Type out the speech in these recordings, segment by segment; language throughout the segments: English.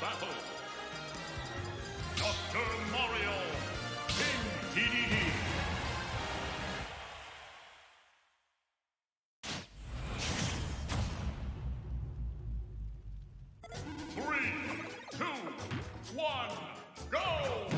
battle. Dr. Mario, King DDD. Three, two, one, go!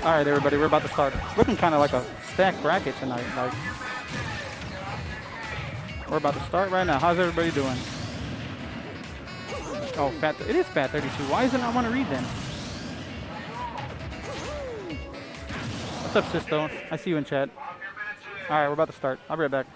All right, everybody, we're about to start. It's looking kind of like a stacked bracket tonight. Like, we're about to start right now. How's everybody doing? Oh, fat. It is fat 32. Why isn't I want to read then? What's up, Sisto? I see you in chat. All right, we're about to start. I'll be right back.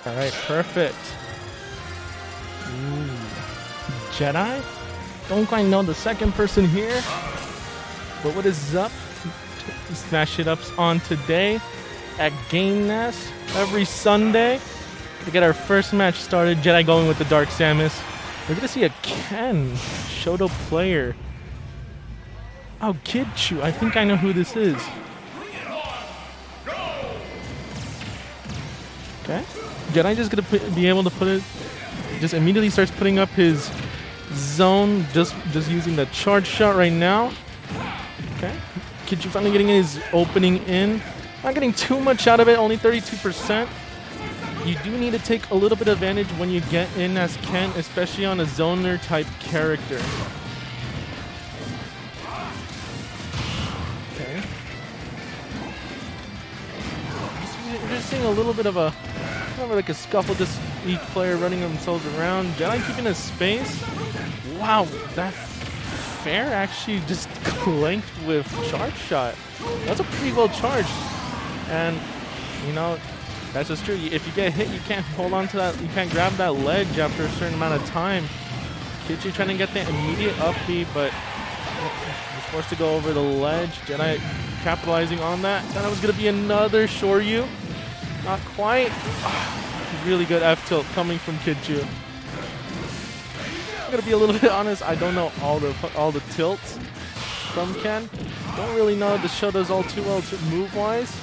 All right, perfect. Ooh. Jedi? Don't quite know the second person here. But what is up? Smash It Ups on today at Game Nest every Sunday. We get our first match started. Jedi going with the Dark Samus. We're gonna see a Ken Shoto player. Oh, Kid Chu. I think I know who this is. Okay. Jedi just gonna be able to put it. Just immediately starts putting up his zone. Just using the charge shot right now. Okay. Kid Chu finally getting his opening in. Not getting too much out of it. Only 32%. You do need to take a little bit of advantage when you get in as Ken, especially on a zoner type character. Okay. You're just seeing a little bit of a, kind of like a scuffle, just each player running themselves around. Jedi keeping his space. Wow, that fair actually just clanked with charge shot. That's a pretty well charged. And, you know, that's just true. If you get hit, you can't hold on to that. You can't grab that ledge after a certain amount of time. Kid Chu trying to get the immediate up B, but was forced to go over the ledge. Jedi capitalizing on that. That was going to be another Shoryu. Not quite. Really good F tilt coming from Kid Chu. I'm going to be a little bit honest. I don't know all the tilts from Ken. Don't really know the Shoto's all too well move-wise.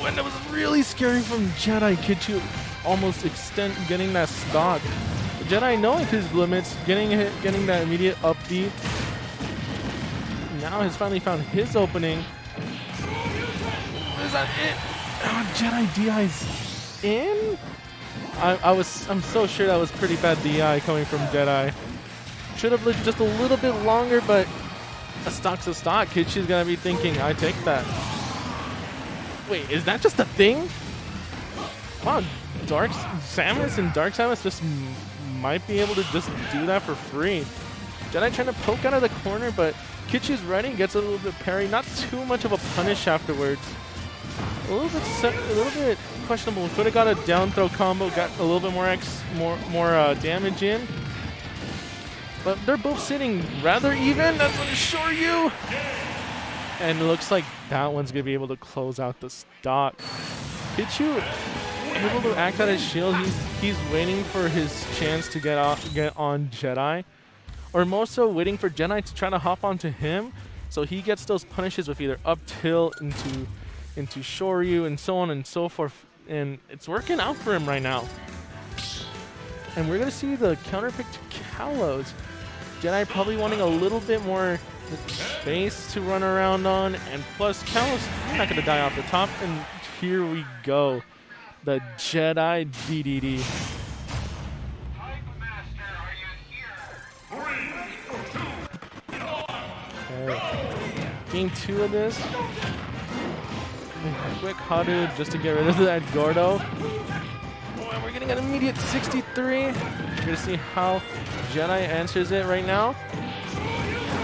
And it was really scary from Jedi. Kid Chu almost getting that stock. Jedi knowing his limits, getting that immediate up B. Now has finally found his opening. Is that it? Oh, Jedi DI's in? I'm so sure that was pretty bad DI coming from Jedi. Should have lived just a little bit longer, but a stock's a stock. Kid Chu's gonna be thinking, I take that. Wait, is that just a thing? Wow, Dark Samus and Dark Samus just might be able to just do that for free. Jedi trying to poke out of the corner, but Kid Chu's ready, gets a little bit parry. Not too much of a punish afterwards. A little bit questionable. Could have got a down throw combo, got a little bit more damage in. But they're both sitting rather even. That's what assure you. And it looks like that one's going to be able to close out the stock. Kid Chu able to act out his shield. He's waiting for his chance to get on Jedi. Or more so waiting for Jedi to try to hop onto him. So he gets those punishes with either up tilt into Shoryu and so on and so forth. And it's working out for him right now. And we're going to see the counter pick to Kalos. Jedi probably wanting a little bit more space to run around on, and plus Kalos, you're not going to die off the top, and here we go. The Jedi DDD. Okay. Game 2 of this. Quick Haru just to get rid of that Gordo. Oh, and we're getting an immediate 63. We're going to see how Jedi answers it right now.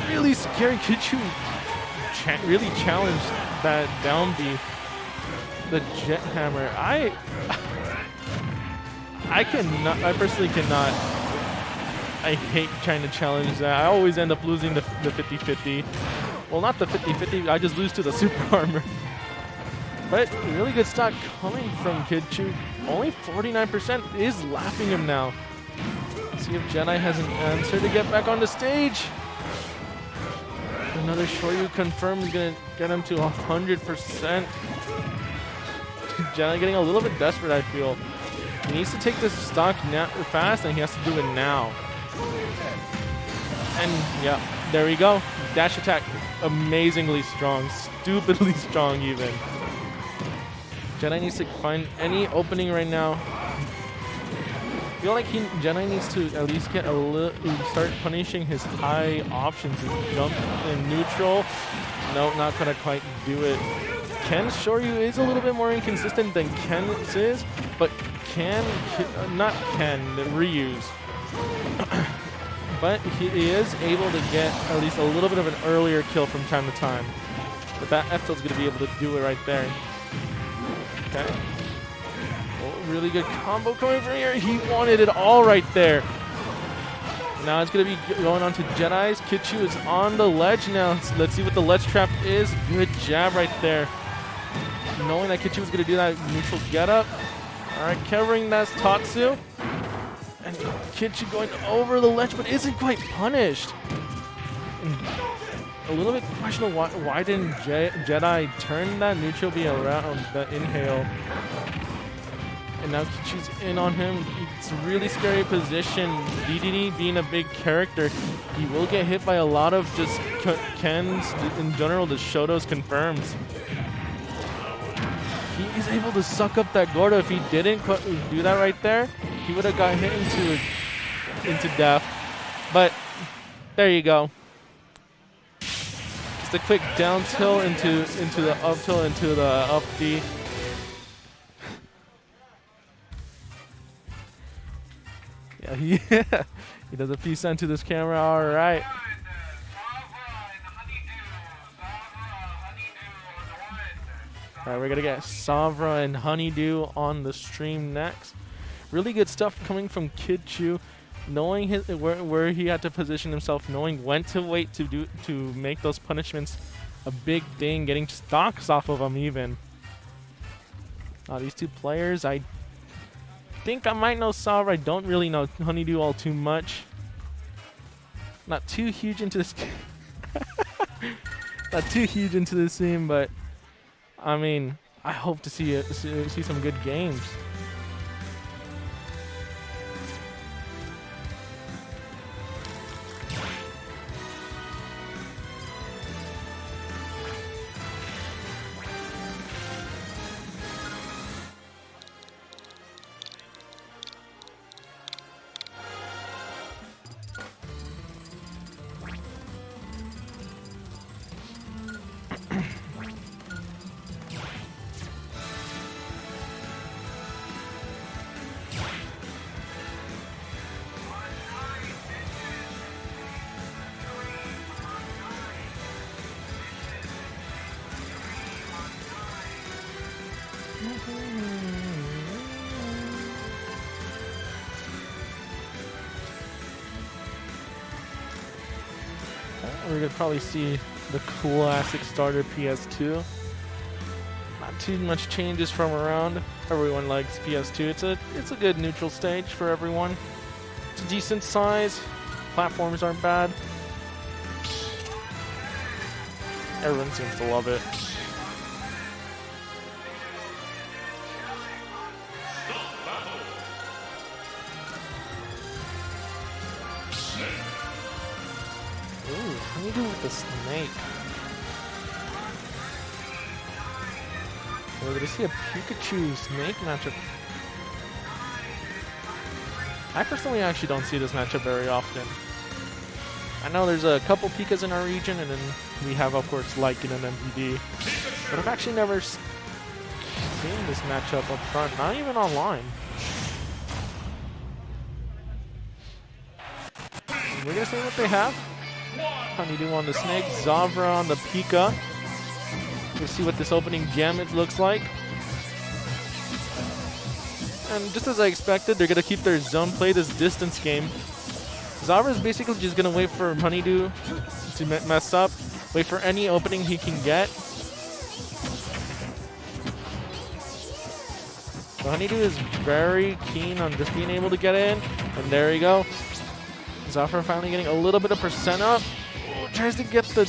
Really scary. Kid Chu really challenged that down B. The Jet Hammer. I personally cannot. I hate trying to challenge that. I always end up losing the 50-50. Well, not the 50-50. I just lose to the Super Armor. But really good stock coming from Kid Chu. Only 49% is lapping him now. Let's see if Jedi has an answer to get back on the stage. Another Shoryu confirmed is going to get him to 100%. Jedi getting a little bit desperate, I feel. He needs to take this stock fast, and he has to do it now. And yeah, there we go. Dash attack, amazingly strong. Stupidly strong even. Jedi needs to find any opening right now. I feel like Jedi needs to at least get start punishing his high options. Jump in neutral. No, not gonna quite do it. Ken's Shoryu is a little bit more inconsistent than Ken's is, but Ryu's. But he is able to get at least a little bit of an earlier kill from time to time. But that F-tilt's gonna be able to do it right there. Okay. Really good combo coming from here. He wanted it all right there. Now it's going to be going on to Jedi's. Kitchu is on the ledge now. Let's see what the ledge trap is. Good jab right there. Knowing that Kitchu was going to do that neutral getup. All right, covering that's Tatsu. And Kitchu going over the ledge, but isn't quite punished. A little bit questionable why didn't Jedi turn that neutral B around the inhale. And now Kitchu's in on him. It's a really scary position. DDD being a big character, he will get hit by a lot of just Ken's in general. The Shotos confirms. He is able to suck up that Gordo. If he didn't do that right there, he would have got hit into death. But there you go. Just a quick down tilt into the up tilt into the up D. Yeah, he does a peace sign to this camera. All right. All right, we're gonna get Savra and Honeydew on the stream next. Really good stuff coming from Kitchu, knowing where he had to position himself, knowing when to wait to make those punishments a big thing, getting stocks off of them even. These two players, I think I might know Savra. I don't really know Honeydew all too much. Not too huge into this. Not too huge into this scene, but I mean, I hope to see some good games. We're gonna probably see the classic starter PS2. Not too much changes from around. Everyone likes PS2. It's a good neutral stage for everyone. It's a decent size. Platforms aren't bad. Everyone seems to love it. What do you do with the snake? We're gonna see a Pikachu snake matchup. I personally actually don't see this matchup very often. I know there's a couple Pikas in our region, and then we have, of course, Lycan and MPD. But I've actually never seen this matchup up front, not even online. We're gonna see what they have. Honeydew on the snake, Zavra on the Pika. We'll see what this opening gamut looks like. And just as I expected, they're gonna keep their zone play, this distance game. Zavra is basically just gonna wait for Honeydew to mess up, wait for any opening he can get. So Honeydew is very keen on just being able to get in, and there you go. Zafra finally getting a little bit of percent up. Ooh, tries to get the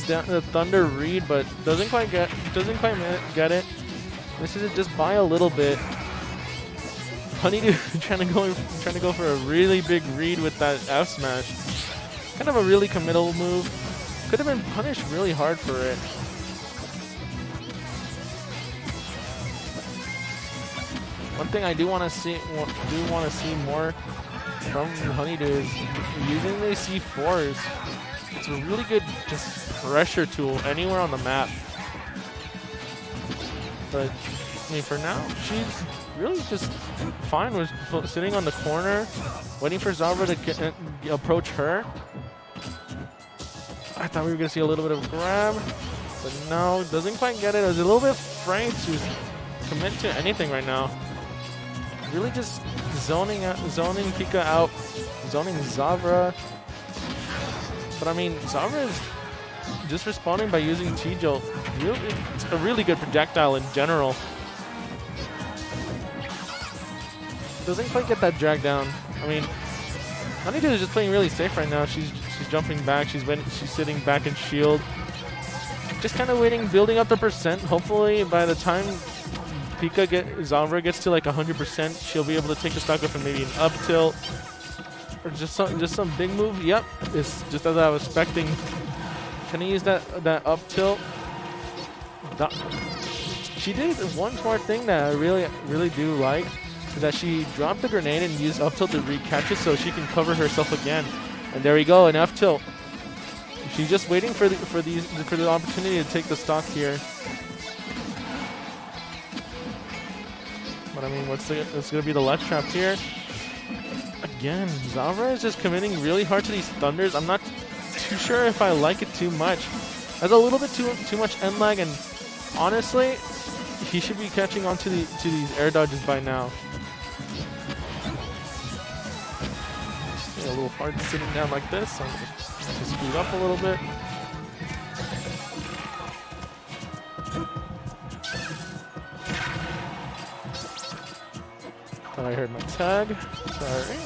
Thunder read, but doesn't quite get it. This is just by a little bit. Honeydew trying to go for a really big read with that F smash. Kind of a really committal move. Could have been punished really hard for it. One thing I do want to see more from Honeydew is using the C4s. It's a really good just pressure tool anywhere on the map. But I mean, for now, she's really just fine with sitting on the corner, waiting for Zavra to approach her. I thought we were gonna see a little bit of a grab, but no, doesn't quite get it. It was a little bit afraid to commit to anything right now. really just zoning Pika out, zoning Zavra. But I mean, Zavra is just responding by using T-Jolt. Really, it's a really good projectile in general. Doesn't quite get that drag down. I mean, Honeydew is just playing really safe right now. She's jumping back. She's sitting back in shield. Just kind of waiting, building up the percent. Hopefully, by the time Zavra gets to like 100%, she'll be able to take the stock up and maybe an up tilt or just some big move. Yep, it's just as I was expecting. Can he use that up tilt? She did one smart thing that I really do like, is that she dropped the grenade and used up tilt to recatch it so she can cover herself again. And there we go, an up tilt. She's just waiting for the opportunity to take the stock here. But I mean, what's gonna be the ledge trap here? Again, Zavra is just committing really hard to these thunders. I'm not too sure if I like it too much. There's a little bit too much end lag, and honestly, he should be catching on to these air dodges by now. A little hard sitting down like this, so I'm gonna scoot up a little bit. Thought I heard my tag. Sorry.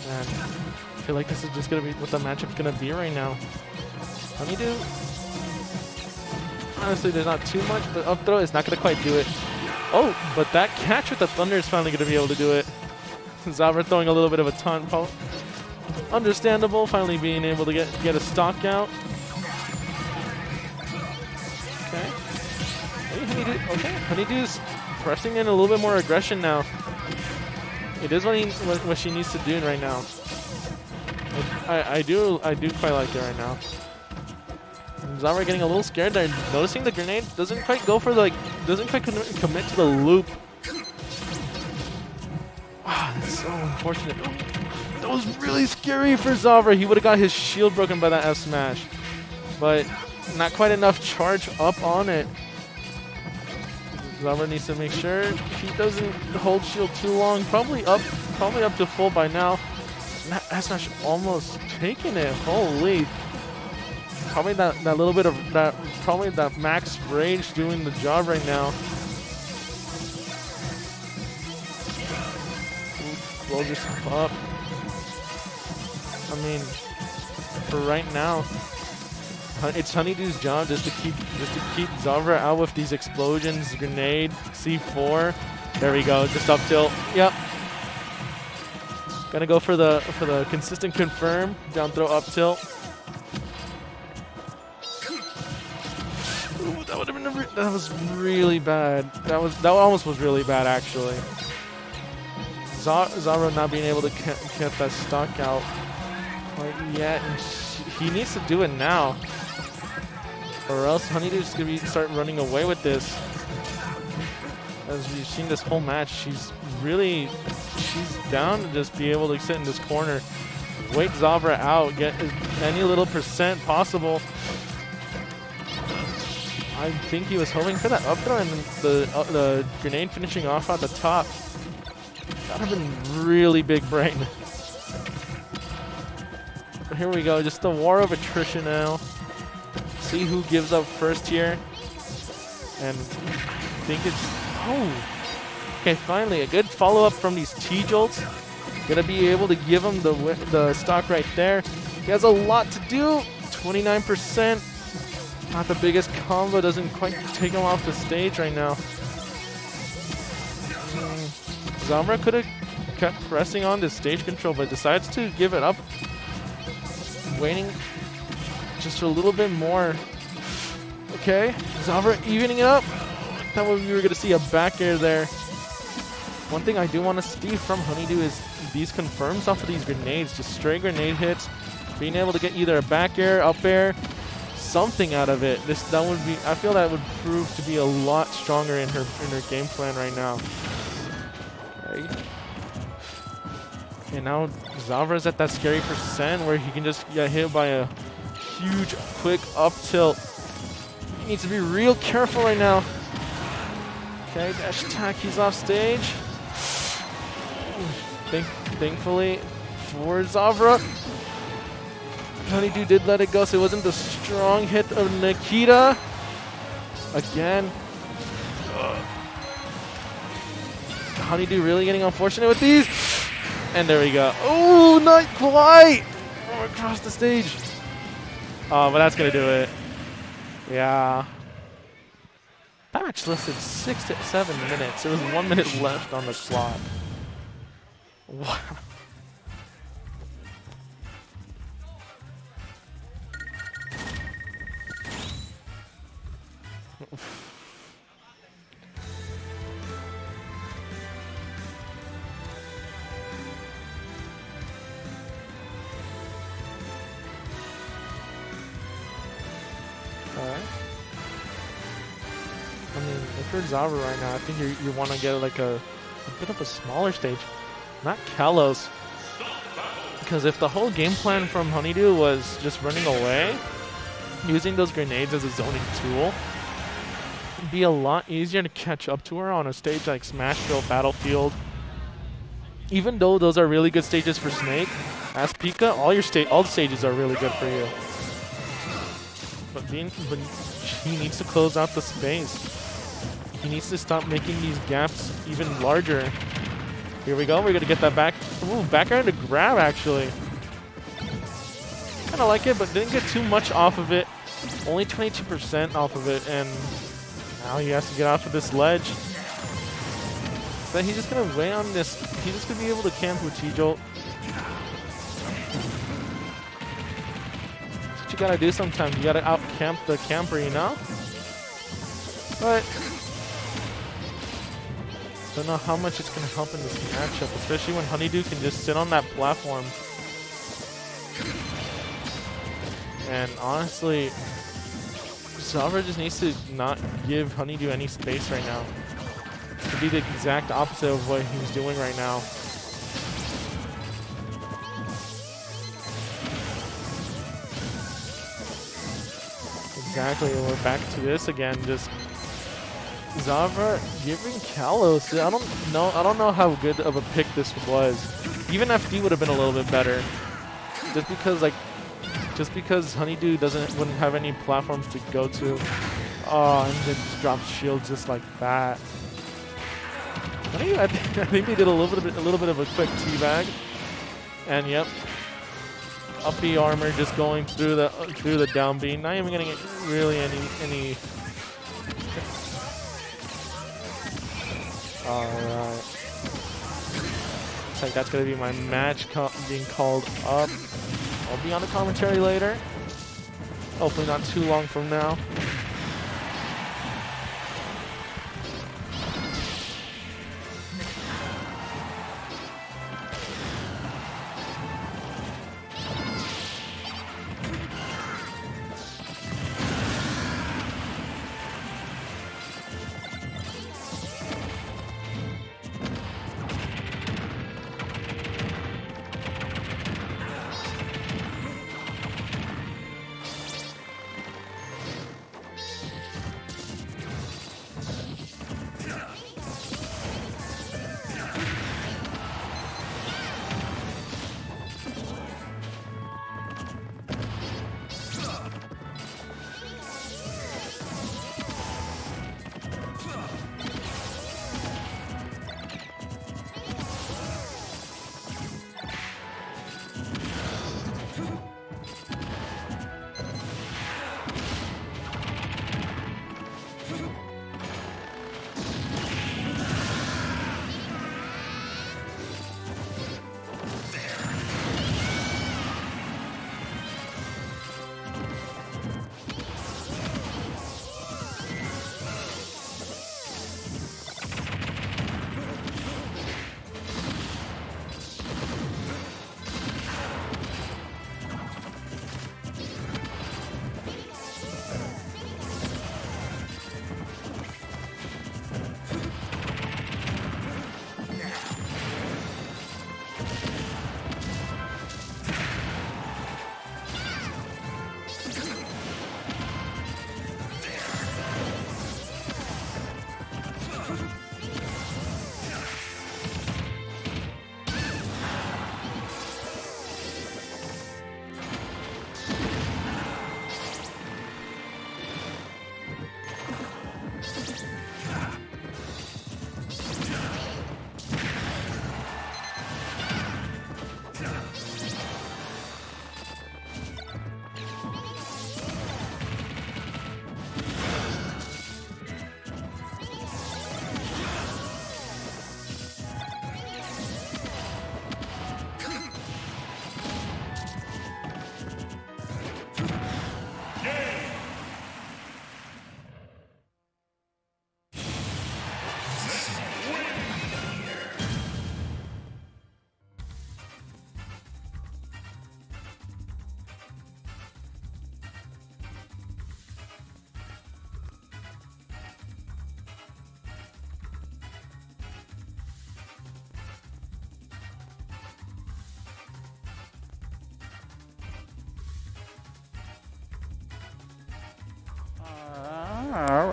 And I feel like this is just gonna be what the matchup's gonna be right now. Honeydew. Honestly, there's not too much, but up throw is not gonna quite do it. Oh, but that catch with the thunder is finally gonna be able to do it. Zavra throwing a little bit of a taunt. Understandable, finally being able to get a stock out. Okay. Hey, Honeydew's pressing in a little bit more aggression now. It is what she needs to do right now. I do quite like it right now. Zavra getting a little scared there, noticing the grenade doesn't quite go for doesn't quite commit to the loop. Wow, that's so unfortunate. That was really scary for Zavra. He would have got his shield broken by that F smash, but not quite enough charge up on it. Zavra needs to make sure he doesn't hold shield too long. Probably up to full by now. That F smash almost taking it. Holy. Probably that little bit of that, probably that max rage doing the job right now. Blow this up. I mean, for right now, it's Honeydew's job just to keep Zavra out with these explosions, grenade, C4. There we go, just up tilt. Yep. Gonna go for the consistent confirm, down throw up tilt. Ooh, that would have been that was really bad. That almost was really bad actually. Zavra not being able to get that stock out quite yet, and he needs to do it now, or else Honeydew's gonna start running away with this. As we've seen this whole match, she's down to just be able to sit in this corner, wait Zavra out, get any little percent possible. I think he was hoping for that up throw and the grenade finishing off at the top. That would have been really big brain. But here we go, just the war of attrition now. See who gives up first here. And I think it's, oh. Okay, finally, a good follow-up from these T-Jolts. Gonna be able to give him the stock right there. He has a lot to do, 29%. Not the biggest combo, doesn't quite take him off the stage right now. Zavra could have kept pressing on this stage control, but decides to give it up. Waiting just a little bit more. Okay, Zavra evening it up. Thought we were going to see a back air there. One thing I do want to see from Honeydew is these confirms off of these grenades, just straight grenade hits, being able to get either a back air, up air, something out of it. That would be, I feel that would prove to be a lot stronger in her game plan right now. Okay. And now Zavra's at that scary percent where he can just get hit by a huge quick up tilt. He needs to be real careful right now. Okay, dash attack. He's off stage. Thankfully, towards Zavra. Honeydew did let it go, so it wasn't the strong hit of Nikita. Again. Honeydew really getting unfortunate with these. And there we go. Oh, not quite. Oh, across the stage. Oh, but that's going to do it. Yeah. That match listed 6 to 7 minutes. There was 1 minute left on the clock. Wow. I mean, if you're Zara right now, I think you want to get like a bit of a smaller stage, not Kalos. Because if the whole game plan from Honeydew was just running away, using those grenades as a zoning tool, it'd be a lot easier to catch up to her on a stage like Smashville, Battlefield. Even though those are really good stages for Snake, as Pika, all the stages are really good for you. But he needs to close out the space. He needs to stop making these gaps even larger. Here we go. We're going to get that back. Ooh, back air to grab, actually. Kind of like it, but didn't get too much off of it. Only 22% off of it, and now he has to get off of this ledge. So he's just going to weigh on this. He's just going to be able to camp with T-Jolt. That's what you got to do sometimes. You got to out-camp the camper, you know? But don't know how much it's going to help in this matchup, especially when Honeydew can just sit on that platform. And honestly, Zavra just needs to not give Honeydew any space right now. To be the exact opposite of what he's doing right now. Exactly, we're back to this again. Just Zavra giving Kalos. I don't know how good of a pick this was. Even FD would have been a little bit better. Just because Honeydew wouldn't have any platforms to go to. Oh, and then just drops shield just like that. I think they did a little bit of a quick teabag. And yep. Up the armor just going through the down B. Not even getting really any Alright. Looks like that's going to be my match being called up. I'll be on the commentary later. Hopefully not too long from now.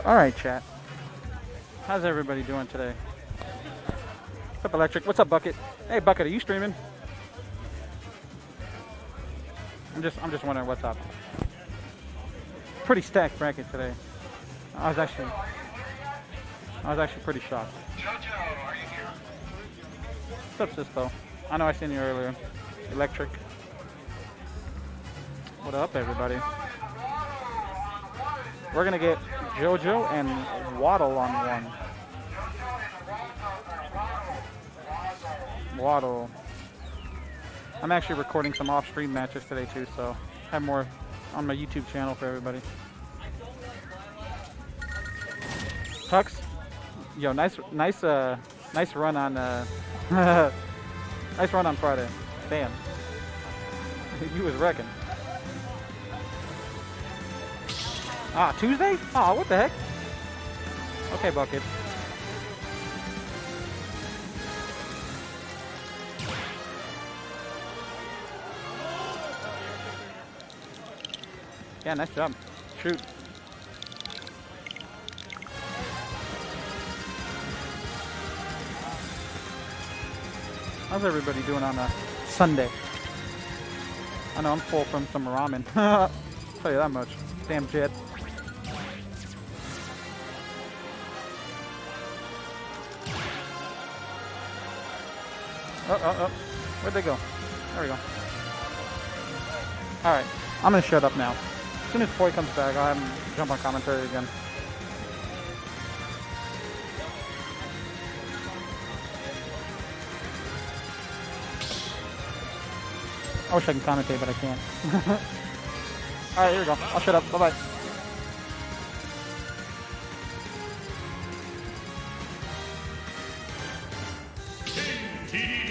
All right, chat. How's everybody doing today? What's up, Electric? What's up, Bucket? Hey, Bucket, are you streaming? I'm just wondering what's up. Pretty stacked bracket today. I was actually pretty shocked. What's up, Cisco? I know I seen you earlier. Electric. What up, everybody? We're gonna get JoJo and Waddle on one. Waddle. I'm actually recording some off-stream matches today too, so I have more on my YouTube channel for everybody. Tux, yo, nice run on nice run on Friday. Damn, you was wrecking. Ah, Tuesday? Oh, what the heck? Okay, Bucket. Yeah, nice job. Shoot. How's everybody doing on a Sunday? I know I'm full from some ramen. I'll tell you that much. Damn Jet. Oh. Where'd they go? There we go. Alright. I'm gonna shut up now. As soon as Foy comes back, I'll have him jump on commentary again. I wish I could commentate, but I can't. Alright, here we go. I'll shut up. Bye-bye. TDD.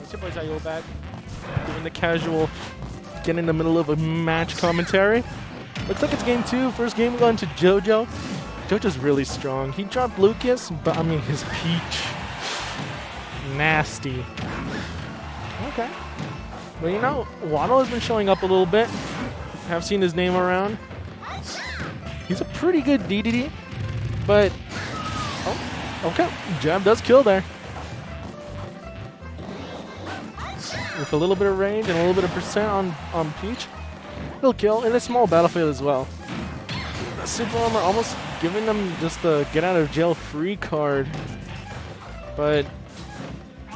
It's your boy Zayo back, doing the casual, getting in the middle of a match commentary. Looks like it's game 2. First game going to JoJo. JoJo's really strong. He dropped Lucas, but I mean his Peach, nasty. Okay. But you know, Waddle has been showing up a little bit. Have seen his name around. He's a pretty good DDD, but oh, okay, jab does kill there. With a little bit of range and a little bit of percent on Peach, he'll kill in a small battlefield as well. Super Armor almost giving them just the get out of jail free card, but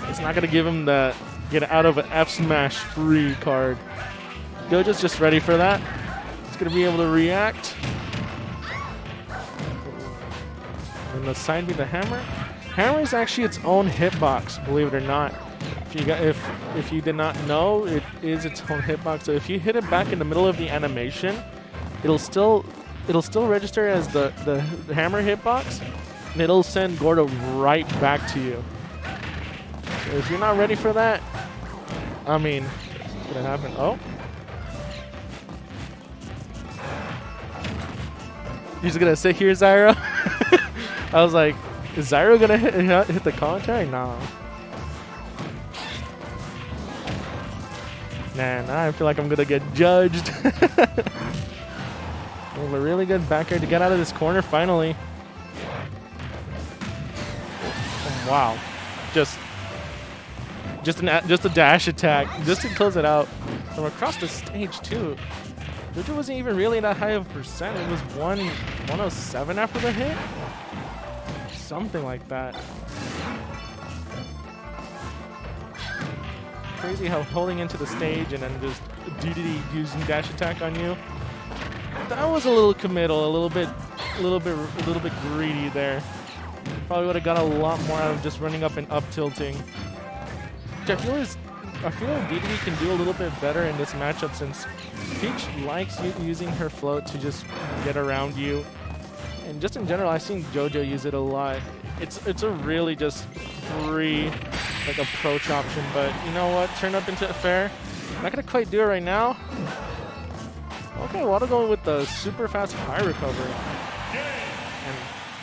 it's not gonna give him the get out of an F smash free card. Gojo's just ready for that. He's gonna be able to react. And the side B, the hammer. Hammer is actually its own hitbox, believe it or not. If you did not know, it is its own hitbox. So if you hit it back in the middle of the animation, it'll still register as the hammer hitbox, and it'll send Gordo right back to you. So if you're not ready for that, I mean, what's gonna happen? Oh. You're just gonna sit here, Zyro? I was like, is Zyro gonna hit the commentary? No. Nah, now I feel like I'm gonna get judged. Well, a really good back air to get out of this corner finally. Oh, wow. Just a dash attack just to close it out from across the stage too. JoJo wasn't even really that high of a percent. It was 107 after the hit. Something like that. Crazy how holding into the stage and then just DDD using dash attack on you. That was a little committal, a little bit greedy there. Probably would have got a lot more out of just running up and up tilting. Which I feel DDD can do a little bit better in this matchup since Peach likes using her float to just get around you. And just in general, I've seen JoJo use it a lot. It's a really just free like approach option, but you know what? Turn up into fair. Not gonna quite do it right now. Okay, Waddle going with the super fast high recovery. And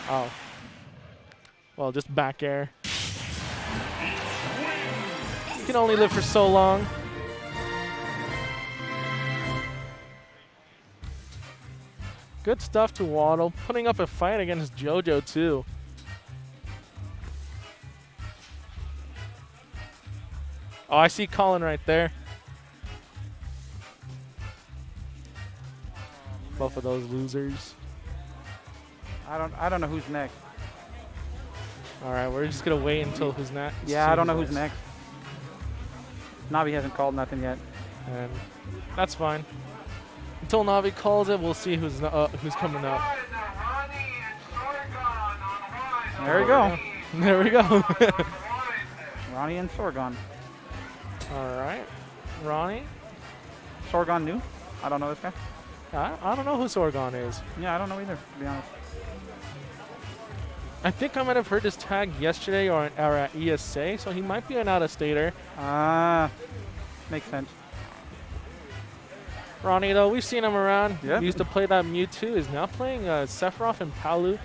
oh. Well, just back air. You can only live for so long. Good stuff to Waddle, putting up a fight against JoJo too. Oh, I see Colin right there. Both of those losers. I don't know who's next. All right, we're just gonna wait until who's next. Yeah, I don't know who's next. Navi hasn't called nothing yet. And that's fine. Until Navi calls it, we'll see who's coming up. There we go. There we go. Ronnie and Sorgon. All right, Ronnie. Sorgon new? I don't know this guy. I don't know who Sorgon is. Yeah, I don't know either, to be honest. I think I might have heard his tag yesterday or at ESA, so he might be an out-of-stater. Ah, makes sense. Ronnie, though, we've seen him around. Yep. He used to play that Mewtwo. Is now playing Sephiroth and Palu.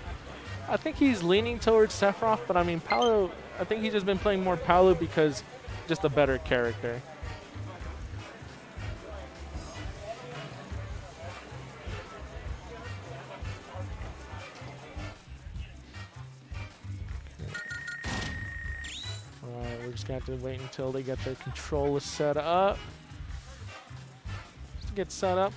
I think he's leaning towards Sephiroth, but I mean, Palu, I think he's just been playing more Palu because just a better character. Alright, we're just going to have to wait until they get their controller set up. Just to get set up.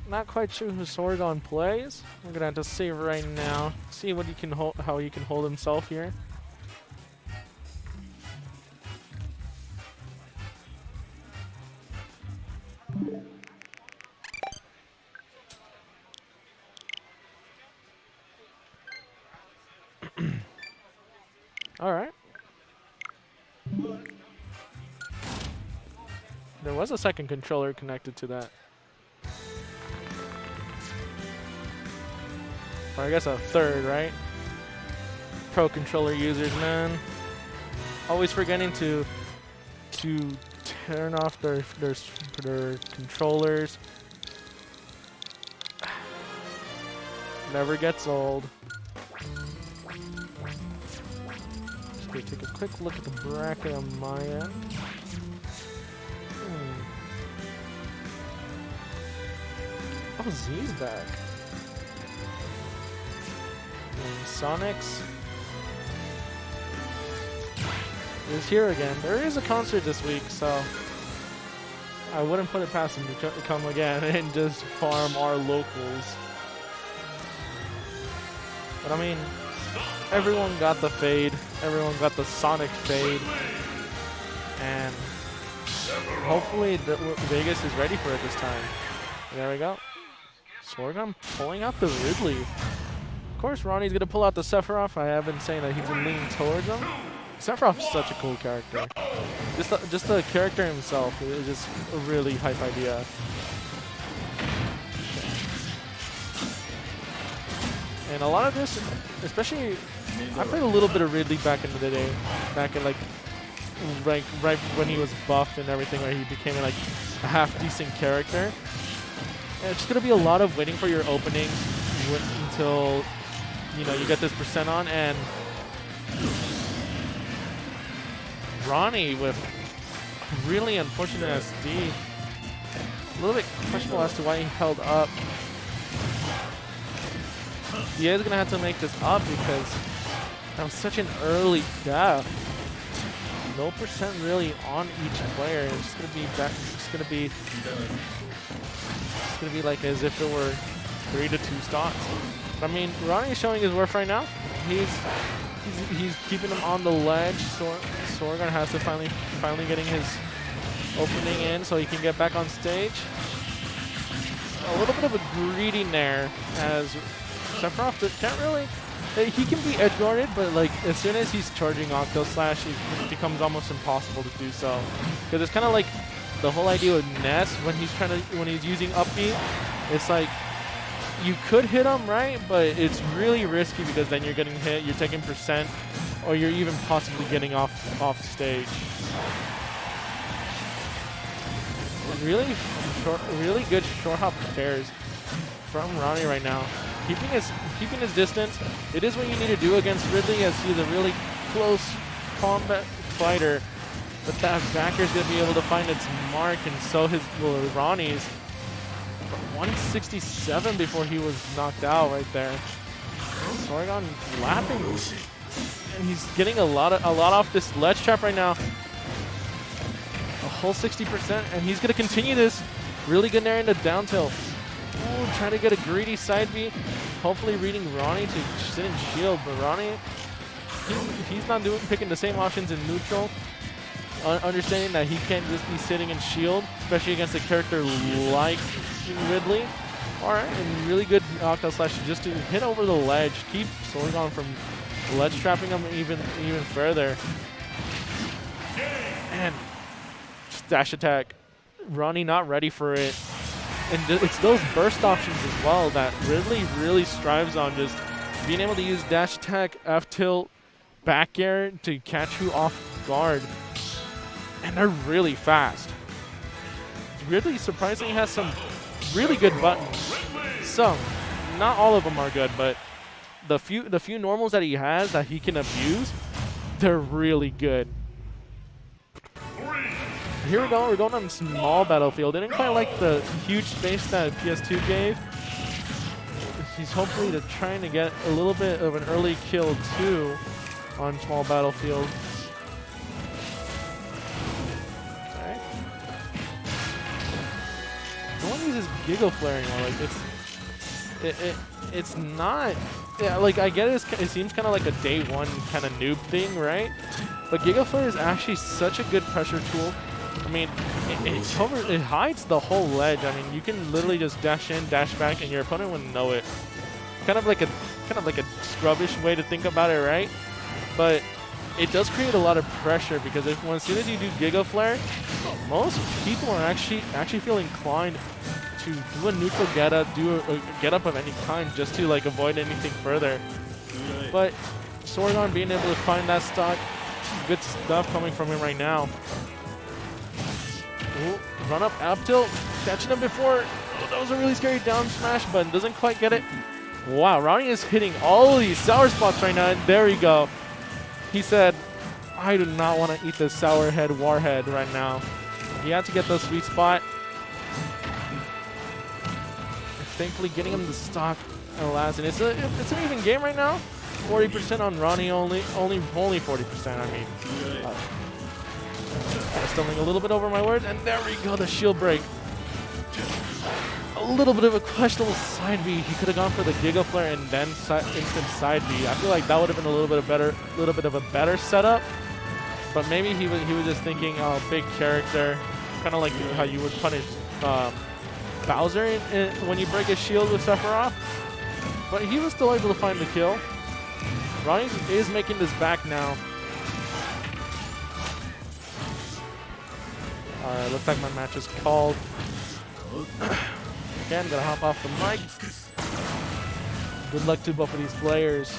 Not quite sure who Sorgon plays. We're going to have to save right now. See what he can how he can hold himself here. All right. There was a second controller connected to that. Or I guess a third, right? Pro controller users, man. Always forgetting to to turn off their controllers. Never gets old. Just gonna take a quick look at the bracket on my end. Oh, Z's back. And Sonic's is here again. There is a concert this week, so I wouldn't put it past him to come again and just farm our locals. But I mean, everyone got the fade. Everyone got the Sonic fade. And hopefully Vegas is ready for it this time. There we go. Sorghum pulling out the Ridley. Of course, Ronnie's going to pull out the Sephiroth. I have been saying that he's been leaning towards him. Sephiroth's such a cool character. Just the character himself is just a really hype idea. And a lot of this, especially, I played a little bit of Ridley back in the day, back in like right when he was buffed and everything, where he became like a half decent character. And it's just gonna be a lot of waiting for your openings until you get this percent on, and Ronnie with really unfortunate SD. A little bit questionable as to why he held up. He is gonna have to make this up because that was such an early death. No percent really on each player. It's gonna be back. It's gonna be like as if it were 3 to 2 stocks. I mean, Ronnie is showing his worth right now. He's keeping him on the ledge. Sorghum has to finally getting his opening in so he can get back on stage. A little bit of a greedy nair as Sephiroth can't really. He can be edge guarded, but like as soon as he's charging Octo Slash, it becomes almost impossible to do so. Because it's kind of like the whole idea with Ness when he's using up B. It's like you could hit him, right? But it's really risky because then you're getting hit, you're taking percent, or you're even possibly getting off stage. Really good short hop pairs from Ronnie right now. Keeping his distance. It is what you need to do against Ridley, as he's a really close combat fighter. But that backer is going to be able to find its mark, and so will Ronnie's. 167 before he was knocked out right there. Sorghum lapping, and he's getting a lot off this ledge trap right now. A whole 60%, and he's going to continue this. Really good nair into down tilt. Ooh, trying to get a greedy side B. Hopefully reading Ronnie to sit in shield, but Ronnie, he's not picking the same options in neutral. Understanding that he can't just be sitting in shield, especially against a character like Ridley. Alright, and really good Octo Slash just to hit over the ledge, keep Sorghum from ledge trapping him even further. And dash attack. Ronnie not ready for it. And it's those burst options as well that Ridley really strives on, just being able to use dash attack, F tilt, back air to catch you off guard. And they're really fast. Ridley surprisingly has some really good buttons. Some, not all of them are good, but the few normals that he has that he can abuse, they're really good. Here we go, we're going on a small battlefield. Didn't quite like the huge space that PS2 gave. He's hopefully trying to get a little bit of an early kill too on small battlefield. Alright. No one uses Giga Flare anymore. Like it's not. Yeah, like I get it seems kind of like a day one kind of noob thing, right? But Giga Flare is actually such a good pressure tool. I mean, it hides the whole ledge. I mean, you can literally just dash in, dash back, and your opponent wouldn't know it. Kind of like a scrubbish way to think about it, right? But it does create a lot of pressure because as soon as you do Giga Flare, most people are actually feel inclined to do a neutral get up, do a get up of any kind, just to like avoid anything further. But Sorghum being able to find that stock, good stuff coming from him right now. Run up tilt, catching him before. Oh, that was a really scary down smash, but doesn't quite get it. Wow, Ronnie is hitting all these sour spots right now. And there we go. He said, I do not want to eat this sour head warhead right now. He had to get the sweet spot. Thankfully, getting him the stock at last. And it's an even game right now. 40% on Ronnie only 40%. I mean, stumbling a little bit over my words, and there we go, the shield break. A little bit of a questionable side B. He could have gone for the Giga Flare and then instant side B. I feel like that would have been a little bit of a better setup. But maybe he was just thinking, oh, big character, kind of like how you would punish Bowser when you break his shield with Sephiroth. But he was still able to find the kill. Ronnie is making this back now. Alright, looks like my match is called. Again, gotta hop off the mic. Good luck to both of these players.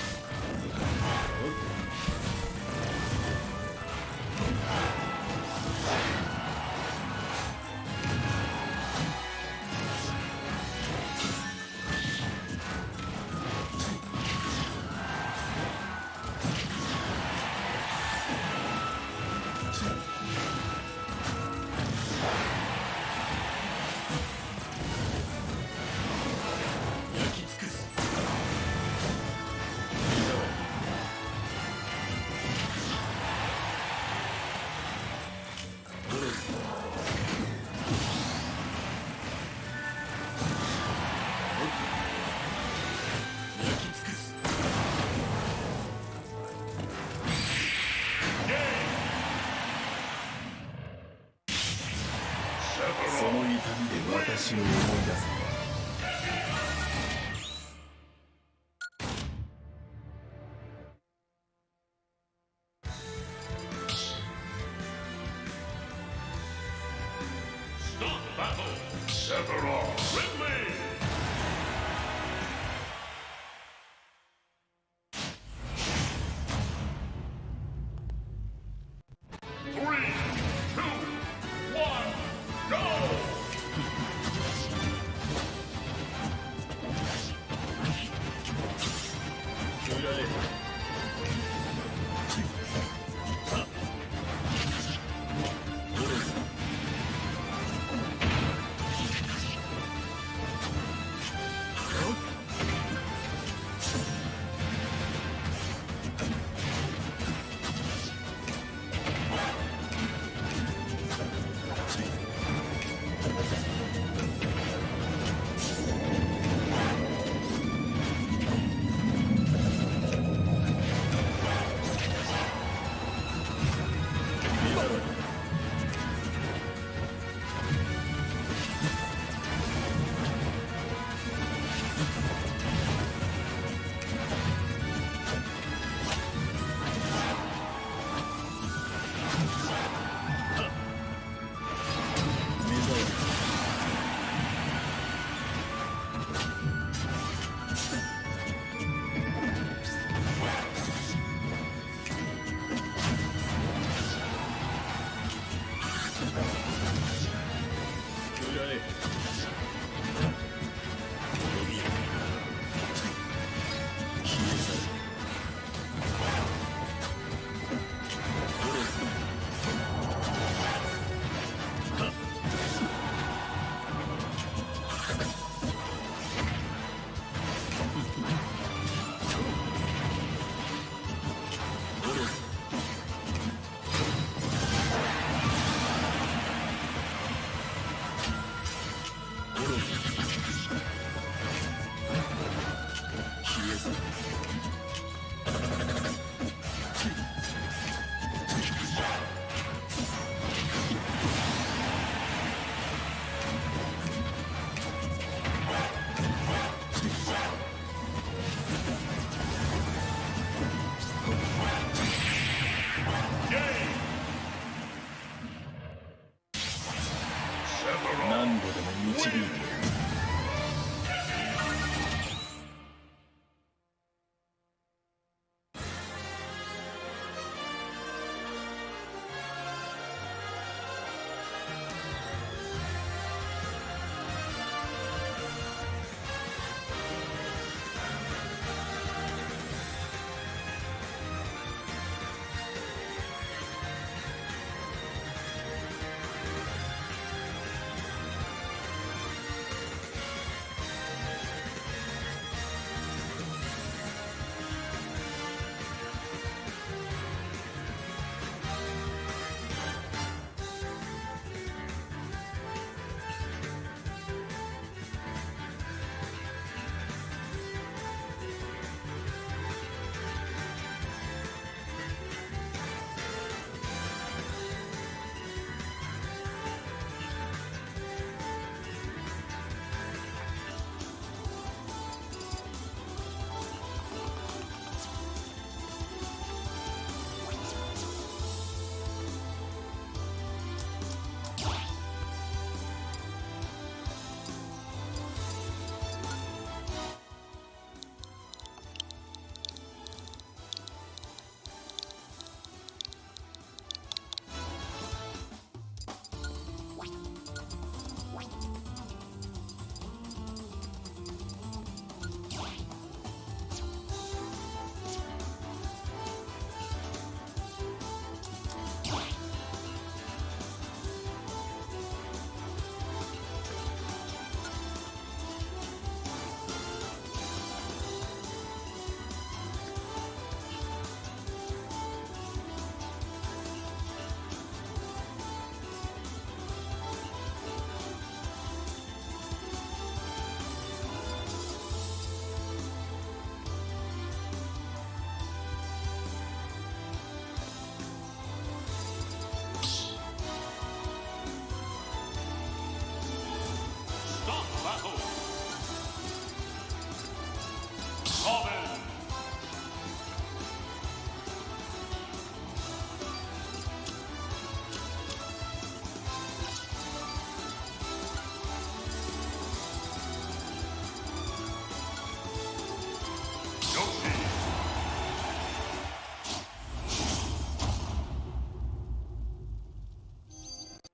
Stop battle. Sephiroth. Ridley. Three, two, one, go!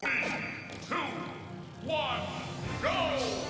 2, 1, go!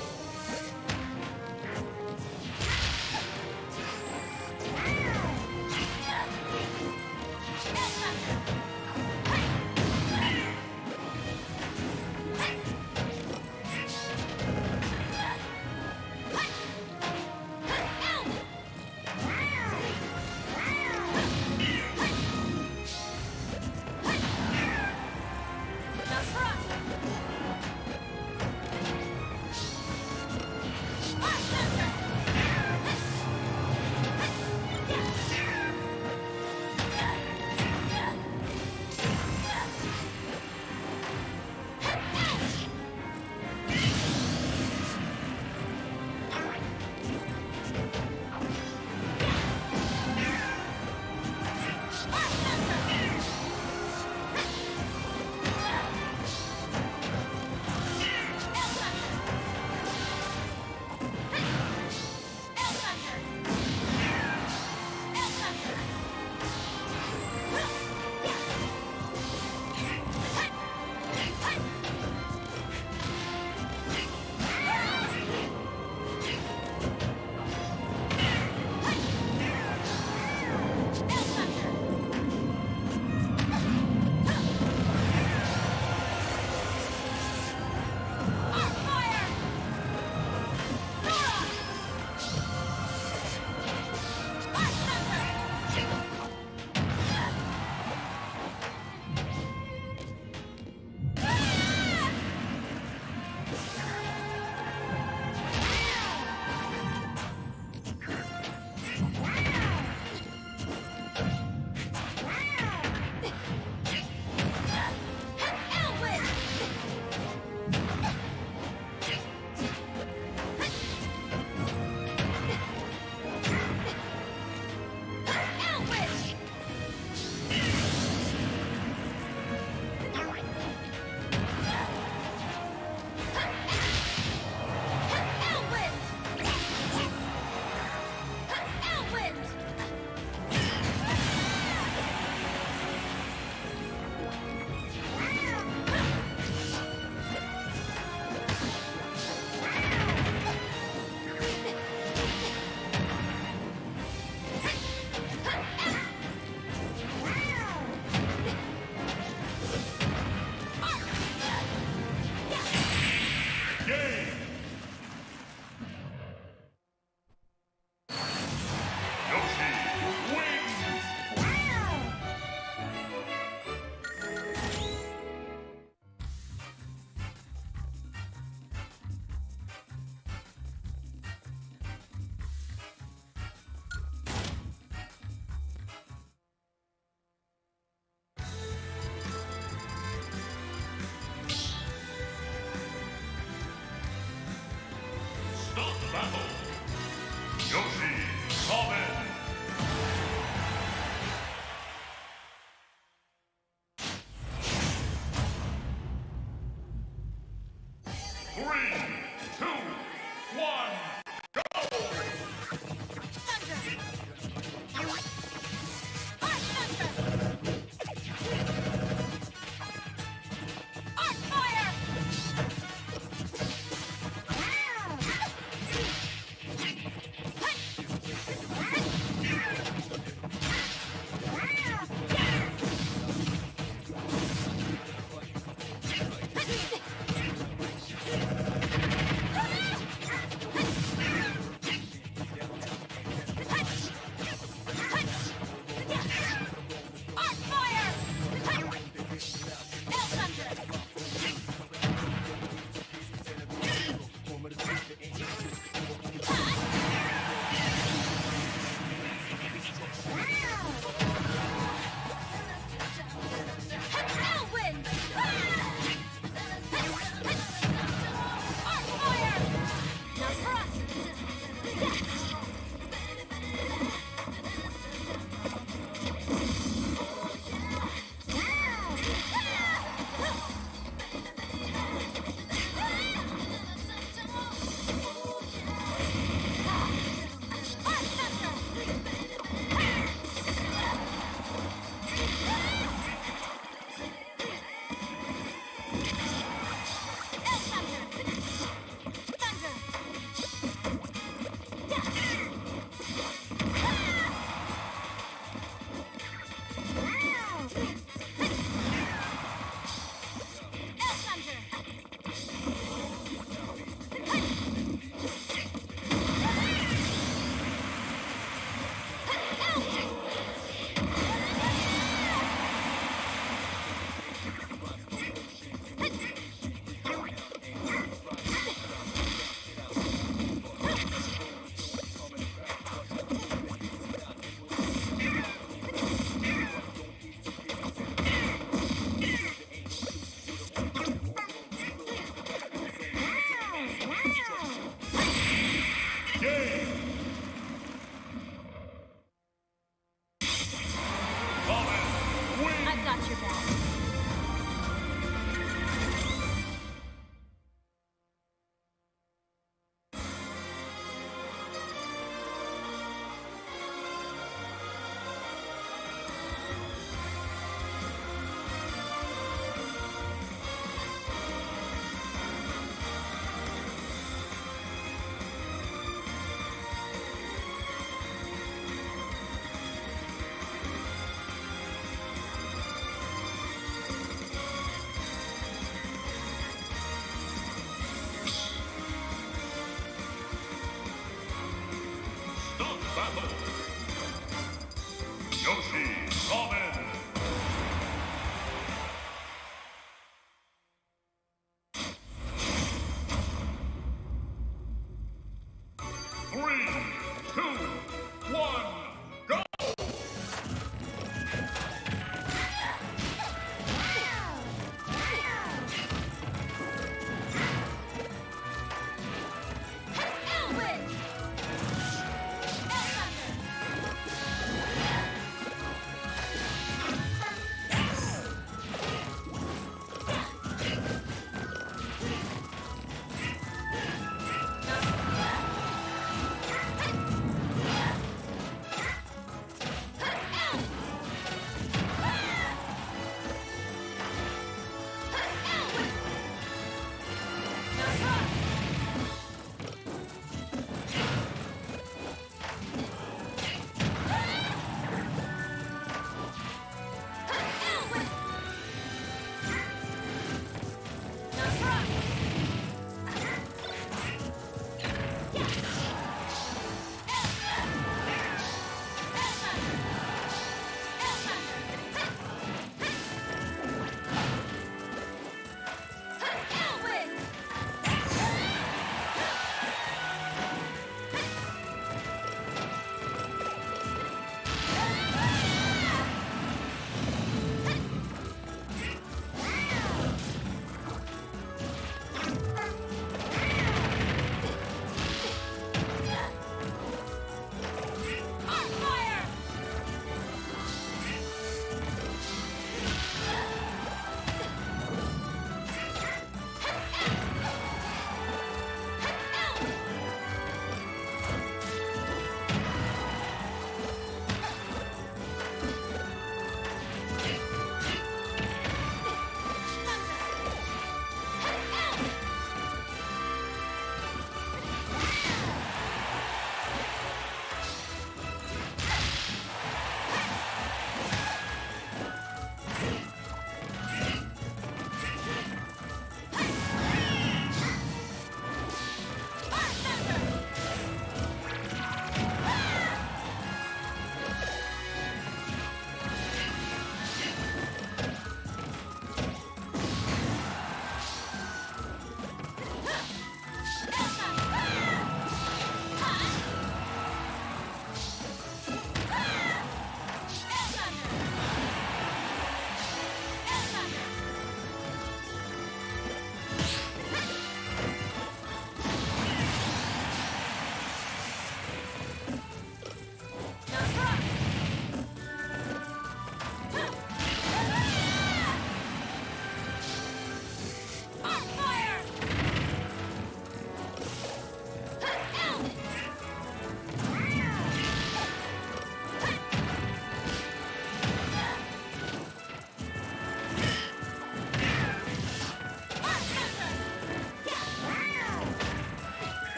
battle. Yoshi, Common. Three, two, one, go!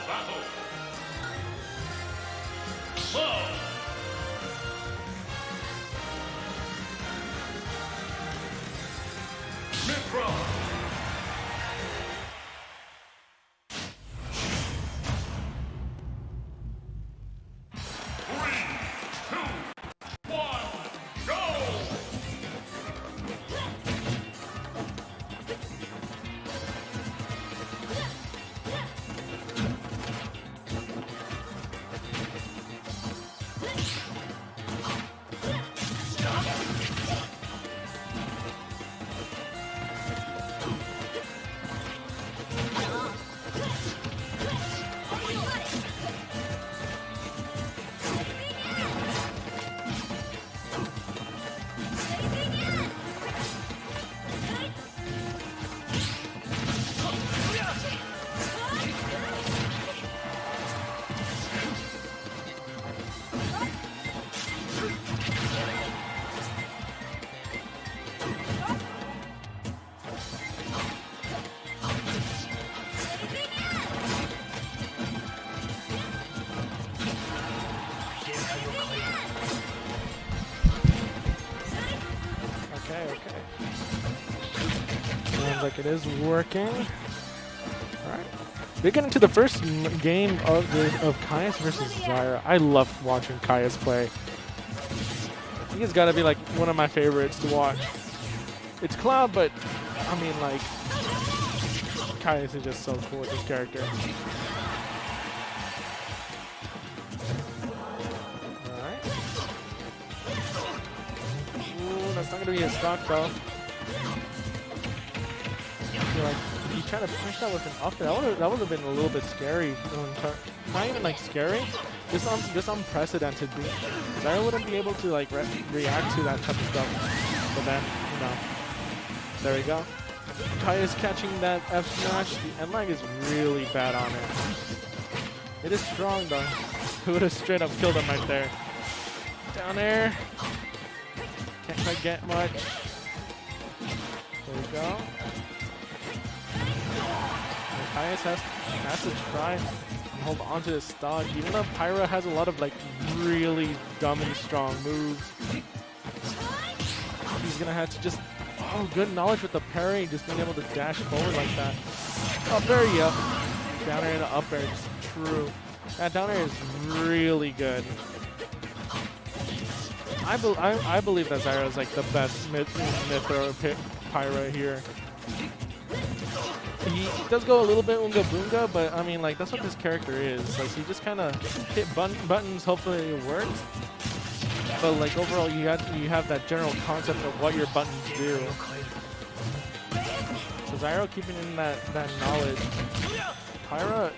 battle. Love. Mithra. 3, 2, 1, go! Okay. Sounds like it is working. Alright. We get into the first game of Caius versus Zyra. I love watching Caius play. I think it's gotta be like one of my favorites to watch. It's Cloud, but I mean like Caius is just so cool with this character. That's not gonna be a stock though. I feel like if you try to push that with an up there, that would have been a little bit scary. Not even like scary, just unprecedented. Zyra wouldn't be able to like react to that type of stuff. But then, you know, there we go. Caius catching that F smash. The end lag is really bad on it. It is strong though. Who would have straight up killed him right there? Down air. Can't quite get much. There we go. And Caius has to try and hold on to this stock, even though Pyra has a lot of like really dumb and strong moves. He's gonna have to just good knowledge with the parry, just being able to dash forward like that. Up air, yep. Down air and up air, just true. That down air is really good. I believe that Zyra is like the best Mithra Pyra here. He does go a little bit Unga Boonga, but I mean like that's what this character is. Like you just kind of hit buttons, hopefully it works. But like overall, you have that general concept of what your buttons do. So Zyra keeping in that knowledge. Pyra,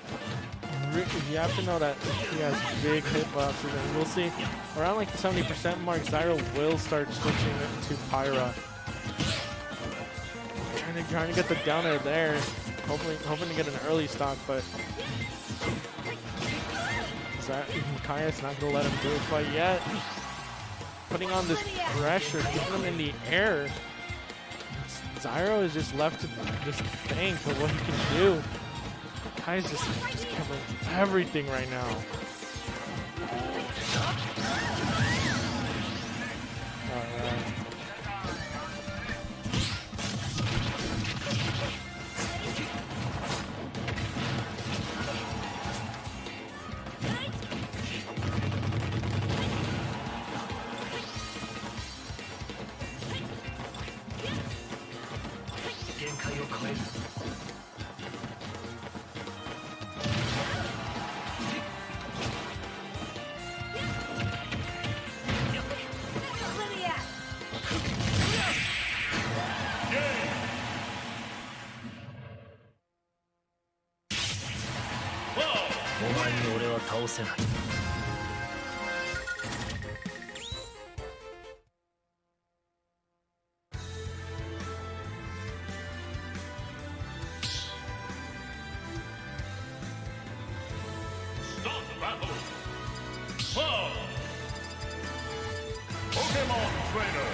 you have to know that he has big hitboxes, and we'll see around like the 70% mark, Zyra will start switching into Pyra. Trying to get the down air there, hoping to get an early stock, but Caius not gonna let him do it quite yet. Putting on this pressure, keeping him in the air. Zyra is just left to just think of what he can do. Caius just covering everything right now. Alright. Start the battle. Love. Pokemon Trainer.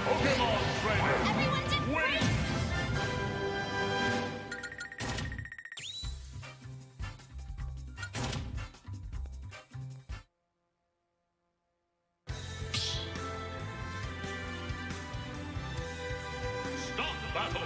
Pokemon Trainer. Everyone did great! Stop battle.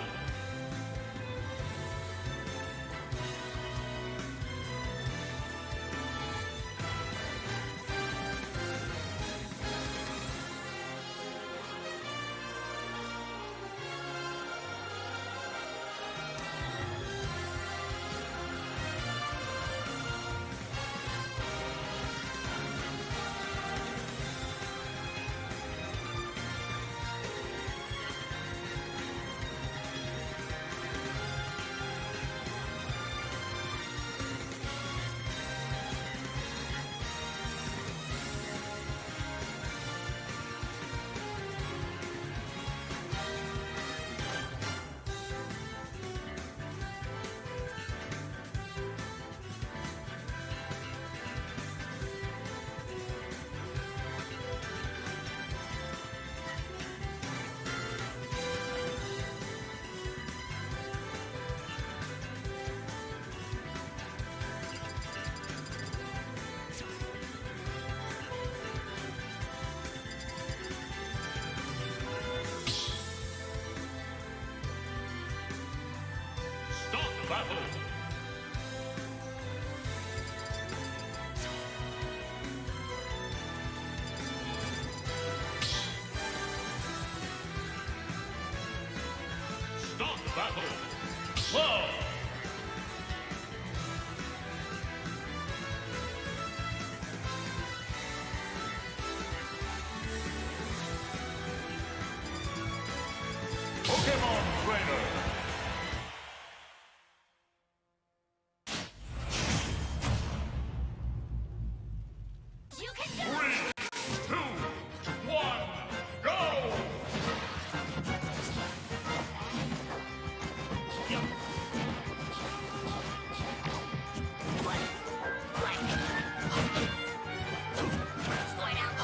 Stop battle. Stop battle. Whoa. Pokemon Trainer. You can do it! 3, 2, 1, go! Slide out!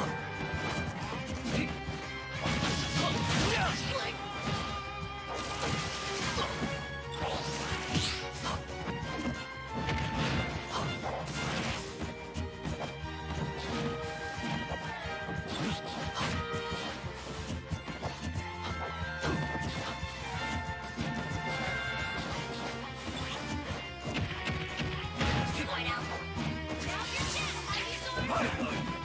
Slide out! Drop your chest, Ivysaur!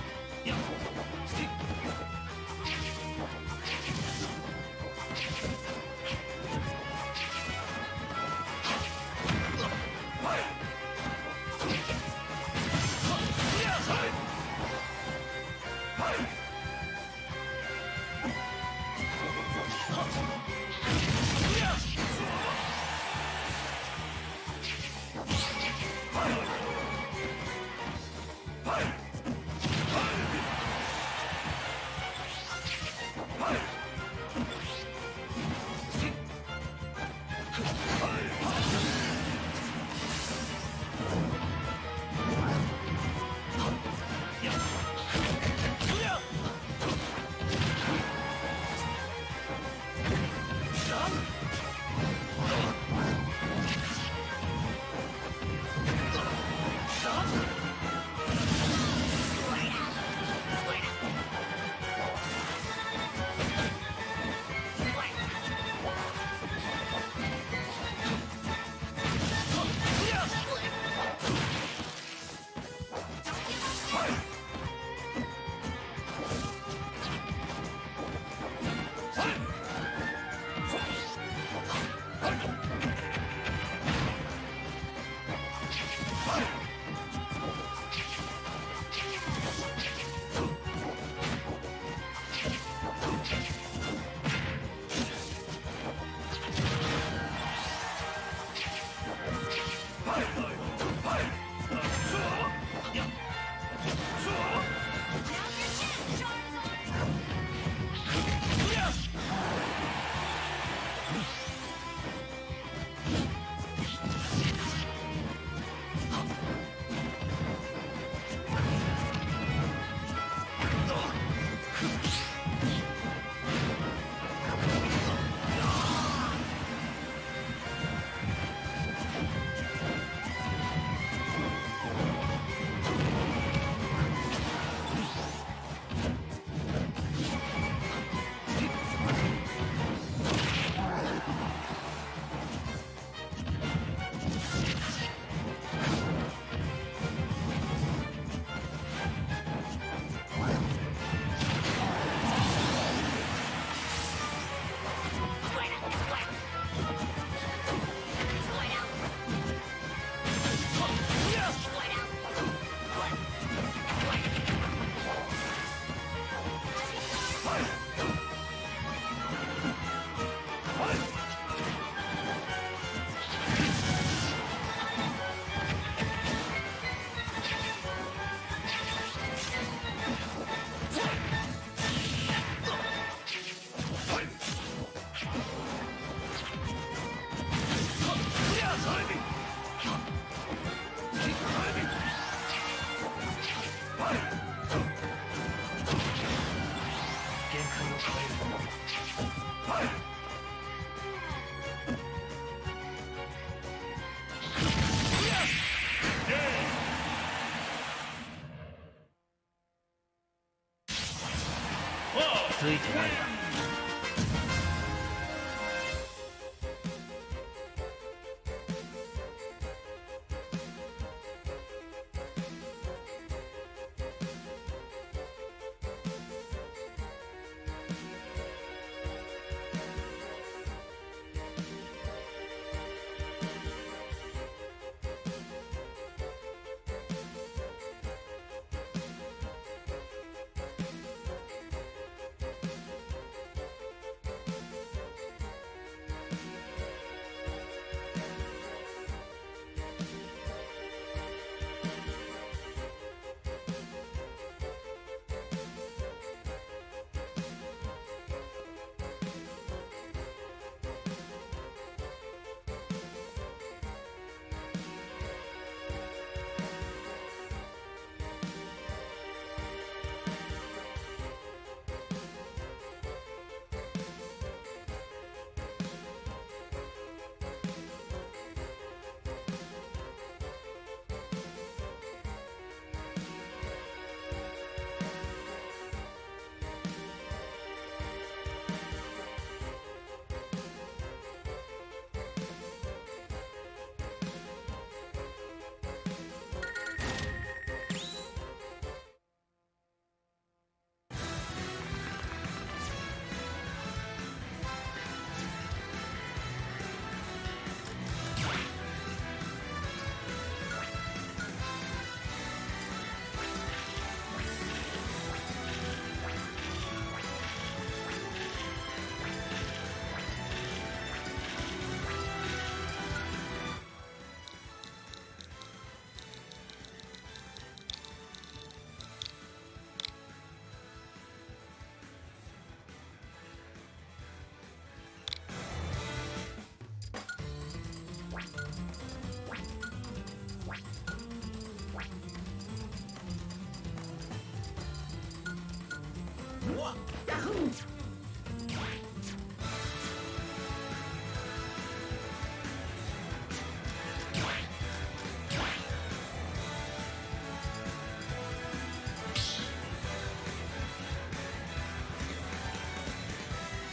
3 tonight.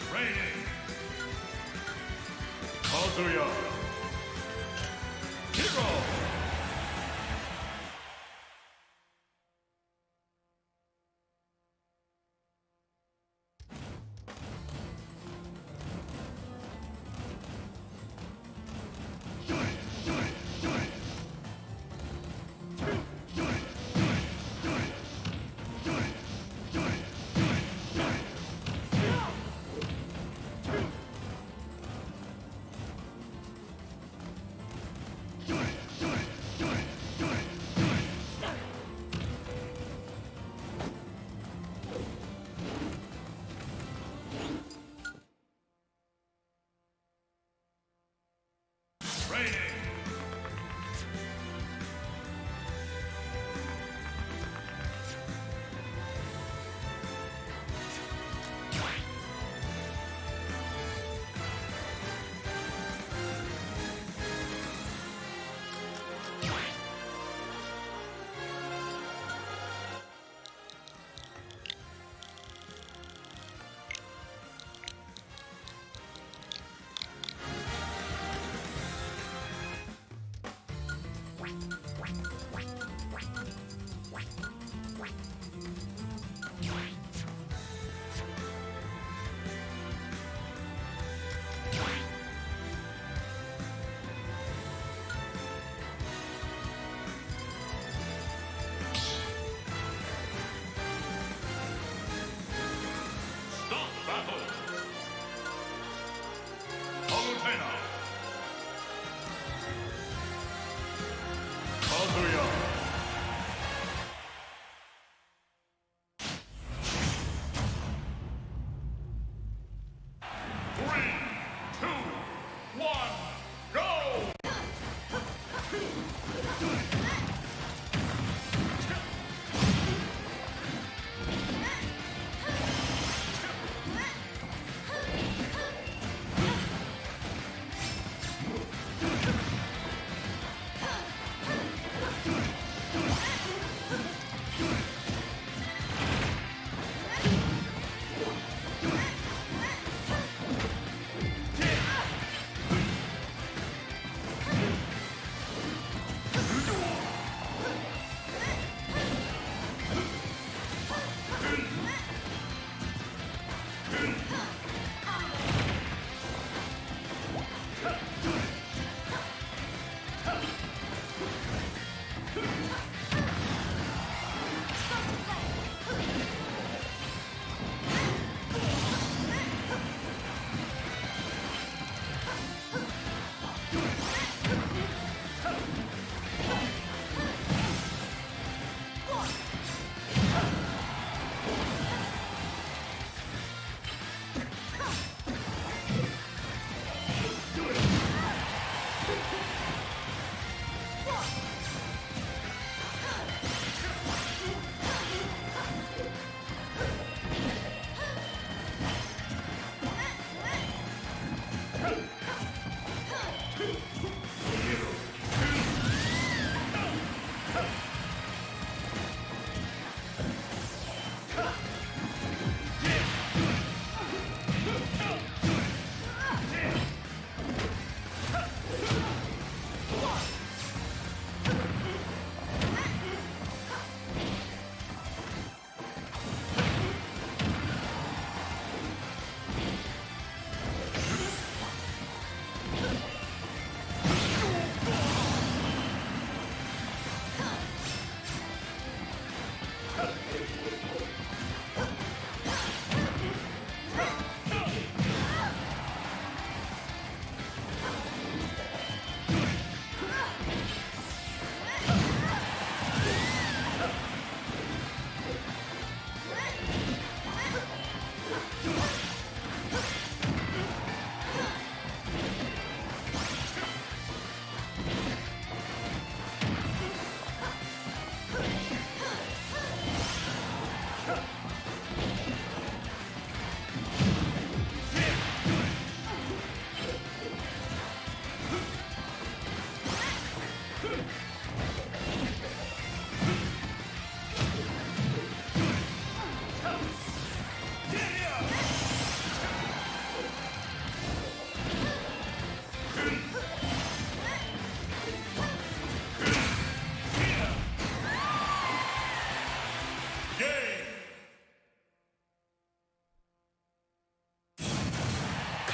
Training. Kazuya. Hero.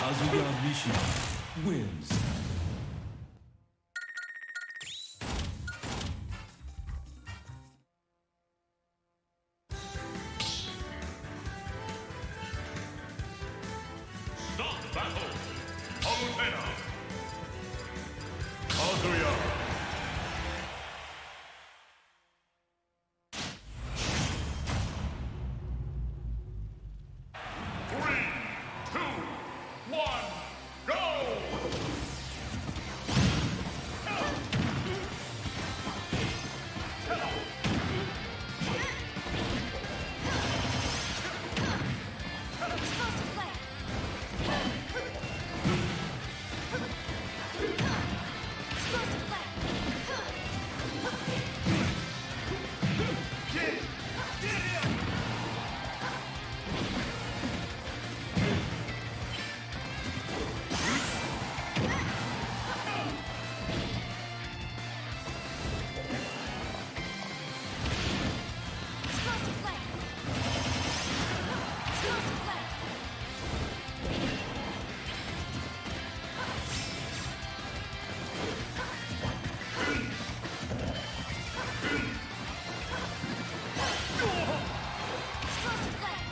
Kazuya Mishima wins. Stop battle. Palutena. Kazuya. Three, two, one, go! Explosive flare. Explosive flare. Explosive flare. Explosive flare. Explosive flare. Explosive flare. Explosive flare. Explosive flare.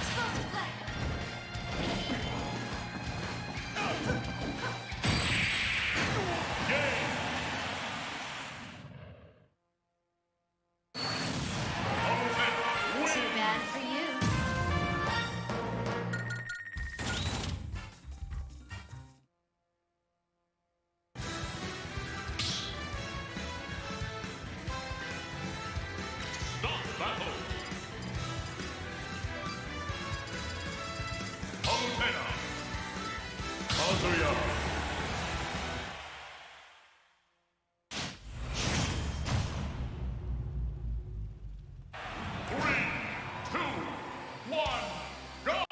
Explosive flare. Too bad for you. Stop battle. Palutena. Kazuya. Three, two, one, go!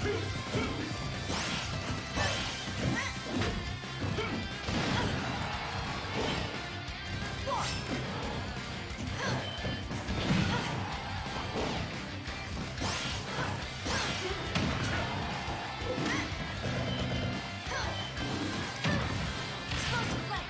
Explosive flight.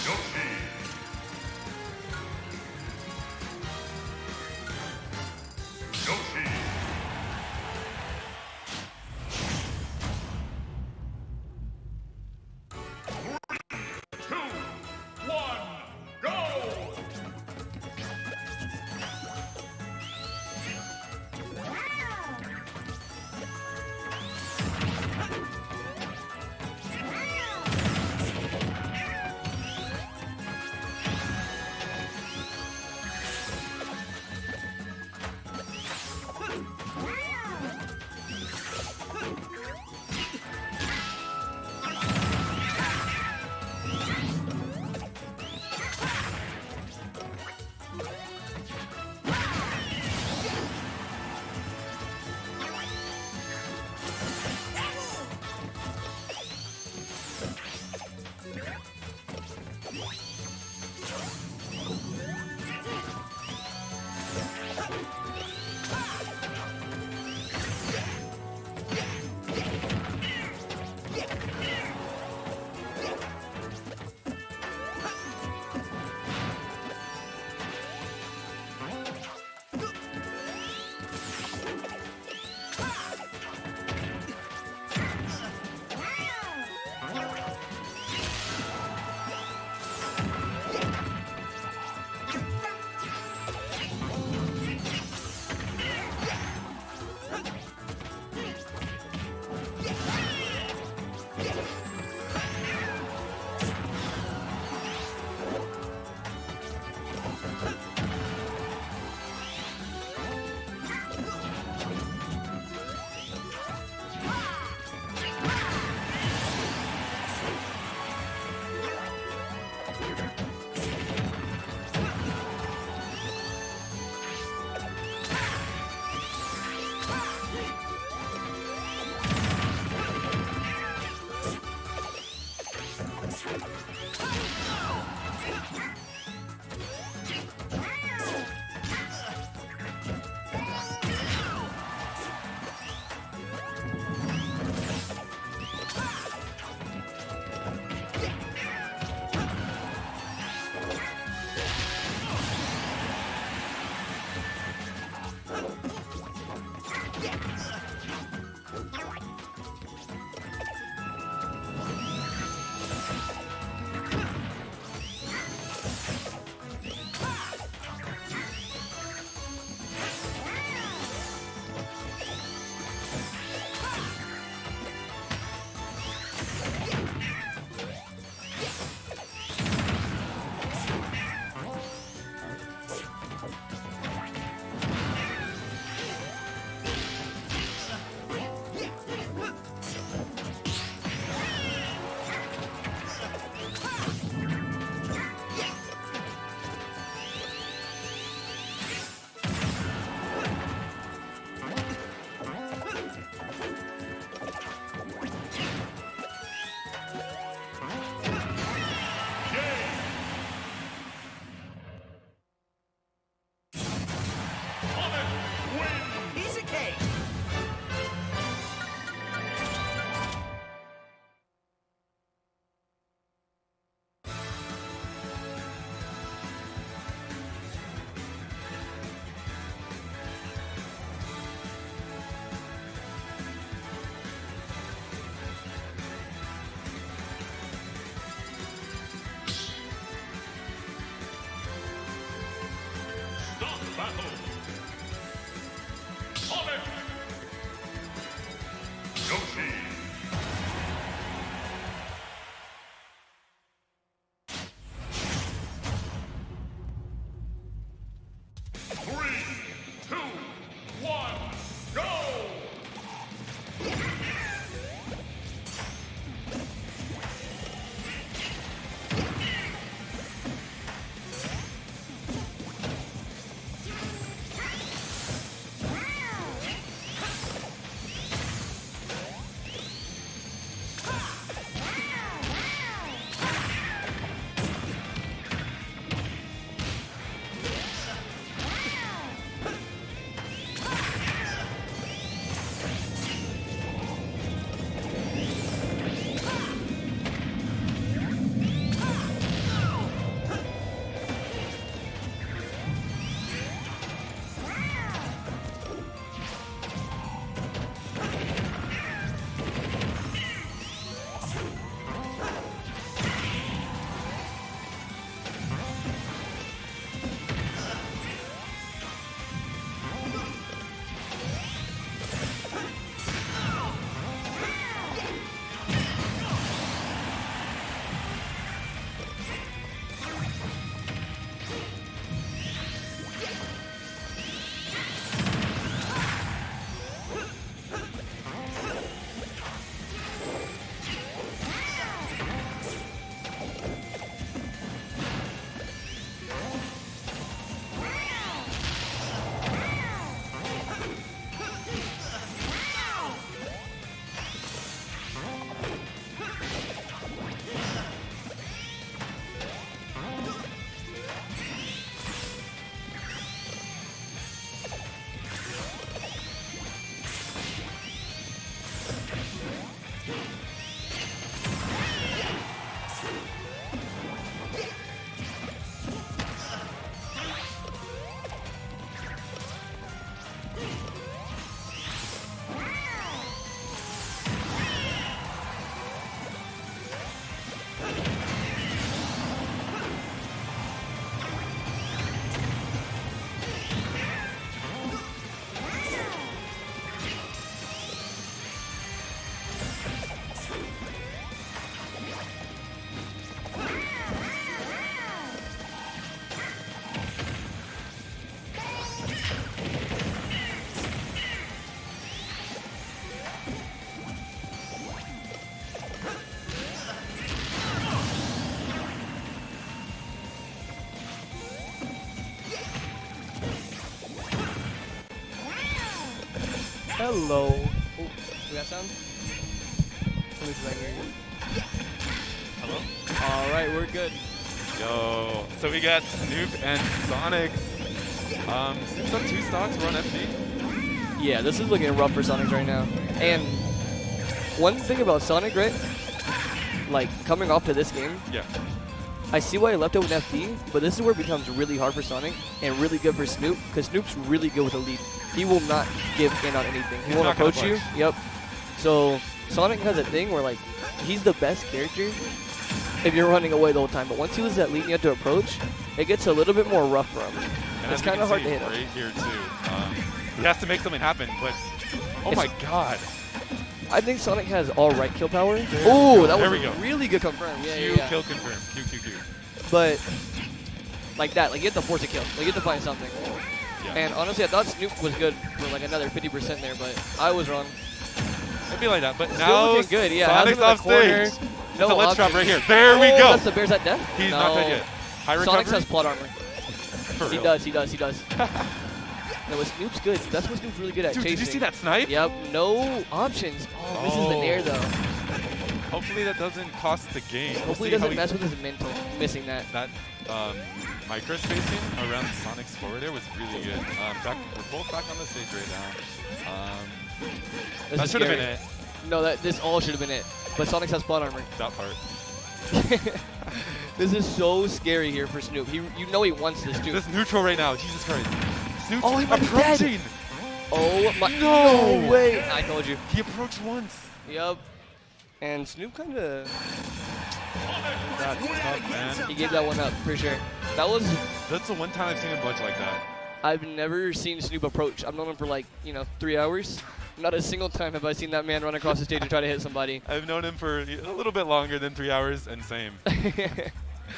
Yoshi. Yoshi. 2, 1, go! battle. Sonic. Yoshi. Three, two, one, go! Hello. Oh, we got sound? Let me see if I can hear you. Hello? All right, we're good. Yo, so we got Snoop and Sonic. Snoop's on 2 stocks, we're on FD. Yeah, this is looking rough for Sonic right now. And one thing about Sonic, right? Like, coming off to this game, Yeah. I see why he left it with FD, but this is where it becomes really hard for Sonic and really good for Snoop, because Snoop's really good with a lead. He will not give in on anything. He He's won't not gonna approach you. budge. Yep. So Sonic has a thing where, like, he's the best character if you're running away the whole time. But once he loses that lead and you have to approach, it gets a little bit more rough for him. And It's as you kind can of hard see to hit him. right here too. He has to make something happen, but oh It's- my god. I think Sonic has all right kill power. we Oh, go. that There was we go. really good confirm. Yeah, Q, yeah, yeah. kill confirm. Q, Q, Q. But like that, like you have to force a kill. Like you have to find something. Yeah. And honestly, I thought Snoop was good for like another 50% there, but I was wrong. It'd be like that, but Still now looking good. Yeah, has him Sonic's in the off corner. stage. No It's a let's drop options. right here. There we Oh, go. That's the Bears at death? He's no. not dead yet. High recovery. Sonic has plot armor. For He real. does, he does, he does. No, but Snoop's good. That's what Snoop's really good at, Dude, chasing. did you see that snipe? Yep, no options. Oh, misses the nair though. Hopefully that doesn't cost the game. We'll Hopefully he see how doesn't mess with his mental, missing that. That micro spacing around Sonic's forward there was really good. We're both back on the stage right now. This That is should have been scary. it. No, this all should have been it. But Sonic has plot armor. That part. This is so scary here for Snoop. You know he wants this too. This neutral right now. Jesus Christ. Snoop's Oh, he might be dead. approaching. Oh my! No. No way! I told you. He approached once. Yup. And Snoop kind of That's tough, man. he gave that one up for sure. That was That's the one time I've seen him budge like that. I've never seen Snoop approach. I've known him for like 3 hours. Not a single time have I seen that man run across the stage and try to hit somebody. I've known him for a little bit longer than 3 hours, and same.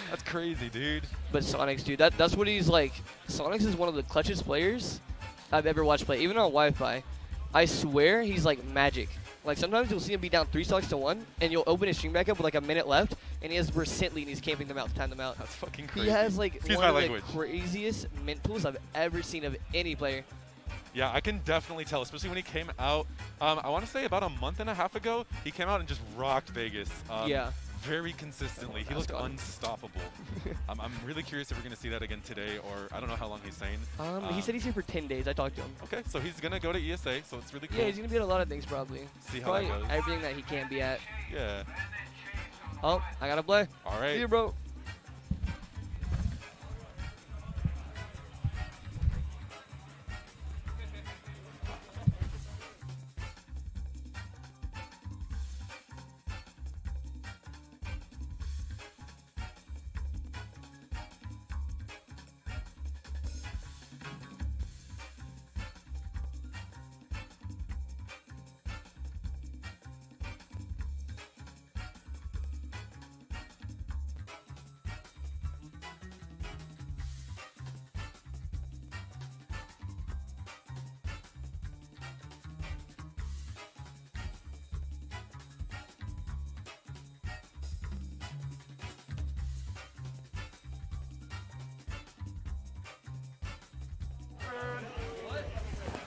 That's crazy, dude. But Sonics, dude, that's what he's like. Sonics is one of the clutchest players I've ever watched play, even on Wi-Fi. I swear he's like magic. Like sometimes you'll see him be down 3 stocks to 1, and you'll open his stream back up with like a minute left, and he has percent lead and he's camping them out to time them out. That's fucking crazy. He has like Excuse one my of language. the craziest mint pools I've ever seen of any player. Yeah, I can definitely tell, especially when he came out. I want to say about a month and a half ago, he came out and just rocked Vegas. Yeah. Very consistently. He That's looked gone. unstoppable. I'm really curious if we're going to see that again today, or I don't know how long he's saying. He said he's here for 10 days. I talked to him. Okay, so he's going to go to ESA, so it's really cool. Yeah, he's gonna be at a lot of things probably. See how that Probably goes. everything that he can be at. Yeah. Oh, I gotta play. All right. See you, bro.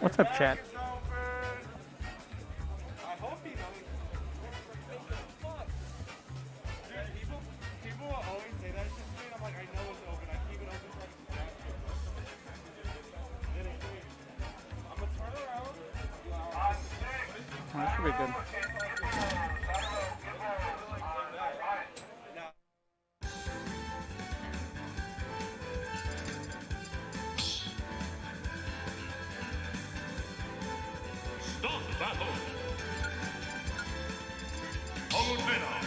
What's up, chat? Oh, that should be good. Start battle. Arena.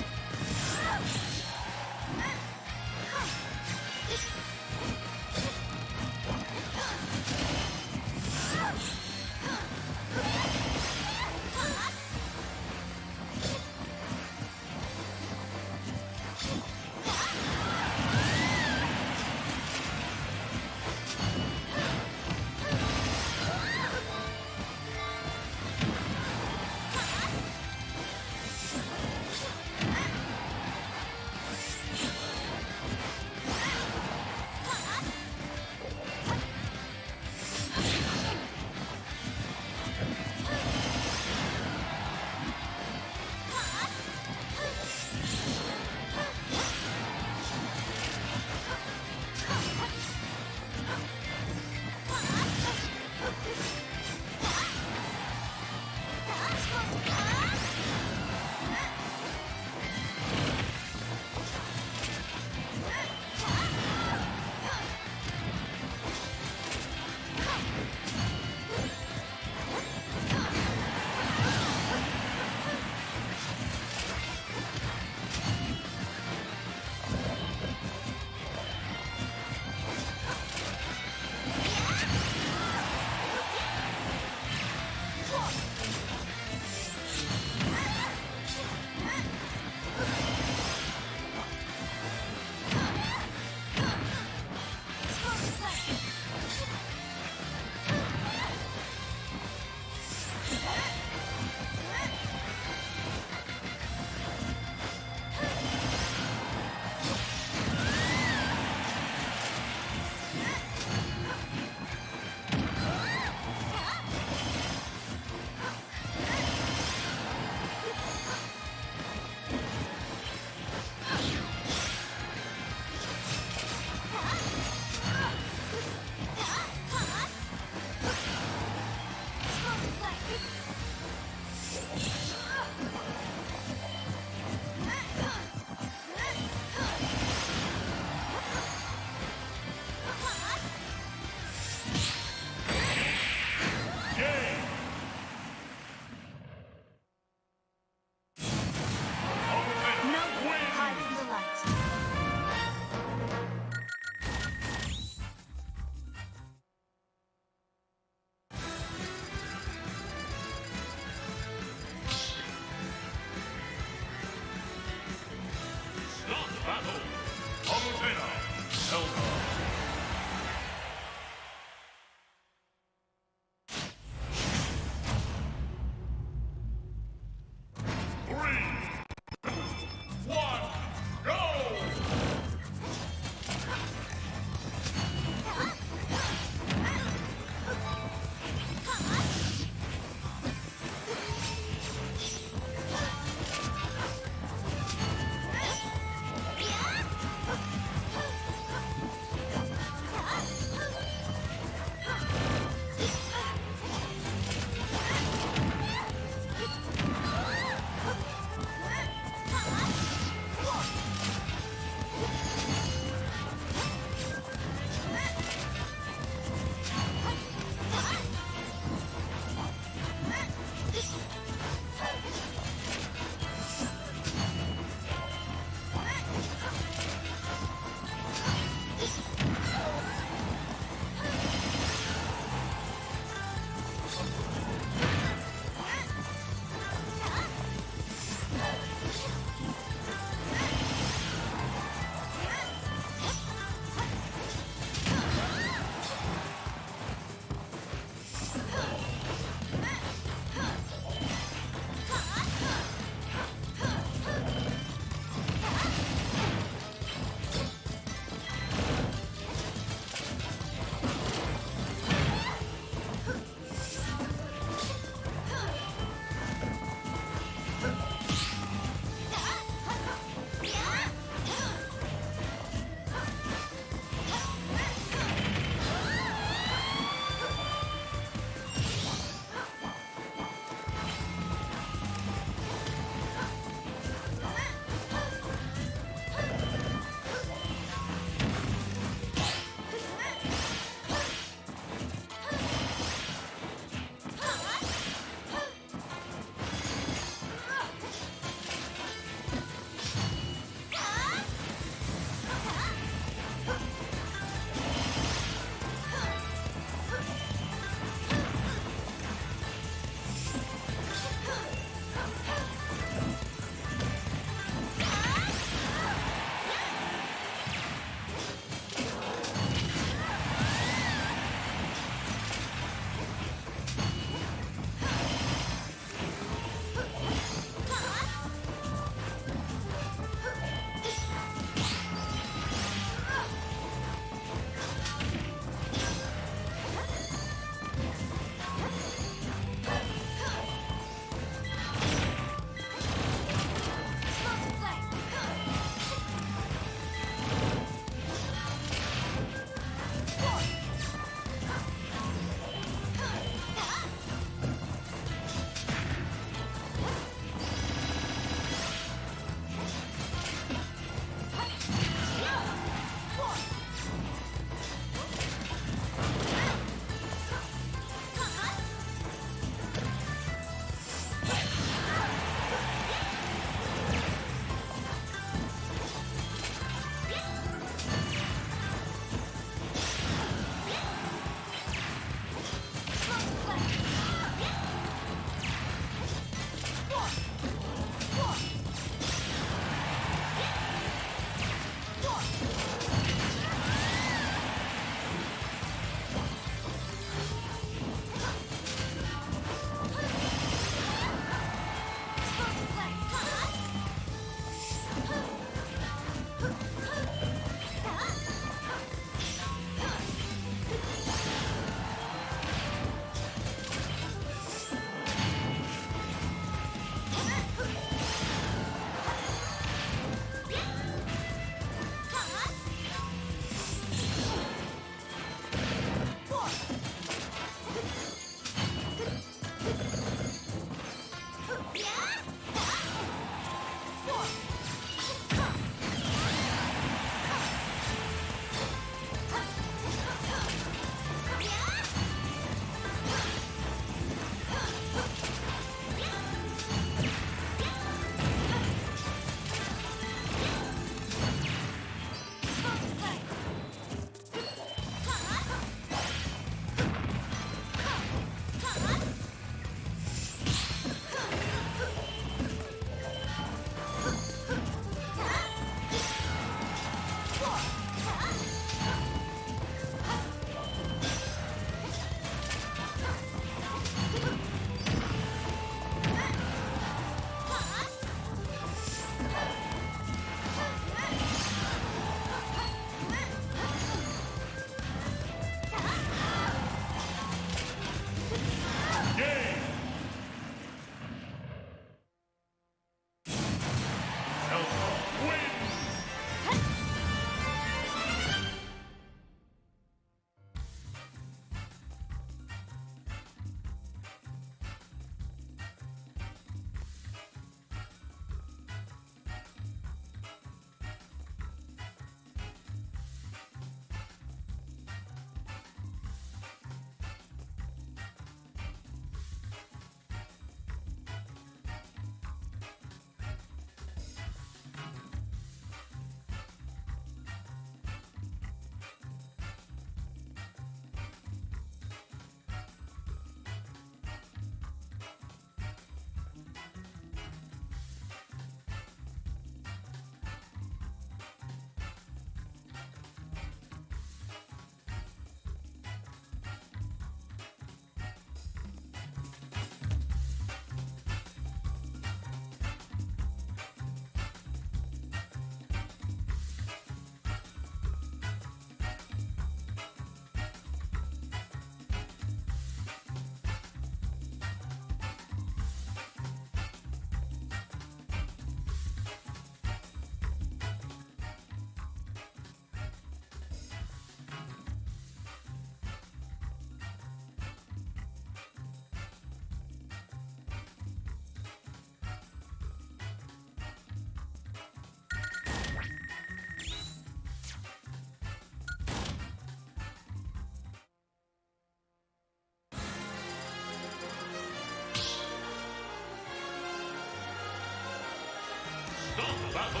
battle.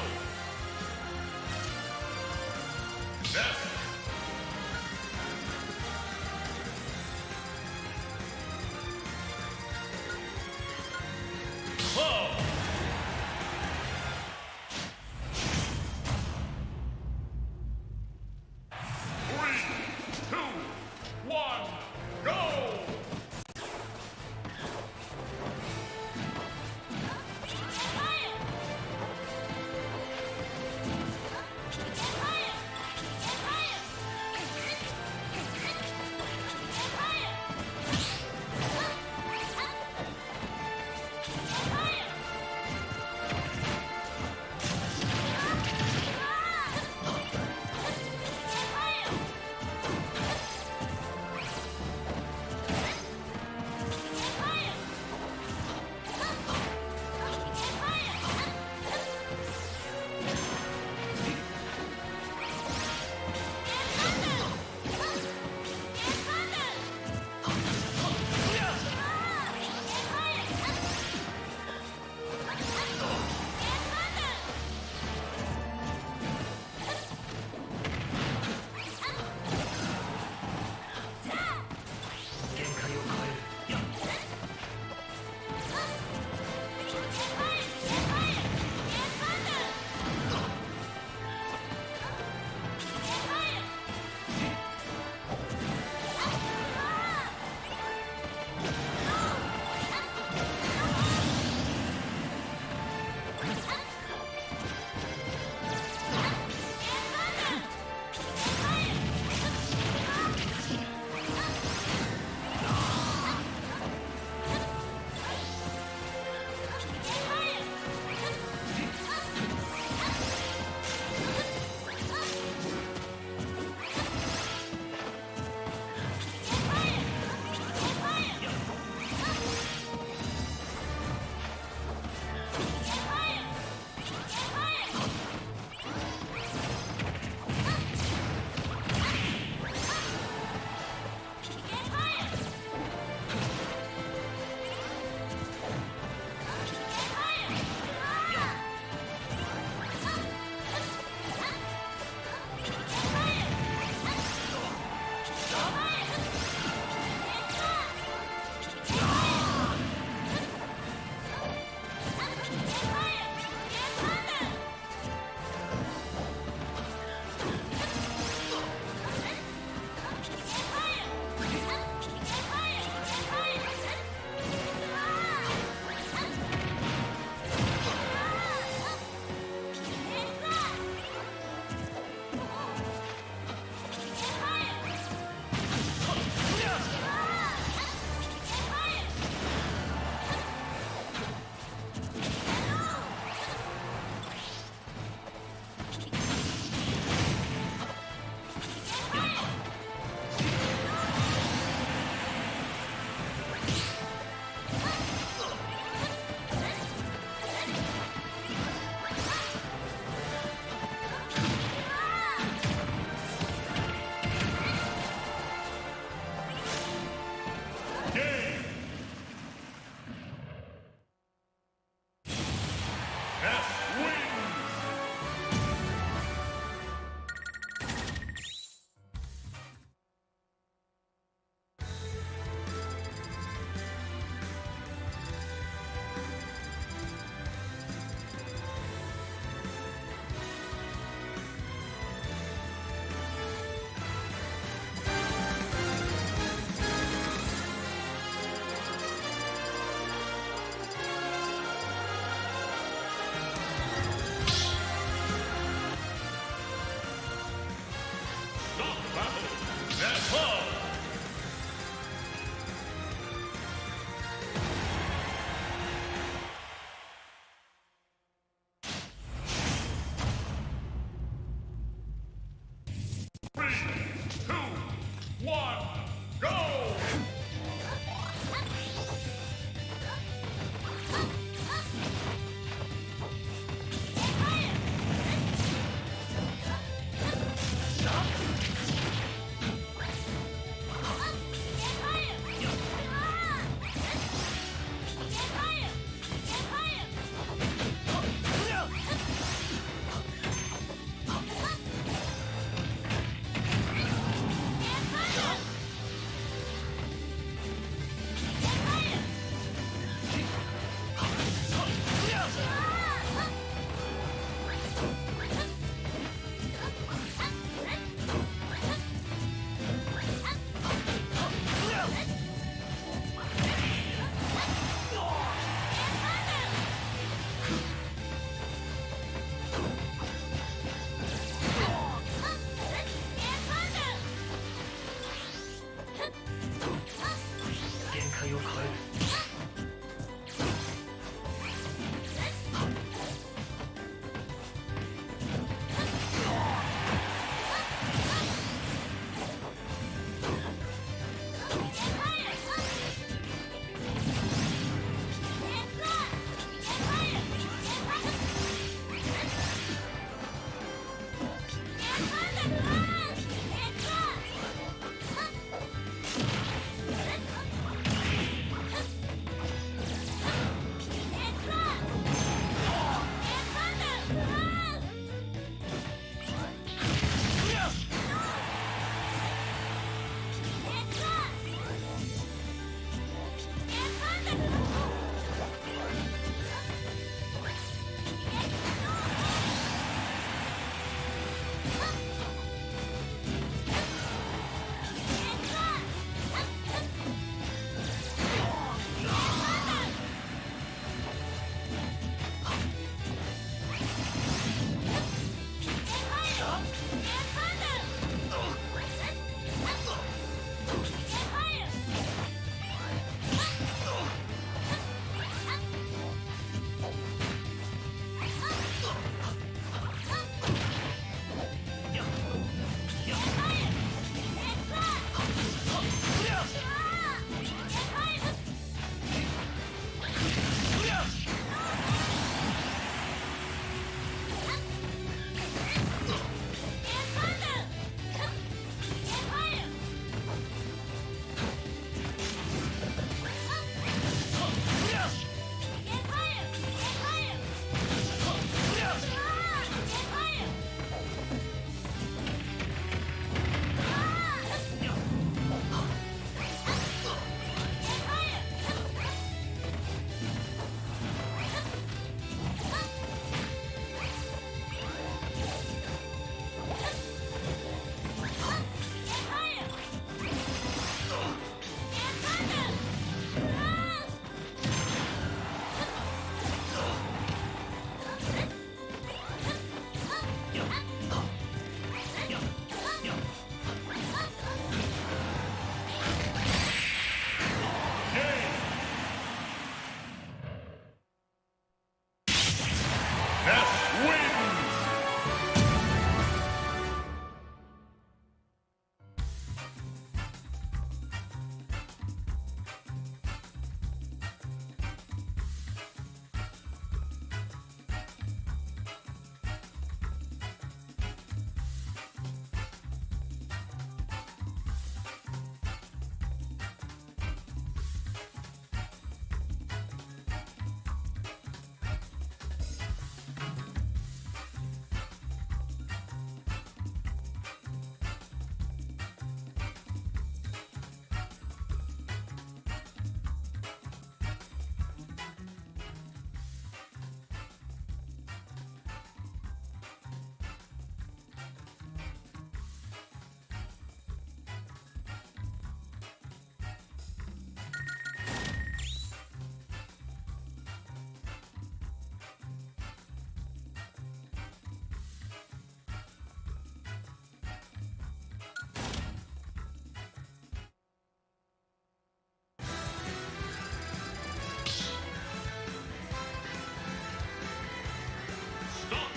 Death. Club. 3, 2, 1, go!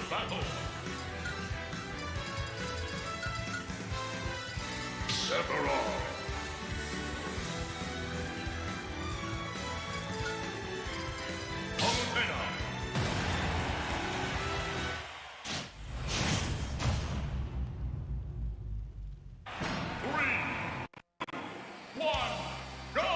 battle. Sephiroth. Palutena. 3, 2, 1, go!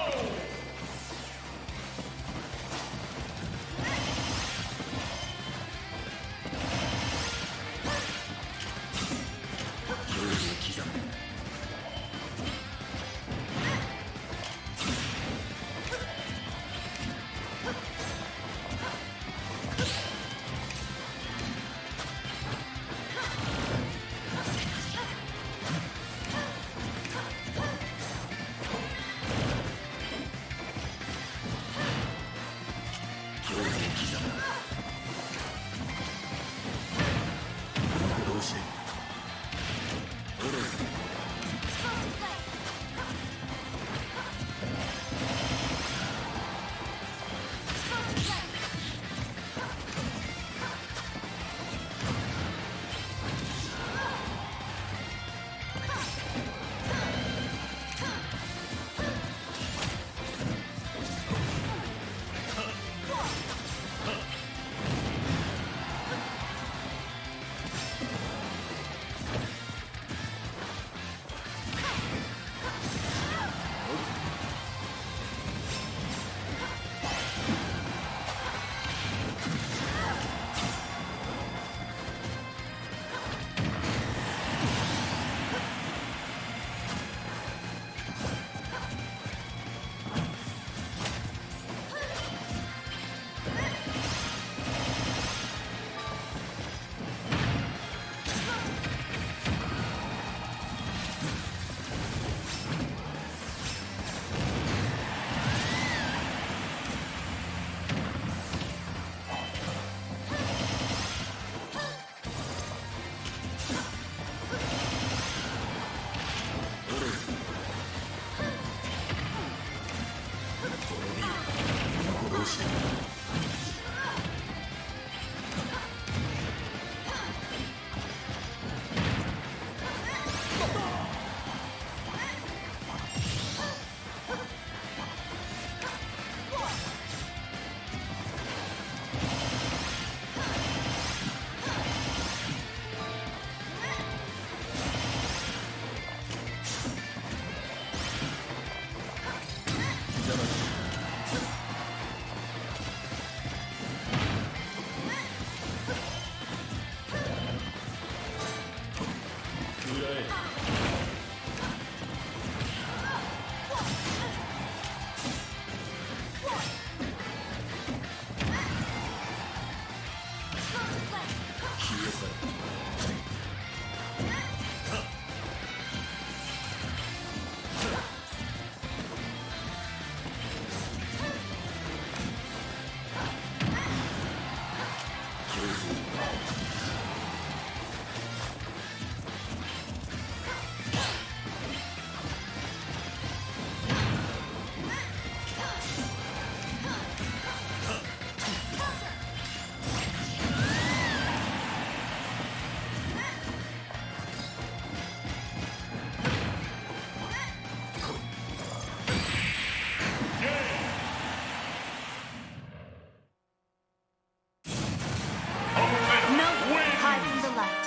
No, hide from the light.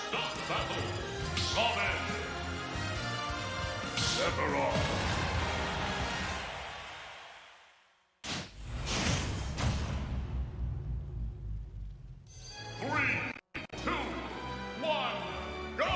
Stop battle. Robin. Sephiroth. Three, two, one, go!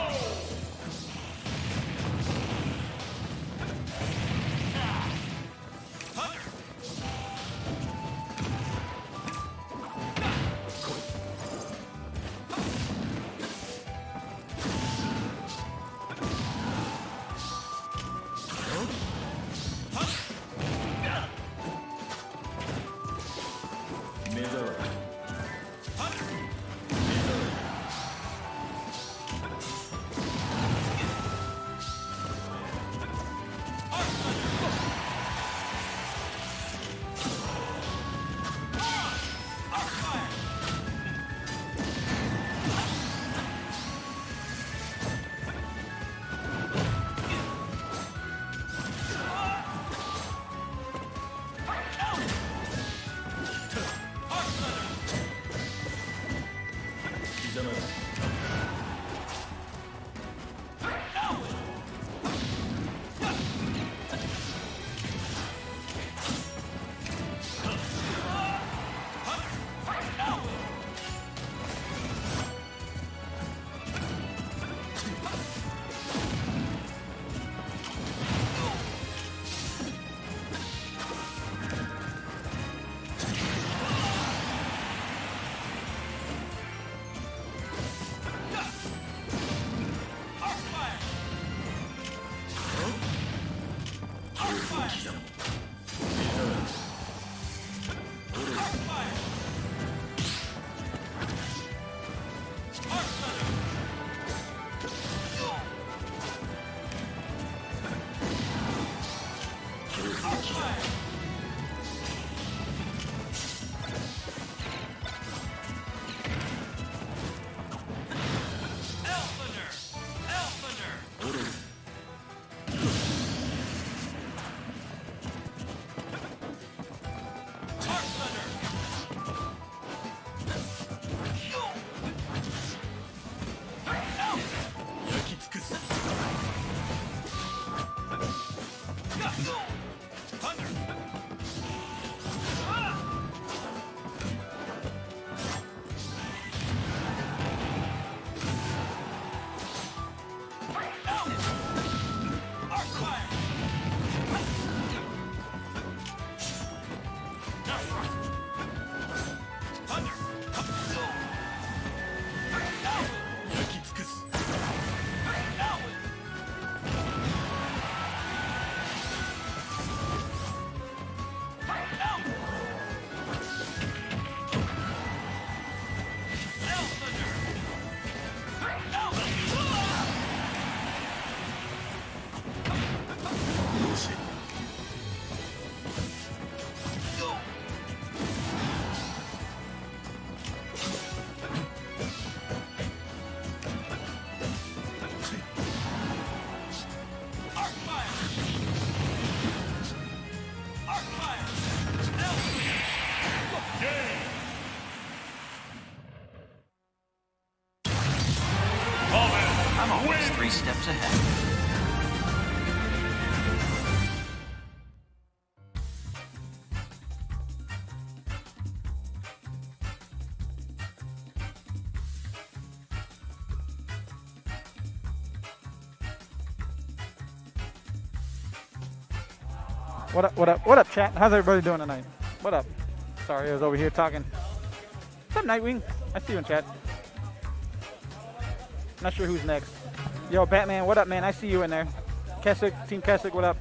What up, what up, what up, chat? How's everybody doing tonight? What up? Sorry, I was over here talking. What's up, Nightwing? I see you in chat. Not sure who's next. Yo, Batman, what up, man? I see you in there. Kessick, Team Kessick, what up?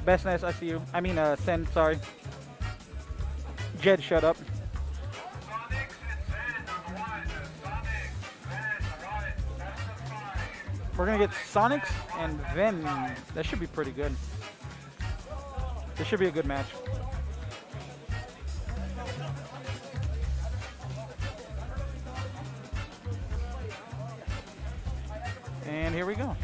Bestness, I see you. I mean, Sen, sorry. Jed, shut up. We're gonna get Sonics and Ven. That should be pretty good. This should be a good match. And here we go.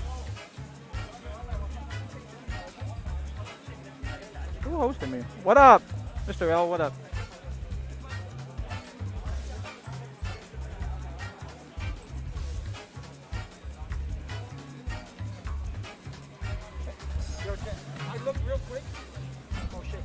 Who hosted me? What up? Mr. L, what up? Yo, I look real quick. Oh shit.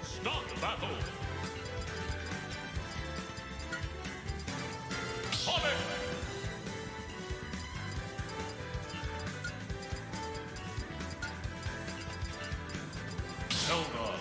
Start the battle. Sonic. Zelda.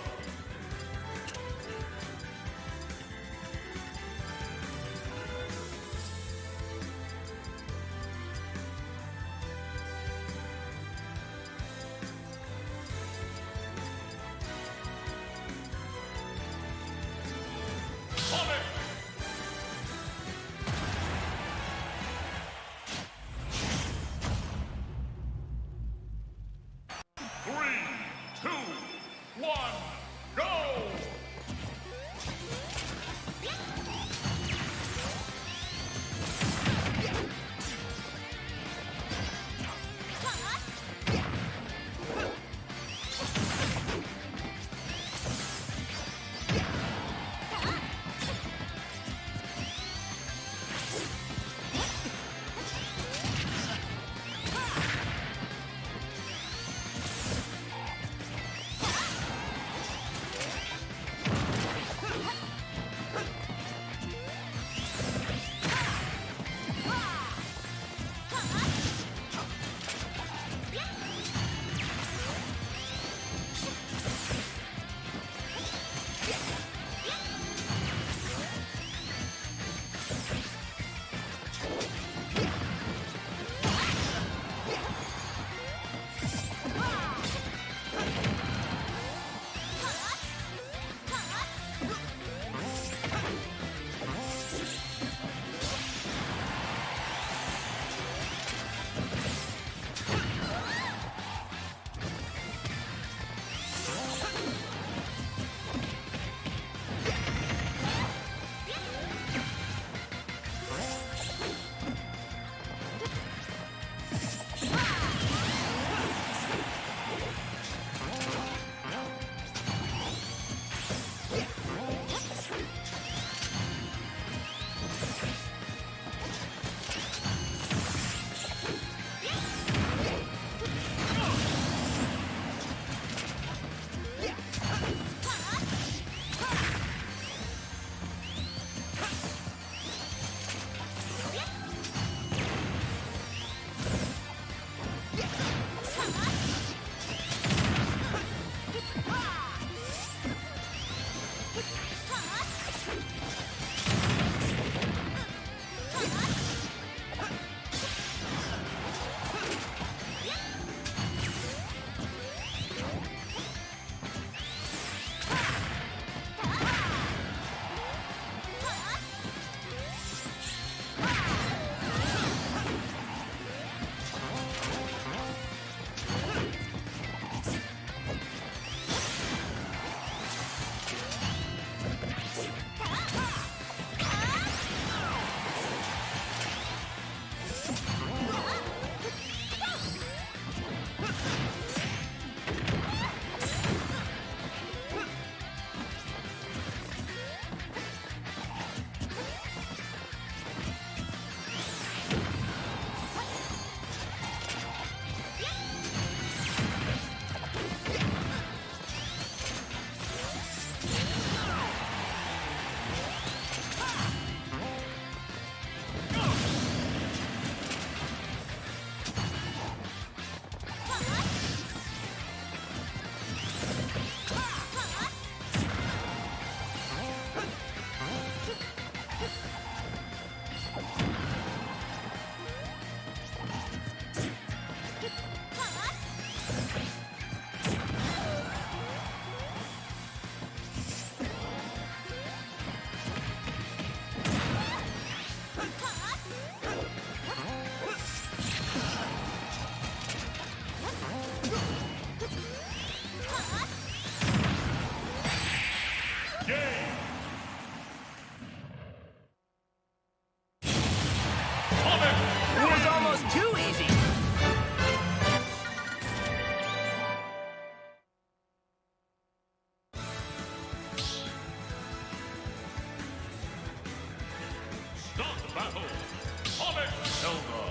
Game. That was almost too easy. Start the battle. Sonic Zelda.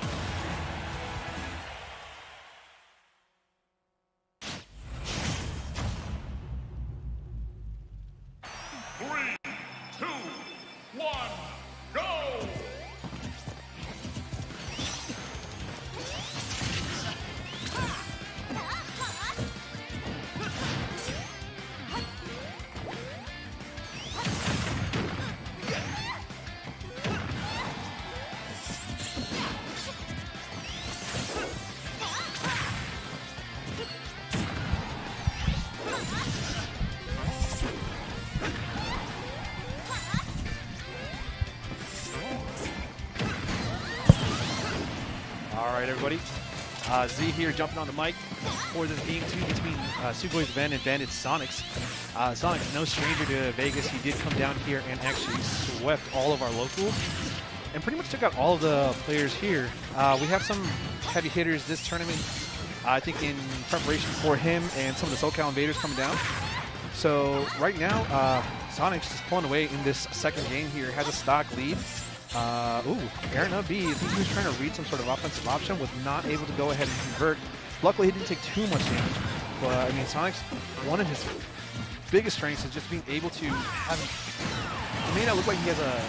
Three, two, one, go! All right, everybody. Z here jumping on the mic for this game 2 between Sugoi's Ven and Bandit Sonics. Sonics, no stranger to Vegas. He did come down here and actually swept all of our locals and pretty much took out all of the players here. We have some heavy hitters this tournament, I think in preparation for him and some of the SoCal Invaders coming down. So right now, Sonics is pulling away in this second game here, has a stock lead. Aaron up B, I think he was trying to read some sort of offensive option, was not able to go ahead and convert. Luckily, he didn't take too much damage, but I mean, Sonic's, one of his biggest strengths is just being able to have, it may not look like he has a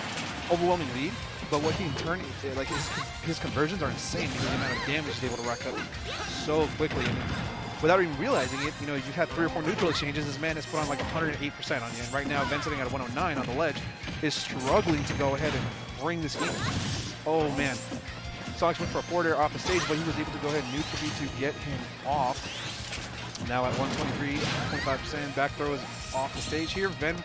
overwhelming lead, but what he in turn, like his conversions are insane because the amount of damage he's able to rack up so quickly. And without even realizing it, you know, you've had 3 or 4 neutral exchanges, this man has put on like 108% on you, and right now, Ben sitting at 109 on the ledge is struggling to go ahead and bring this game. Oh man. Sonics went for a forward air off the stage, but he was able to go ahead and neutral B to get him off. Now at 123, 25%, back throw is off the stage here. Ven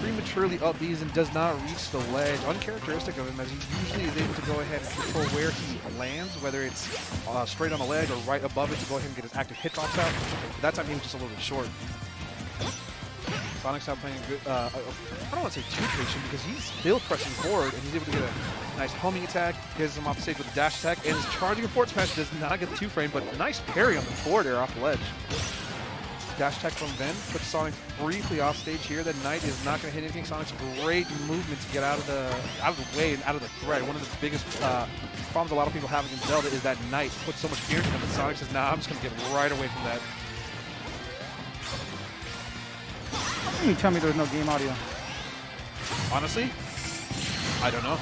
prematurely up Bs and does not reach the ledge. Uncharacteristic of him, as he usually is able to go ahead and control where he lands, whether it's straight on the ledge or right above it to go ahead and get his active hitbox out. But that time he was just a little bit short. Sonic's not playing good. I don't want to say too patient because he's still pressing forward and he's able to get a nice homing attack, gets him off the stage with a dash attack, and his charging and forward smash does not get the 2-frame, but nice parry on the forward air off the ledge. Dash attack from Ven puts Sonic briefly off stage here. The Knight is not going to hit anything. Sonic's great movement to get out of the way and out of the threat. One of the biggest problems a lot of people have against Zelda is that Knight puts so much fear into him, and Sonic says, nah, I'm just going to get right away from that. How can you tell me there was no game audio? Honestly, I don't know.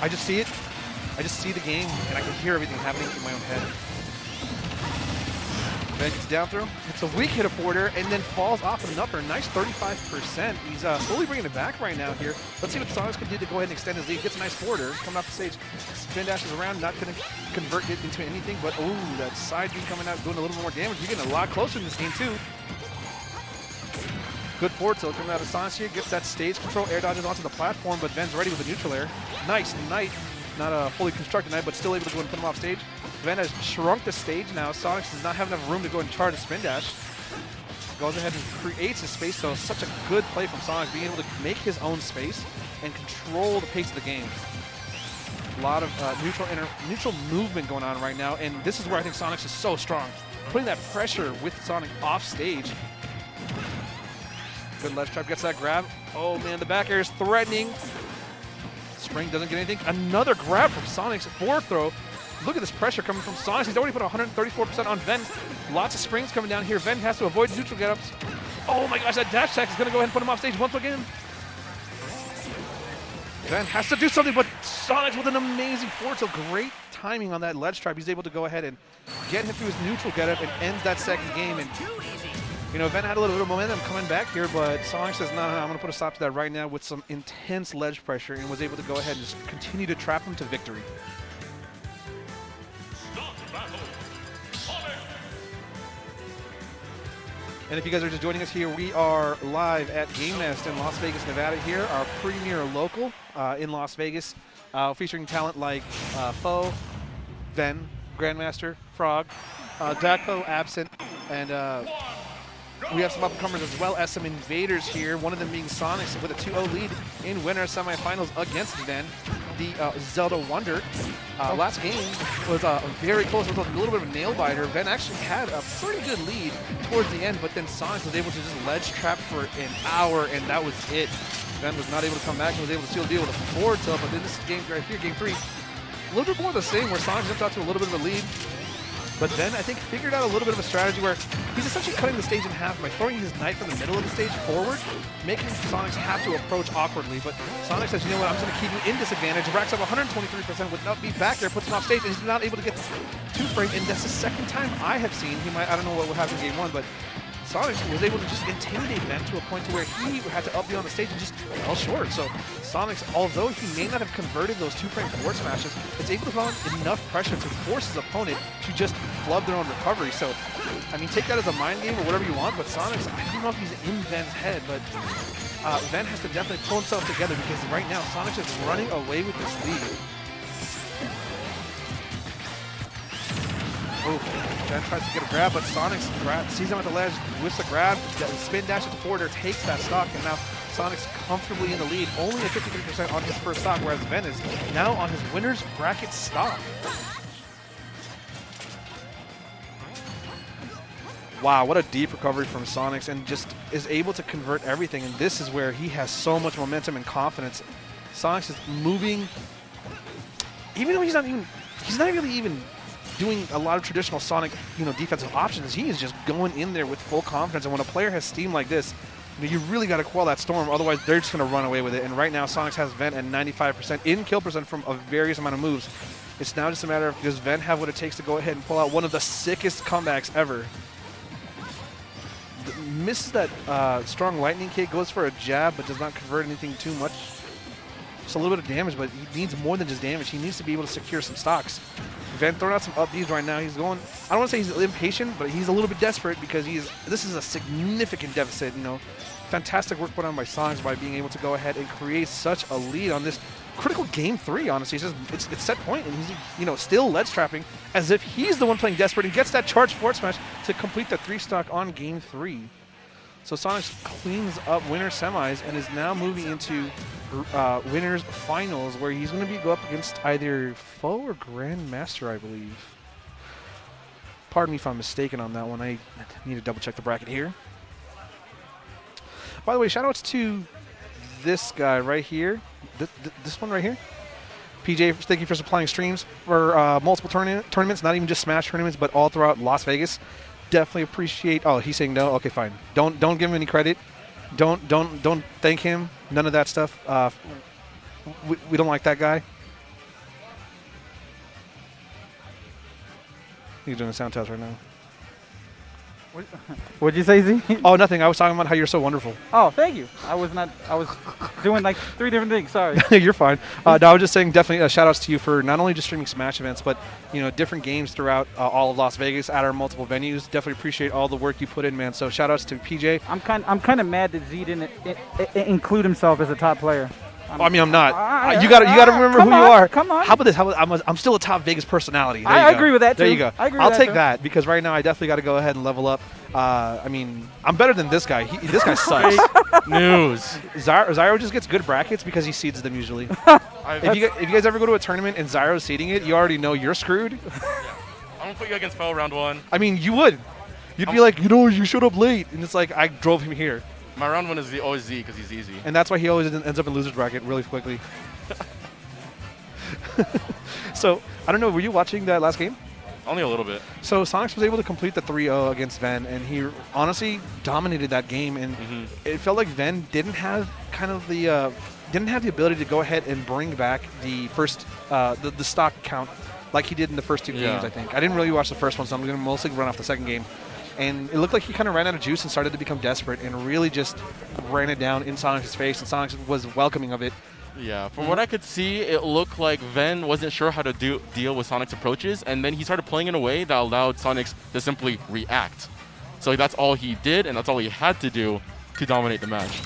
I just see it. I just see the game, and I can hear everything happening in my own head. Ven gets down throw. It's a weak hit of forward air, and then falls off with an upper. Nice 35%. He's slowly bringing it back right now here. Let's see what Sonics can do to go ahead and extend his lead. Gets a nice forward air coming off the stage. Spin dashes around, not going to convert it into anything, but ooh, that side B coming out, doing a little more damage. You're getting a lot closer in this game, too. Good forward tilt coming out of Sonic here. Gets that stage control. Air dodges onto the platform, but Ven's ready with a neutral air. Nice Knight. Not a fully constructed Knight, but still able to go and put him off stage. Ven has shrunk the stage now. Sonic does not have enough room to go and charge a spin dash. Goes ahead and creates his space, so such a good play from Sonic, being able to make his own space and control the pace of the game. A lot of neutral movement going on right now, and this is where I think Sonic is so strong. Putting that pressure with Sonic off stage. Good ledge trap, gets that grab. Oh man, the back air is threatening. Spring doesn't get anything. Another grab from Sonic's forward throw. Look at this pressure coming from Sonic. He's already put 134% on Ven. Lots of springs coming down here. Ven has to avoid neutral get-ups. Oh my gosh, that dash attack is going to go ahead and put him off stage once again. Ven has to do something, but Sonic with an amazing forward tilt. Great timing on that ledge trap. He's able to go ahead and get him through his neutral get-up and ends that second game. And you know, Ven had a little bit of momentum coming back here, but Sonic says, no, I'm going to put a stop to that right now with some intense ledge pressure, and was able to go ahead and just continue to trap him to victory. And if you guys are just joining us here, we are live at Game Nest in Las Vegas, Nevada here, our premier local in Las Vegas, featuring talent like Foe, Ven, Grandmaster, Frog, Dakpo, Absent, and we have some up-and-comers as well as some invaders here, one of them being Sonics with a 2-0 lead in winner semifinals against Ven, the Zelda Wonder. Last game was very close. It was a little bit of a nail-biter. Ven actually had a pretty good lead towards the end, but then Sonics was able to just ledge trap for an hour, and that was it. Ven was not able to come back and was able to seal the deal with a forward tilt, but then this game right here, game 3, a little bit more of the same, where Sonics jumped out to a little bit of a lead. But then I think figured out a little bit of a strategy where he's essentially cutting the stage in half by throwing his knife from the middle of the stage forward, making Sonics have to approach awkwardly. But Sonic says, you know what, I'm just going to keep you in disadvantage. Racks up 123% without me back there, puts him off stage, and he's not able to get 2-frame. And that's the second time I have seen, I don't know what happened in game 1, but Sonic was able to just intimidate Ven to a point to where he had to up be on the stage and just fell short. So Sonics, although he may not have converted those 2-frame forward smashes, is able to put on enough pressure to force his opponent to just flub their own recovery. So, I mean, take that as a mind game or whatever you want, but Sonics, I don't know if he's in Ven's head, but Ven has to definitely pull himself together because right now Sonics is running away with this lead. Oh, Ven tries to get a grab, but Sonics sees him at the ledge, whips the grab, spin dash at the forward air, takes that stock, and now Sonics comfortably in the lead, only at 53% on his first stock, whereas Ven is now on his winner's bracket stock. Wow, what a deep recovery from Sonics, and just is able to convert everything, and this is where he has so much momentum and confidence. Sonics is moving, even though he's not really even doing a lot of traditional Sonic, defensive options. He is just going in there with full confidence. And when a player has steam like this, you really got to quell that storm. Otherwise, they're just going to run away with it. And right now, Sonics has Ven at 95% in kill percent from a various amount of moves. It's now just a matter of, does Ven have what it takes to go ahead and pull out one of the sickest comebacks ever? Misses that strong lightning kick, goes for a jab, but does not convert anything too much. Just a little bit of damage, but he needs more than just damage. He needs to be able to secure some stocks. Ven throwing out some up Bs right now. He's going, I don't want to say he's impatient, but he's a little bit desperate because this is a significant deficit. Fantastic work put on by Sonics by being able to go ahead and create such a lead on this critical game 3, honestly. It's set point, and he's, still ledge trapping as if he's the one playing desperate and gets that charge forward smash to complete the 3-stock on game 3. So Sonics cleans up winner semis and is now moving into winners finals, where he's going to go up against either foe or grandmaster, I believe. Pardon me if I'm mistaken on that one. I need to double check the bracket here. By the way, shout outs to this guy right here, this one right here. PJ, thank you for supplying streams for multiple tournaments, not even just Smash tournaments, but all throughout Las Vegas. Definitely appreciate. Oh, he's saying no. Okay, fine. Don't give him any credit. Don't thank him. None of that stuff. We don't like that guy. He's doing a sound test right now. What'd you say, Z? Oh, nothing. I was talking about how you're so wonderful. Oh, thank you. I was doing like 3 different things. Sorry. You're fine. No, I was just saying definitely shout outs to you for not only just streaming Smash events, but different games throughout all of Las Vegas at our multiple venues. Definitely appreciate all the work you put in, man. So shout outs to PJ. I'm kind of mad that Z didn't include himself as a top player. I'm not. You gotta remember who you are. Come on. How about this? I'm still a top Vegas personality. I agree with that too. There you go. I'll take that because right now I definitely got to go ahead and level up. I mean, I'm better than this guy. This guy sucks. News. Zyro just gets good brackets because he seeds them usually. If you guys ever go to a tournament and Zyro's seeding it, you already know you're screwed. Yeah. I'm gonna put you against Foe round 1. I mean, you would. You'd be like, you showed up late, and it's like I drove him here. My round 1 is always Z because he's easy. And that's why he always ends up in loser's bracket really quickly. So, I don't know, were you watching that last game? Only a little bit. So, Sonics was able to complete the 3-0 against Ven, and he honestly dominated that game. And it felt like Ven didn't have the ability to go ahead and bring back the first the stock count like he did in the first 2 games, I think. I didn't really watch the first one, so I'm going to mostly run off the second game. And it looked like he kind of ran out of juice and started to become desperate and really just ran it down in Sonic's face, and Sonic was welcoming of it. Yeah, from what I could see, it looked like Ven wasn't sure how to deal with Sonic's approaches, and then he started playing in a way that allowed Sonic to simply react. So that's all he did, and that's all he had to do to dominate the match.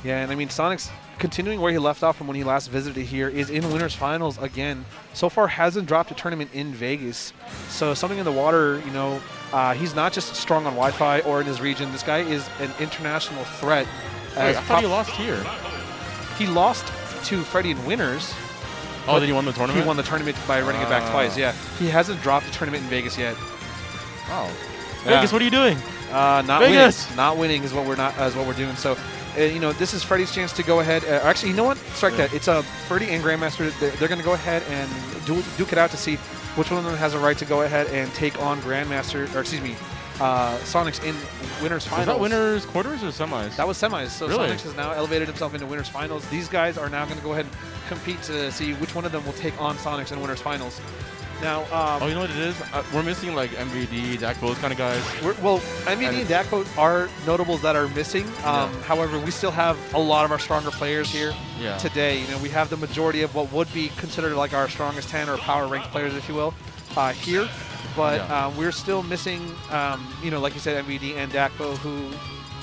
Yeah, and I mean, Sonic's continuing where he left off from when he last visited here is in winners finals again. So far hasn't dropped a tournament in Vegas. So something in the water, He's not just strong on Wi-Fi or in his region. This guy is an international threat. Wait, I thought he lost here. He lost to Freddie in winners. Oh, then he won the tournament? He won the tournament by running it back twice, yeah. He hasn't dropped the tournament in Vegas yet. Oh. Yeah. Vegas, what are you doing? Not Vegas! winning. Not winning is what we're doing. So, you know, this is Freddie's chance to go ahead. Actually, you know what? Strike that. It's Freddie and Grandmaster. They're going to go ahead and duke it out to see which one of them has a right to go ahead and take on Grandmaster, or excuse me, Sonics in winners finals. Was that winners quarters or semis? That was semis. So Really? Sonics has now elevated himself into winners finals. These guys are now going to go ahead and compete to see which one of them will take on Sonics in winners finals. Now, oh, you know what it is? We're missing like MVD, Dakpo, those kind of guys. Well, MVD and Dakpo are notables that are missing. However, we still have a lot of our stronger players here today. You know, we have the majority of what would be considered like our strongest 10 or power ranked players, if you will, here. But we're still missing, you know, like you said, MVD and Dakpo, who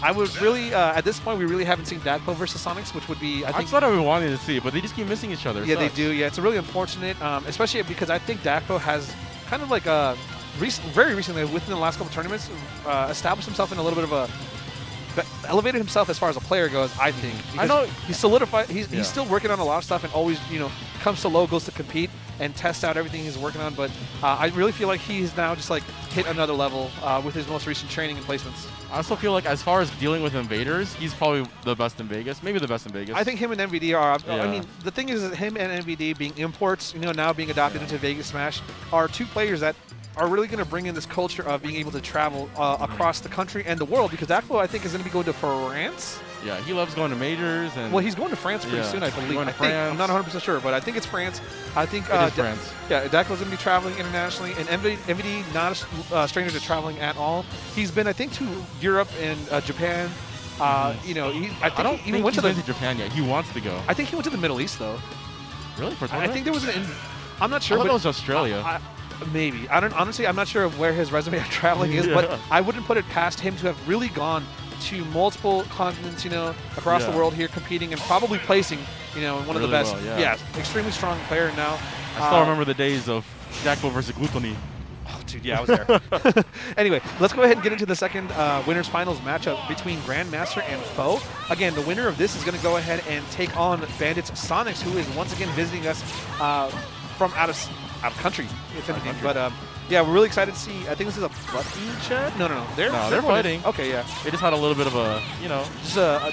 I would really, at this point, we really haven't seen Dakpo versus Sonics, which would be, I think. That's what I wanted to see, but they just keep missing each other. Yeah, they do. Yeah, it's really unfortunate, especially because I think Dakpo has kind of like very recently, within the last couple tournaments, established himself in a little bit of a, elevated himself as far as a player goes, I think. I know. He's solidified. He's still working on a lot of stuff and always, you know, comes to locals to compete and test out everything he's working on. But I really feel like he's now just like hit another level with his most recent training and placements. I also feel like as far as dealing with invaders, he's probably the best in Vegas. Maybe the best in Vegas. I think him and MVD are. I mean, the thing is that him and MVD being imports, you know, now being adopted into Vegas Smash, are two players that are really going to bring in this culture of being able to travel across the country and the world, because Dakpo, I think, is going to be going to France. Yeah, he loves going to majors. And well, he's going to France pretty soon, I believe. Going to France. France. I'm not 100% sure, but I think it's France. I think it is France. Yeah, Dakpo's going to be traveling internationally, and MVD not a stranger to traveling at all. He's been, I think, to Europe and Japan. You know, I don't think went he's to been to Japan yet. He wants to go. I think he went to the Middle East though. Really? For I think there was an. I'm not sure. I thought but it was Australia. Maybe. I don't. Honestly, I'm not sure of where his resume of traveling is, but I wouldn't put it past him to have really gone to multiple continents, you know, across the world here, competing and probably placing, you know, in one of the best. Well, extremely strong player now. I still remember the days of Dakpo versus Glutoni. Oh, dude, yeah, I was there. Anyway, let's go ahead and get into the second winners finals matchup between Grandmaster and Foe. Again, the winner of this is going to go ahead and take on Bandits Sonics, who is once again visiting us from out of country, if anything. But yeah, we're really excited to see. I think this is a button chat. No, they're fighting. Okay, yeah. They just had a little bit of a, you know,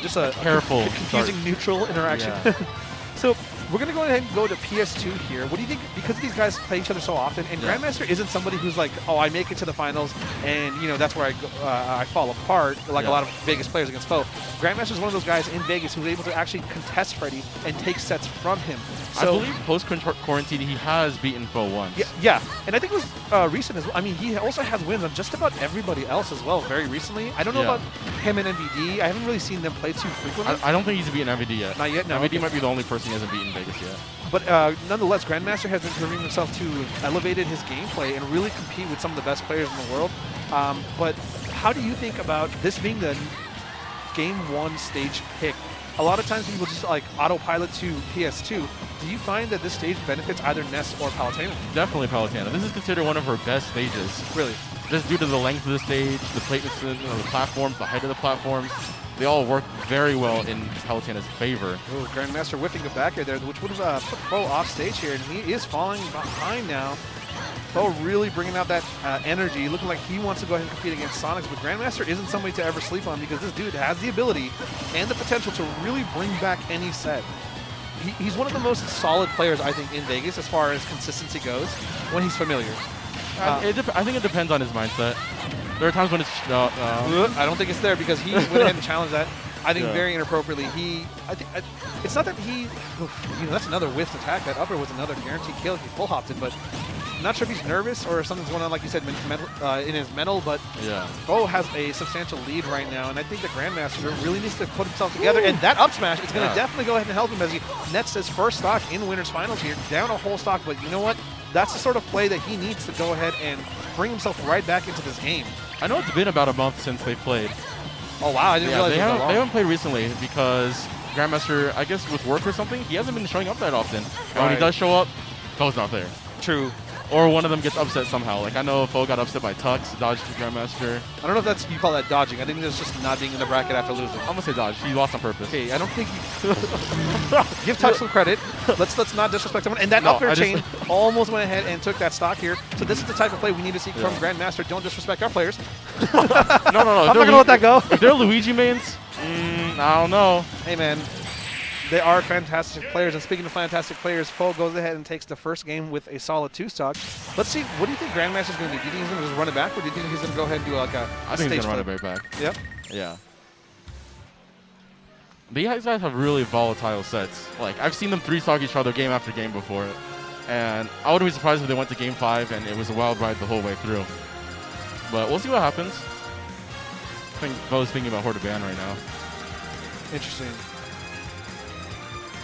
just a careful, confusing neutral interaction. Yeah. So we're going to go ahead and go to PS2 here. What do you think? Because these guys play each other so often, and Grandmaster isn't somebody who's like, oh, I make it to the finals, and you know that's where I fall apart, like a lot of Vegas players against Foe. Grandmaster is one of those guys in Vegas who's able to actually contest Freddie and take sets from him. So, I believe post-quarantine he has beaten Foe once. Yeah, and I think it was recent as well. I mean, he also has wins on just about everybody else as well very recently. I don't know about him and MVD. I haven't really seen them play too frequently. I don't think he's beaten MVD yet. Not yet, no. MVD might be the only person he hasn't beaten Vegas yet. But nonetheless, Grandmaster has been proving himself to elevated his gameplay and really compete with some of the best players in the world. But how do you think about this being the Game 1 stage pick? A lot of times people just like autopilot to PS2. Do you find that this stage benefits either Ness or Palutena? Definitely Palutena. This is considered one of her best stages. Really? Just due to the length of the stage, the platedness of the platforms, the height of the platforms. They all work very well in Palutena's favor. Ooh, Grandmaster whipping the back air there, which would have put Foe off stage here, and he is falling behind now. Foe really bringing out that energy, looking like he wants to go ahead and compete against Sonics, but Grandmaster isn't somebody to ever sleep on because this dude has the ability and the potential to really bring back any set. He's one of the most solid players, I think, in Vegas as far as consistency goes when he's familiar. I think it depends on his mindset. There are times when it's... I don't think it's there because he went ahead and challenged that. I think very inappropriately. It's not that he... You know, that's another whiffed attack. That upper was another guaranteed kill. He full hopped it, but I'm not sure if he's nervous or if something's going on, like you said, in his mental. But Foe has a substantial lead right now, and I think the Grandmaster really needs to put himself together. And that up smash is going to definitely go ahead and help him as he nets his first stock in Winners Finals here, down a whole stock. But you know what? That's the sort of play that he needs to go ahead and bring himself right back into this game. I know it's been about a month since they played. Oh, wow. I didn't realize they haven't played recently because Grandmaster, I guess with work or something, he hasn't been showing up that often. And when he does show up, Foe's not there. True. or one of them gets upset somehow. Like I know Foe got upset by Tux, dodged the Grandmaster. I don't know if that's you call that dodging. I think that's just not being in the bracket after losing. I'm gonna say dodge. He lost on purpose. Okay, I don't think you give Tux some credit. Let's not disrespect someone. And that No, up air I just- chain almost went ahead and took that stock here. So this is the type of play we need to see from Grandmaster. Don't disrespect our players. No. I'm not gonna let that go. If they're Luigi mains, I don't know. Hey man, they are fantastic players. And speaking of fantastic players, Foe goes ahead and takes the first game with a solid 2 stock. Let's see. What do you think Grandmaster's going to do? Do you think he's going to just run it back, or do you think he's going to go ahead and do like a I think he's stage gonna run it flip? right back. Yep. Yeah. These guys have really volatile sets. Like I've seen them 3-stock each other game after game before, and I wouldn't be surprised if they went to game 5 and it was a wild ride the whole way through. But we'll see what happens. I think Bo's thinking about Horde Ban right now. Interesting.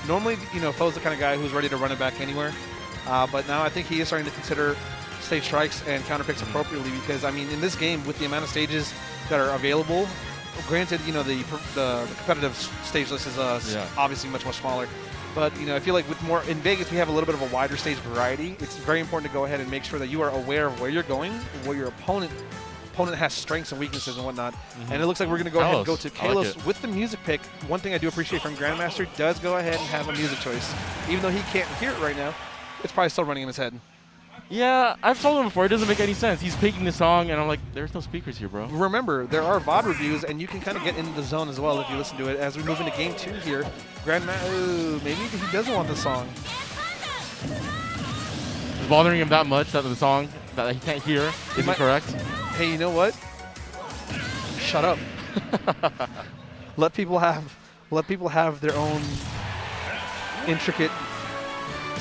Normally, you know, Foe's the kind of guy who's ready to run it back anywhere. But now I think he is starting to consider stage strikes and counter picks appropriately because, I mean, in this game, with the amount of stages that are available, granted, you know, the competitive stage list is obviously much, much smaller. But, you know, I feel like with more, in Vegas, we have a little bit of a wider stage variety. It's very important to go ahead and make sure that you are aware of where you're going, where your opponent has strengths and weaknesses and whatnot. And it looks like we're going to go ahead and go to I like Kalos it. with the music pick. One thing I do appreciate from Grandmaster does go ahead and have a music choice. Even though he can't hear it right now, it's probably still running in his head. Yeah, I've told him before, it doesn't make any sense. He's picking the song, and I'm like, there's no speakers here, bro. Remember, there are VOD reviews, and you can kind of get into the zone as well if you listen to it. As we move into game 2 here, maybe he doesn't want the song. It's bothering him that much that the song that he can't hear isn't correct. Hey, you know what? Shut up. Let people have their own intricate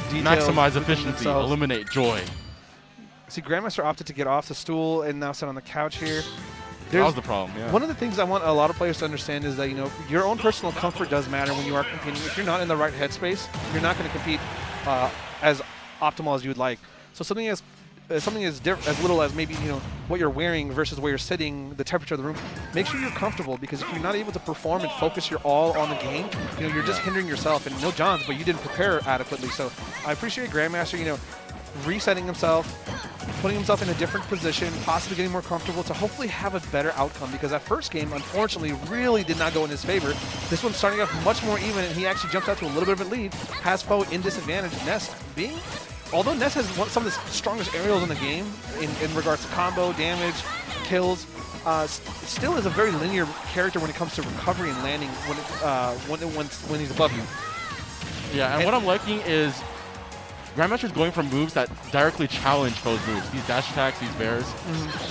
details. Maximize within efficiency, themselves. eliminate joy. See, Grandmaster opted to get off the stool and now sit on the couch here. That was the problem, yeah. One of the things I want a lot of players to understand is that, you know, your own personal comfort does matter when you are competing. If you're not in the right headspace, you're not going to compete as optimal as you would like. So something as little as maybe, you know, what you're wearing versus where you're sitting, the temperature of the room, make sure you're comfortable, because if you're not able to perform and focus your all on the game, you know, you're just hindering yourself. And no Johns, but you didn't prepare adequately. So I appreciate Grandmaster, you know, resetting himself, putting himself in a different position, possibly getting more comfortable to hopefully have a better outcome, because that first game, unfortunately, really did not go in his favor. This one's starting off much more even, and he actually jumped out to a little bit of a lead, has Foe in disadvantage. Ness being, although Ness has some of the strongest aerials in the game in regards to combo, damage, kills, still is a very linear character when it comes to recovery and landing when he's above you. Yeah, and what I'm liking is Grandmaster's going for moves that directly challenge Foe's moves. These dash attacks, these bears.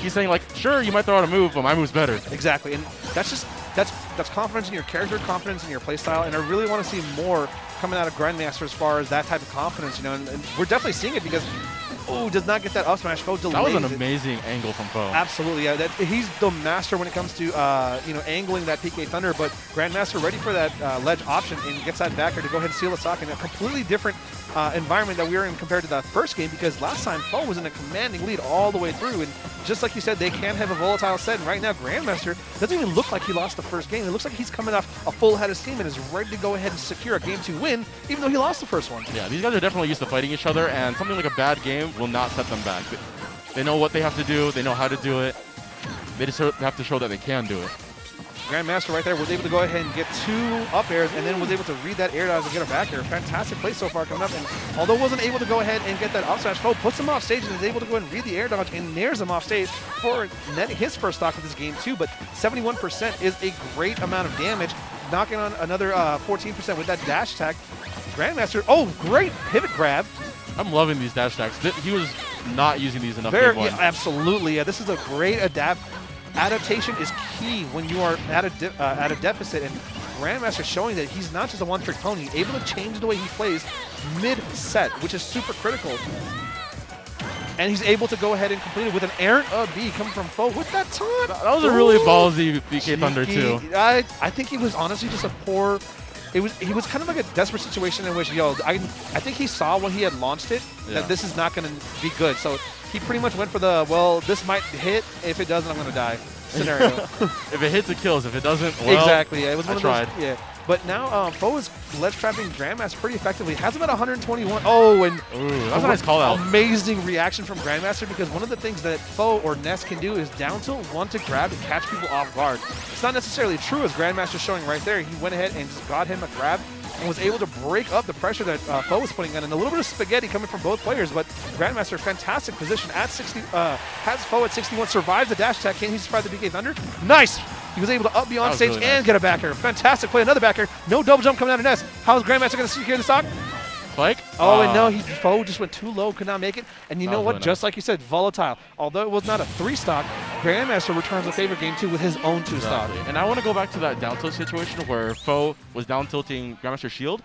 He's saying, like, sure, you might throw out a move, but my move's better. Exactly, and that's confidence in your character, confidence in your playstyle, and I really want to see more coming out of Grandmaster as far as that type of confidence, you know, and we're definitely seeing it because, does not get that up smash. Foe delays That was an it. amazing angle from Foe. Absolutely, yeah. He's the master when it comes to you know, angling that PK Thunder, but Grandmaster ready for that ledge option and gets that backer to go ahead and seal the stock in a completely different environment that we were in compared to that first game, because last time Foe was in a commanding lead all the way through, and just like you said, they can have a volatile set, and right now Grandmaster doesn't even look like he lost the first game. It looks like he's coming off a full head of steam and is ready to go ahead and secure a Game 2 win, even though he lost the first one. Yeah, these guys are definitely used to fighting each other, and something like a bad game will not set them back. They know what they have to do. They know how to do it. They just have to show that they can do it. Grandmaster right there was able to go ahead and get 2 up airs, and then was able to read that air dodge and get a back air. Fantastic play so far coming up, and although wasn't able to go ahead and get that up smash, Foe puts him off stage and is able to go ahead and read the air dodge and nares him off stage for netting his first stock of this game too. But 71% is a great amount of damage, knocking on another 14% with that dash attack. Grandmaster, great pivot grab. I'm loving these dash attacks. He was not using these enough. Yeah, absolutely. Yeah, this is a great adaptation is key when you are at a deficit, and Grandmaster showing that he's not just a one-trick pony, able to change the way he plays mid-set, which is super critical. And he's able to go ahead and complete it with an errant B coming from Foe with that taunt. That was a really ballsy PK Thunder too. I think he was honestly just a poor. He was kind of like a desperate situation in which, I think he saw when he had launched it that this is not going to be good. So he pretty much went for the, this might hit. If it doesn't, I'm going to die scenario. If it hits, it kills. If it doesn't, well, exactly. Yeah, it was one of tried. those. Yeah, But now Foe is ledge trapping Grandmaster pretty effectively. Has him at 121. Oh, and Ooh, that's a nice call out. amazing reaction from Grandmaster, because one of the things that Foe or Ness can do is down tilt one to grab and catch people off guard. It's not necessarily true, as Grandmaster's showing right there. He went ahead and just got him a grab and was able to break up the pressure that Foe was putting in, and a little bit of spaghetti coming from both players. But Grandmaster, fantastic position at 60, has Foe at 61, survives the dash attack. Can he survive the BK Thunder? Nice! He was able to up beyond stage really and nice. get a back air. Fantastic play, another back air. No double jump coming out of Ness. How is Grandmaster going to secure the stock? Spike? Oh, and no, Foe just went too low, could not make it. And you That know was what? really Just like you said, volatile. Although it was not a 3-stock, Grandmaster returns the favor game 2 with his own 2-stock. Exactly. And I want to go back to that down tilt situation where Foe was down tilting Grandmaster's shield.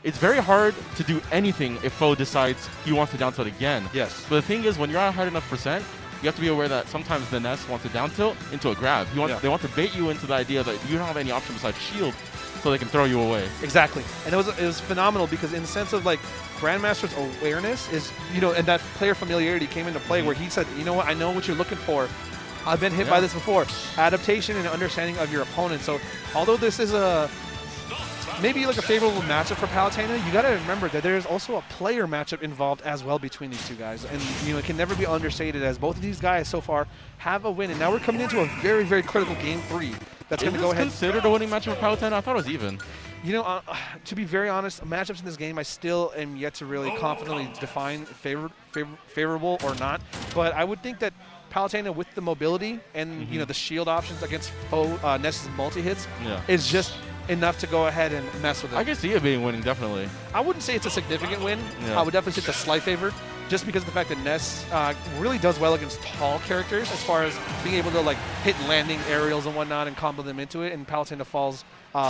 It's very hard to do anything if Foe decides he wants to down tilt again. Yes. But the thing is, when you're at a high enough percent, you have to be aware that sometimes the Ness wants to down tilt into a grab. They want to bait you into the idea that you don't have any option besides shield, so they can throw you away. Exactly. And it was phenomenal, because in the sense of like Grandmaster's awareness is, you know, and that player familiarity came into play where he said, you know what, I know what you're looking for. I've been hit by this before. Adaptation and understanding of your opponent. So although this is maybe like a favorable matchup for Palutena, you got to remember that there's also a player matchup involved as well between these two guys. And, you know, it can never be understated, as both of these guys so far have a win. And now we're coming into a very, very critical game 3 that's going to go ahead. Considered a winning matchup for Palutena? I thought it was even. You know, to be very honest, matchups in this game, I still am yet to really confidently define favorable or not. But I would think that Palutena, with the mobility and you know, the shield options against Ness's multi-hits, is just enough to go ahead and mess with it. I can see it being winning, definitely. I wouldn't say it's a significant win. Yeah. I would definitely say it's a slight favor, just because of the fact that Ness really does well against tall characters as far as being able to like hit landing aerials and whatnot and combo them into it, and Palutena falls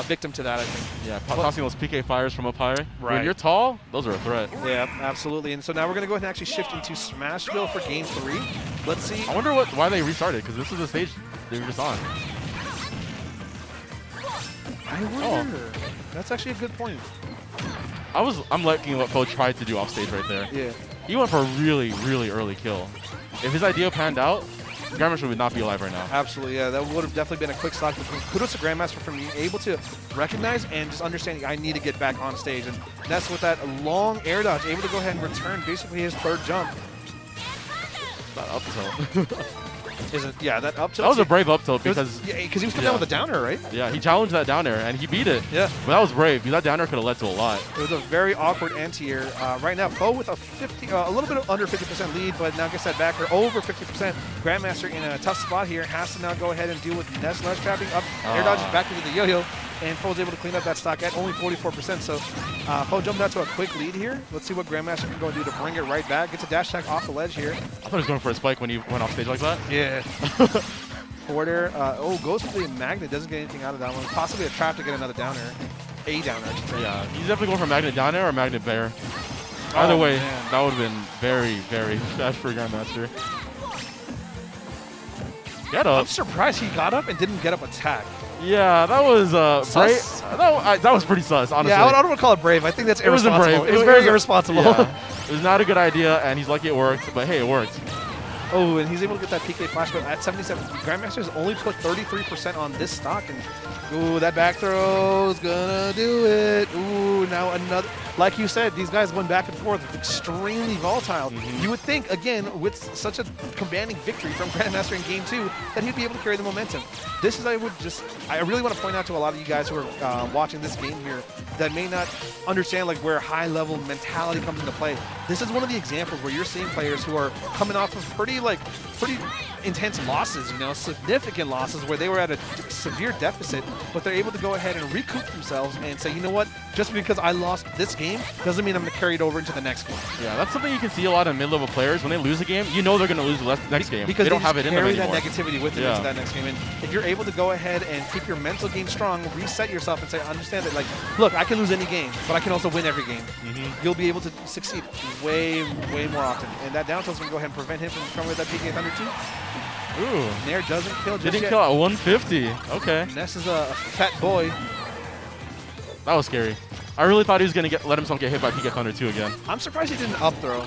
victim to that, I think. Yeah, tossing those PK fires from up high. Right. When you're tall, those are a threat. Yeah, absolutely. And so now we're going to go ahead and actually shift into Smashville for game 3. Let's see. I wonder why they restarted, because this is the stage they were just on. I wonder. That's actually a good point. I'm liking what Foe tried to do off stage right there. Yeah. He went for a really, really early kill. If his idea panned out, Grandmaster would not be alive right now. Absolutely, yeah. That would have definitely been a quick stock. But kudos to Grandmaster for being able to recognize and just understanding I need to get back on stage. And that's with that long air dodge, able to go ahead and return basically his 3rd jump. That up tilt. Yeah, that up tilt. That was a brave up tilt because he was coming down with a downer, right? Yeah, he challenged that down air and he beat it. Yeah. But that was brave, because that down air could have led to a lot. It was a very awkward anti-air. Right now, Foe with a little bit of under 50% lead, but now gets that backer over 50%. Grandmaster in a tough spot here, has to now go ahead and deal with Ness ledge trapping up, air dodges back into the yo-yo, and Foe's able to clean up that stock at only 44%. So Foe jumped out to a quick lead here. Let's see what Grandmaster can go and do to bring it right back. Gets a dash attack off the ledge here. I thought he was going for a spike when he went off stage like that. Yeah. Forward air. Goes for the magnet. Doesn't get anything out of that one. Possibly a trap to get another downer. A downer, I should say. Yeah, he's definitely going for magnet down air or magnet bear. Either way, that would have been very, very fast for Grandmaster. Get up. I'm surprised he got up and didn't get up attack. Yeah, that was brave. Sus? That was pretty sus, honestly. Yeah, I don't want to call it brave. I think that's irresponsible. It wasn't brave. It was very irresponsible. Yeah. It was not a good idea, and he's lucky it worked. But hey, it worked. Oh, and he's able to get that PK flash, but at 77. Grandmaster's only put 33% on this stock, and ooh, that back throw is gonna do it. Ooh, now another. Like you said, these guys went back and forth, extremely volatile. You would think, again, with such a commanding victory from Grandmaster in Game 2, that he'd be able to carry the momentum. This is, I really want to point out to a lot of you guys who are watching this game here that may not understand like where high-level mentality comes into play. This is one of the examples where you're seeing players who are coming off of pretty intense losses, you know, significant losses where they were at a severe deficit, but they're able to go ahead and recoup themselves and say, you know what, just because I lost this game doesn't mean I'm going to carry it over into the next game. Yeah, that's something you can see a lot in mid-level players. When they lose a game, you know they're going to lose the next game. Because they don't have it in them carry anymore. that negativity with them into that next game. And if you're able to go ahead and keep your mental game strong, reset yourself and say, understand that, like, look, I can lose any game, but I can also win every game. You'll be able to succeed way, way more often. And that down tilt's going to go ahead and prevent him from coming with that PK Thunder 2. Ooh. Nair doesn't kill just Didn't yet. kill at 150. Okay. Ness is a fat boy. That was scary. I really thought he was going to let himself get hit by PK Thunder 2 again. I'm surprised he didn't up throw.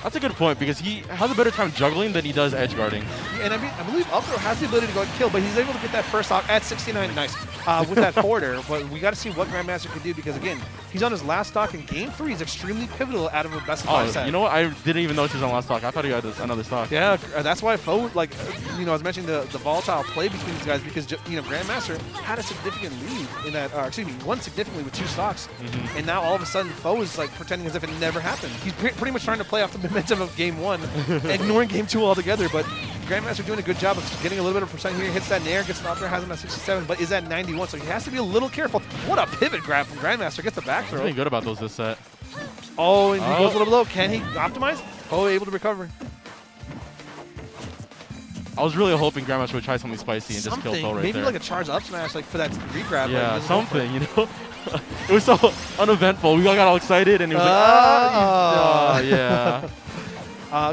That's a good point because he has a better time juggling than he does edge guarding. and I believe up throw has the ability to go and kill, but he's able to get that first stock at 69. Nice. With that forwarder, but we got to see what Grandmaster can do because, again, he's on his last stock in Game 3. He's extremely pivotal out of a best of 5 set. You know what? I didn't even notice he was on last stock. I thought he had another stock. Yeah, that's why Foe, like, I was mentioning the volatile play between these guys because, Grandmaster had a significant lead in that, won significantly with 2 stocks. And now all of a sudden Foe is, like, pretending as if it never happened. He's pretty much trying to play off the momentum of Game 1, ignoring Game 2 altogether. But Grandmaster doing a good job of getting a little bit of percent here. Hits that nair, gets an up there, has him at 67, but is at 91. So he has to be a little careful. What a pivot grab from Grandmaster. Gets the back throw. He's really good about those this set. Oh, and he goes a little low. Can he optimize? Oh, able to recover. I was really hoping Grandmaster would try something spicy and just kill Phil right maybe there. like a charge up smash, like for that regrab. Yeah, like, something, you know? It was so uneventful. We all got all excited, and he was like, yeah.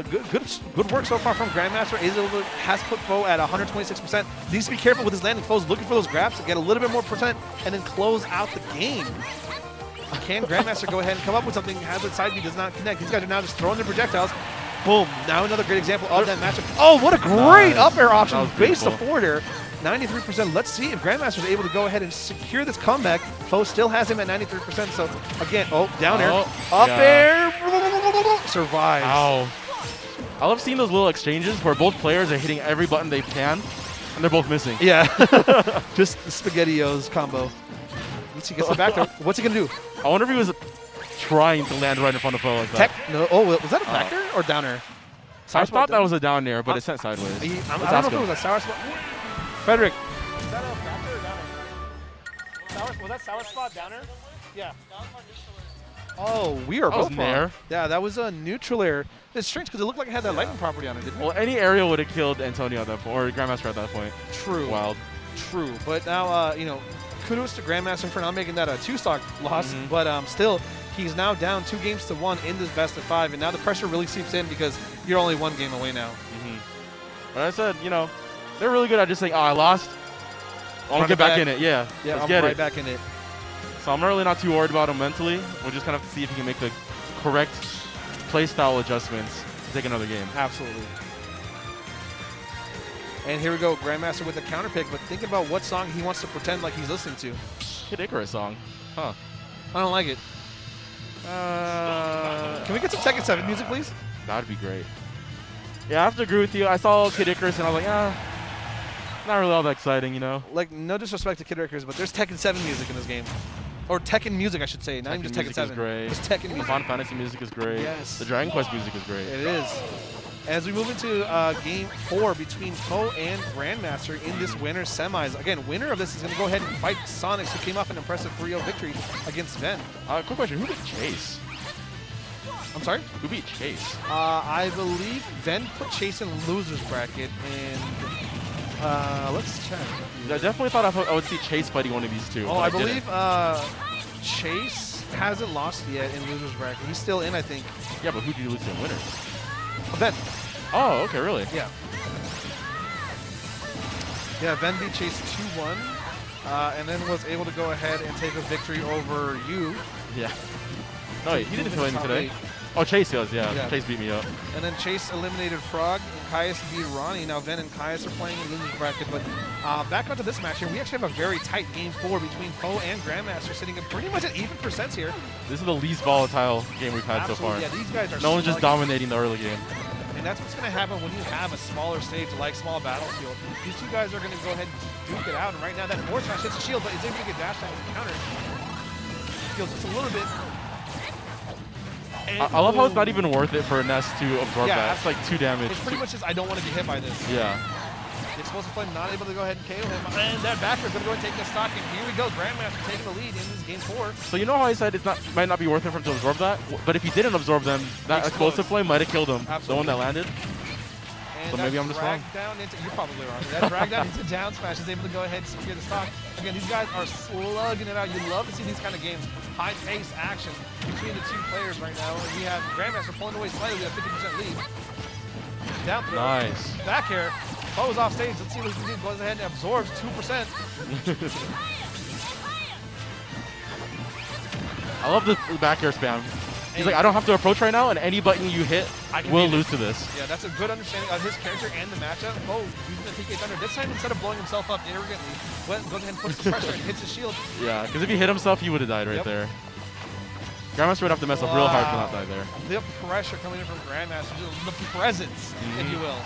Good work so far from Grandmaster. Has put Foe at 126%. Needs to be careful with his landing. Foe's looking for those grabs to get a little bit more percent and then close out the game. Can Grandmaster go ahead and come up with something? Hazard side B does not connect. These guys are now just throwing their projectiles. Boom. Now another great example of that matchup. Oh, what a great up air option. Base the forwarder. 93%. Let's see if Grandmaster is able to go ahead and secure this comeback. Foe still has him at 93%. So, again, down air. Up air. Survives. Ow. I love seeing those little exchanges where both players are hitting every button they can, and they're both missing. Yeah. Just the SpaghettiOs combo. Let's see, gets the back throw. What's he going to do? I wonder if he was trying to land right in front of Foe like that. No, was that a back air or down air? I thought that was a down air, but it sent sideways. I don't know if it was a sour spot. Frederick. Was that a back air or down air? Was that sour spot down air? Yeah. Oh, we are both nair. wrong. Yeah, that was a neutral air. It's strange because it looked like it had that lightning property on it, didn't it? Well, any aerial would have killed Antonio at that point, or Grandmaster at that point. True. Wild. True. But now, kudos to Grandmaster for not making that a 2-stock loss. But still, he's now down 2-1 in this best of 5. And now the pressure really seeps in because you're only 1 game away now. But I said, they're really good at just saying, oh, I lost. I'll get back in it. Yeah. Yeah, Let's I'm get right it. back in it. So I'm really not too worried about him mentally. We'll just kind of see if he can make the correct play style adjustments to take another game. Absolutely. And here we go, Grandmaster with the counter pick, but think about what song he wants to pretend like he's listening to. Kid Icarus song. Huh. I don't like it. Can we get some Tekken 7 music, please? That'd be great. Yeah, I have to agree with you. I saw Kid Icarus and I was like, not really all that exciting, Like, no disrespect to Kid Icarus, but there's Tekken 7 music in this game. Or Tekken music, I should say. Not even just Tekken 7. Is great. Just Tekken music. The Final Fantasy music is great. Yes. The Dragon Quest music is great. It is. As we move into Game 4 between Foe and Grandmaster in this winner's semis. Again, winner of this is going to go ahead and fight Sonics, who came off an impressive 3-0 victory against Ven. Quick question, who beat Chase? I'm sorry? Who beat Chase? I believe Ven put Chase in loser's bracket, and let's check. I definitely thought I would see Chase fighting one of these two. Oh, I believe Chase hasn't lost yet in loser's bracket. He's still in, I think. Yeah, but who did you lose to in winners? Ven. Oh, okay, really? Yeah. Yeah, Ven beat Chase 2-1, and then was able to go ahead and take a victory over you. Yeah. No, he didn't play me top today. 8. Oh, Chase was, yeah. Chase beat me up. And then Chase eliminated Frog, and Caius beat Ronnie. Now Ven and Caius are playing in loser's bracket, but back onto this match here, we actually have a very tight Game 4 between Foe and Grandmaster, sitting at pretty much at even percents here. This is the least volatile game we've had Absolutely, so far. Yeah, these guys are no one's just dominating the early game. And that's what's going to happen when you have a smaller stage like Small Battlefield. These two guys are going to go ahead and duke it out. And right now, that forward smash hits the shield, but is able to get dashed out with the counter. Feels just a little bit. I love how it's not even worth it for Ness to absorb that. It's like 2 damage. It's pretty much just, I don't want to get hit by this. Yeah. The explosive flame not able to go ahead and KO him. And that backer is going to go and take the stock. And here we go. Grandmaster taking the lead in this Game 4. So you know how I said it might not be worth it for him to absorb that? But if he didn't absorb them, that explosive flame might have killed him. Absolutely. The one that landed. And So maybe I'm just wrong. You're probably wrong. That drag down into down smash is able to go ahead and secure the stock. Again, these guys are slugging it out. You love to see these kind of games. High pace action between the two players right now. And we have Grandmaster pulling away slightly with a 50% lead. Down throw. Nice. Back air. Foe's off stage. Let's see what he can do. Goes ahead and absorbs 2%. I love the back air spam. He's like, I don't have to approach right now, and any button you hit will lose to this. Yeah, that's a good understanding of his character and the matchup. Oh, using the TK Thunder. This time, instead of blowing himself up arrogantly, goes ahead and puts the pressure and hits his shield. Yeah, because if he hit himself, he would have died right there. Grandmaster would have to mess up real hard to not die there. The pressure coming in from Grandmaster, the presence, if you will.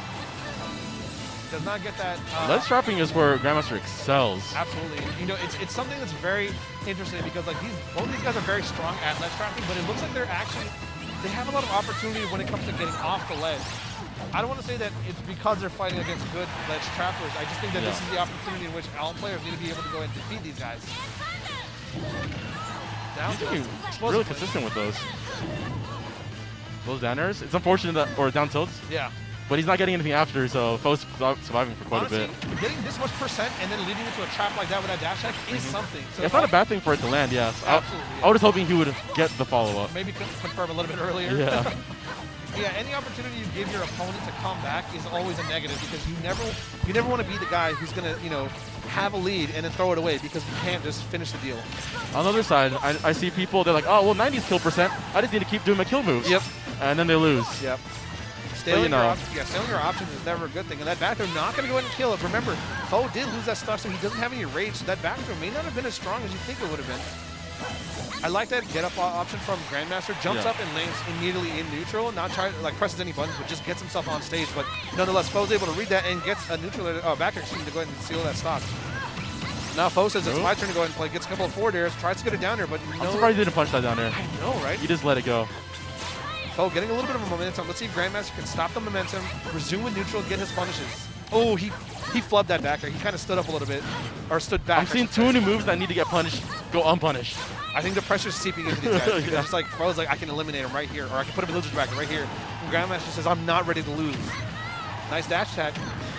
Does not get that. Ledge trapping is where Grandmaster excels. Absolutely. You know, it's something that's very interesting because like both these guys are very strong at ledge trapping, but it looks like they have a lot of opportunity when it comes to getting off the ledge. I don't want to say that it's because they're fighting against good ledge trappers. I just think that this is the opportunity in which all players need to be able to go ahead and defeat these guys. Down He's really consistent with those. Those down airs. It's unfortunate that, or down tilts. Yeah. But he's not getting anything after, so Foe's surviving for quite Honestly, a bit. getting this much percent and then leading into a trap like that with that dash attack is something. So Yeah, it's not a bad thing for it to land, yes. Absolutely. I was hoping he would get the follow-up. Maybe confirm a little bit earlier. Yeah. Yeah, any opportunity you give your opponent to come back is always a negative because you never want to be the guy who's gonna, you know, have a lead and then throw it away because you can't just finish the deal. On the other side, I see people, they're like, oh, well, 90's kill percent. I just need to keep doing my kill moves. Yep. And then they lose. Yep. But, Stealing your options is never a good thing. And that back throw not going to go ahead and kill it. Remember, Foe did lose that stock, so he doesn't have any rage. So that back throw may not have been as strong as you think it would have been. I like that get-up option from Grandmaster. Jumps up and lands immediately in neutral. Not trying to, like, presses any buttons, but just gets himself on stage. But nonetheless, Foe's able to read that and gets a neutral back air to go ahead and seal that stock. Now Foe says it's my turn to go ahead and play. Gets a couple of forward airs, tries to get it down there, but I'm surprised he didn't punch that down there. I know, right? He just let it go. Oh, getting a little bit of a momentum. Let's see if Grandmaster can stop the momentum, resume with neutral, get his punishes. Oh, he flubbed that back there. He kind of stood up a little bit, or stood back. I'm seeing too many moves that need to get punished go unpunished. I think the pressure's seeping into these guys. Because it's like, Foe's like, I can eliminate him right here, or I can put him in loser's bracket right here. And Grandmaster says, I'm not ready to lose. Nice dash attack.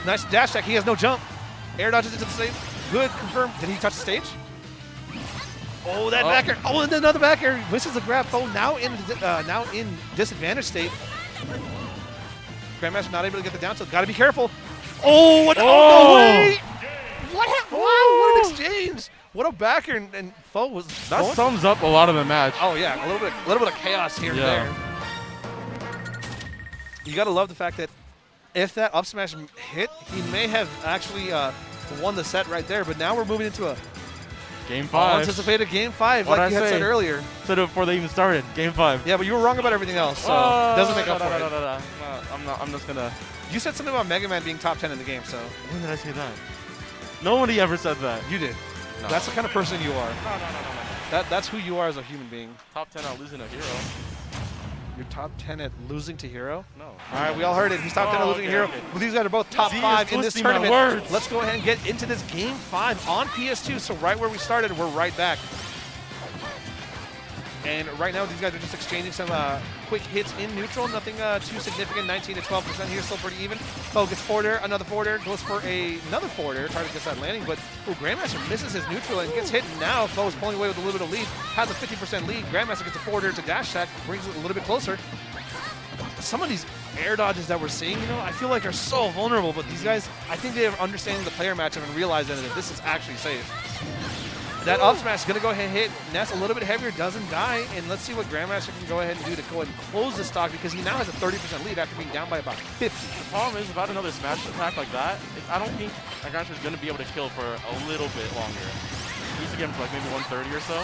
Nice dash attack. He has no jump. Air dodges into the stage. Good, confirm. Did he touch the stage? Oh, that back air. Oh, and then another back air. Misses the grab. Oh, now in disadvantage state. Grandmaster not able to get the down tilt. Got to be careful. Oh, what? Oh, no way! What happened? Wow, what an exchange! What a back air, and Foe was. That sums up a lot of the match. Oh yeah, a little bit of chaos here and there. You got to love the fact that if that up smash hit, he may have actually won the set right there. But now we're moving into a Game 5. Anticipated Game 5, What'd like you I had say? said earlier. Said it before they even started. Game 5. Yeah, but you were wrong about everything else, so it doesn't make up for it. No, I'm not. I'm just gonna. You said something about Mega Man being top 10 in the game, so. When did I say that? Nobody ever said that. You did. No. That's the kind of person you are. No. That's who you are as a human being. Top 10 on losing a hero. You're top 10 at losing to Hero? No. All right, we all heard it. He's top 10 at losing a Hero. Okay. Well, these guys are both top Z 5 is in this twisting my tournament. words. Let's go ahead and get into this Game 5 on PS2. So right where we started, we're right back. And right now, these guys are just exchanging some quick hits in neutral. Nothing too significant. 19 to 12% here, still pretty even. Foe gets forward air, another forward air, goes for another forward air, trying to get that landing. But Grandmaster misses his neutral and gets hit. Now Foe is pulling away with a little bit of lead. Has a 50% lead. Grandmaster gets a forward air to dash attack, brings it a little bit closer. Some of these air dodges that we're seeing, I feel like are so vulnerable. But these guys, I think they are understanding the player matchup and realizing that this is actually safe. That up smash is going to go ahead and hit. Ness a little bit heavier, doesn't die. And let's see what Grandmaster can go ahead and do to go ahead and close the stock because he now has a 30% lead after being down by about 50. The problem is about another smash attack like that, I don't think Grandmaster is going to be able to kill for a little bit longer. He needs to get him to like maybe 130 or so.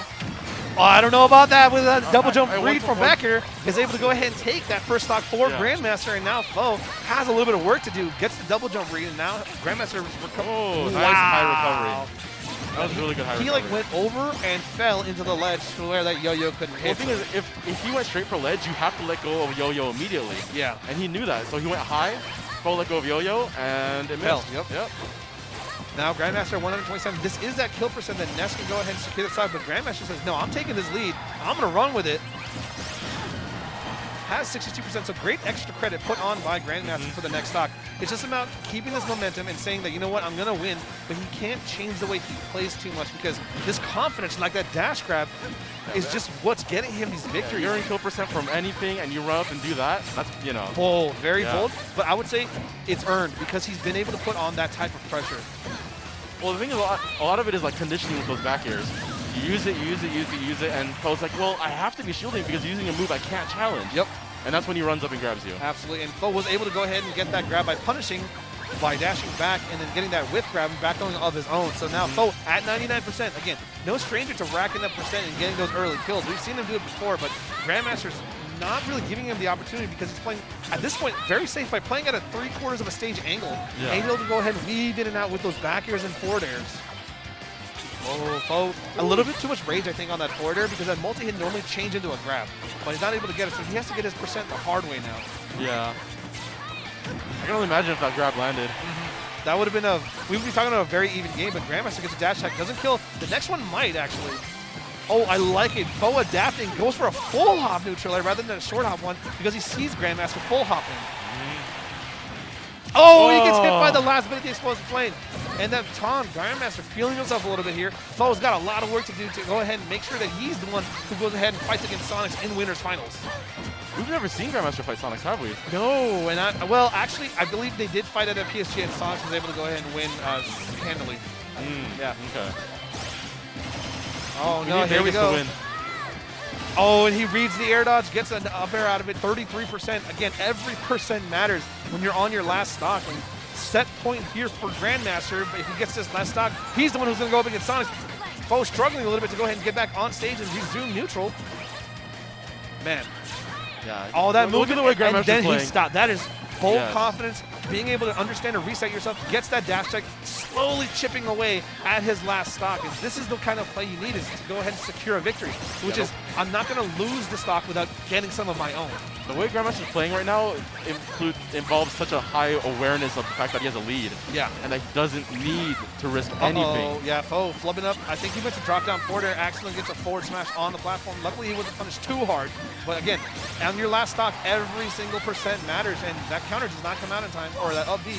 Oh, I don't know about that with a double jump read from back here. Is able to go ahead and take that first stock for Grandmaster, and now Foe has a little bit of work to do. Gets the double jump read, and now Grandmaster recovers. Oh, nice high recovery. That was really good high recovery. He went over and fell into the ledge to where that yo-yo couldn't hit. The thing is, if he went straight for ledge, you have to let go of yo-yo immediately. Yeah. And he knew that, so he went high, Foe let go of yo-yo, and it missed. Yep. Now Grandmaster 127. This is that kill percent that Ness can go ahead and secure the side, but Grandmaster says, no, I'm taking this lead. I'm going to run with it. Has 62%, so great extra credit put on by Grandmaster for the next stock. It's just about keeping this momentum and saying that, you know what, I'm going to win, but he can't change the way he plays too much because this confidence, like that dash grab, is just what's getting him these victories. You're in kill percent from anything, and you run up and do that, that's, bold, very bold, but I would say it's earned because he's been able to put on that type of pressure. Well, the thing is, a lot of it is like conditioning with those back airs. You use it, and Foe's like, well, I have to be shielding because using a move I can't challenge. Yep. And that's when he runs up and grabs you. Absolutely. And Foe was able to go ahead and get that grab by punishing, by dashing back, and then getting that whiff grab and back going of his own. So now Foe at 99%. Again, no stranger to racking up percent and getting those early kills. We've seen him do it before, but Grandmaster's not really giving him the opportunity because he's playing, at this point, very safe by playing at a 3/4 of a stage angle. Yeah. And able to go ahead and weave in and out with those back airs and forward airs. Oh, Foe, a little bit too much rage, I think, on that forward air because that multi-hit normally change into a grab. But he's not able to get it, so he has to get his percent the hard way now. Yeah. I can only imagine if that grab landed. That would have been we would be talking about a very even game, but Grandmaster gets a dash attack, doesn't kill. The next one might, actually. Oh, I like it. Foe adapting, goes for a full hop neutral air rather than a short hop one because he sees Grandmaster full hopping. Oh, he gets hit by the last bit of the explosive flame. And then Grandmaster feeling himself a little bit here. Foe's got a lot of work to do to go ahead and make sure that he's the one who goes ahead and fights against Sonics in Winners Finals. We've never seen Grandmaster fight Sonics, have we? No, and well, actually, I believe they did fight at a PSG and Sonics was able to go ahead and win handily. Yeah. Okay. Oh, no, here we go. To win. Oh, and he reads the air dodge, gets an up air out of it, 33%. Again, every percent matters when you're on your last stock. And set point here for Grandmaster, but if he gets this last stock, he's the one who's going to go up against Sonics. Foe struggling a little bit to go ahead and get back on stage and resume neutral. Man. Yeah. All that Look at the way Grandmaster's and then playing. he stopped. That is full Yes. confidence, being able to understand and reset yourself, gets that dash check, slowly chipping away at his last stock. And this is the kind of play you need, is to go ahead and secure a victory, which is, I'm not going to lose the stock without getting some of my own. The way Grandmaster's playing right now involves such a high awareness of the fact that he has a lead. Yeah. And that he doesn't need to risk anything. Yeah, Foe flubbing up. I think he went to drop down forward air, accidentally gets a forward smash on the platform. Luckily, he wasn't punished too hard. But again, on your last stock, every single percent matters, and that counter does not come out in time, or that up B.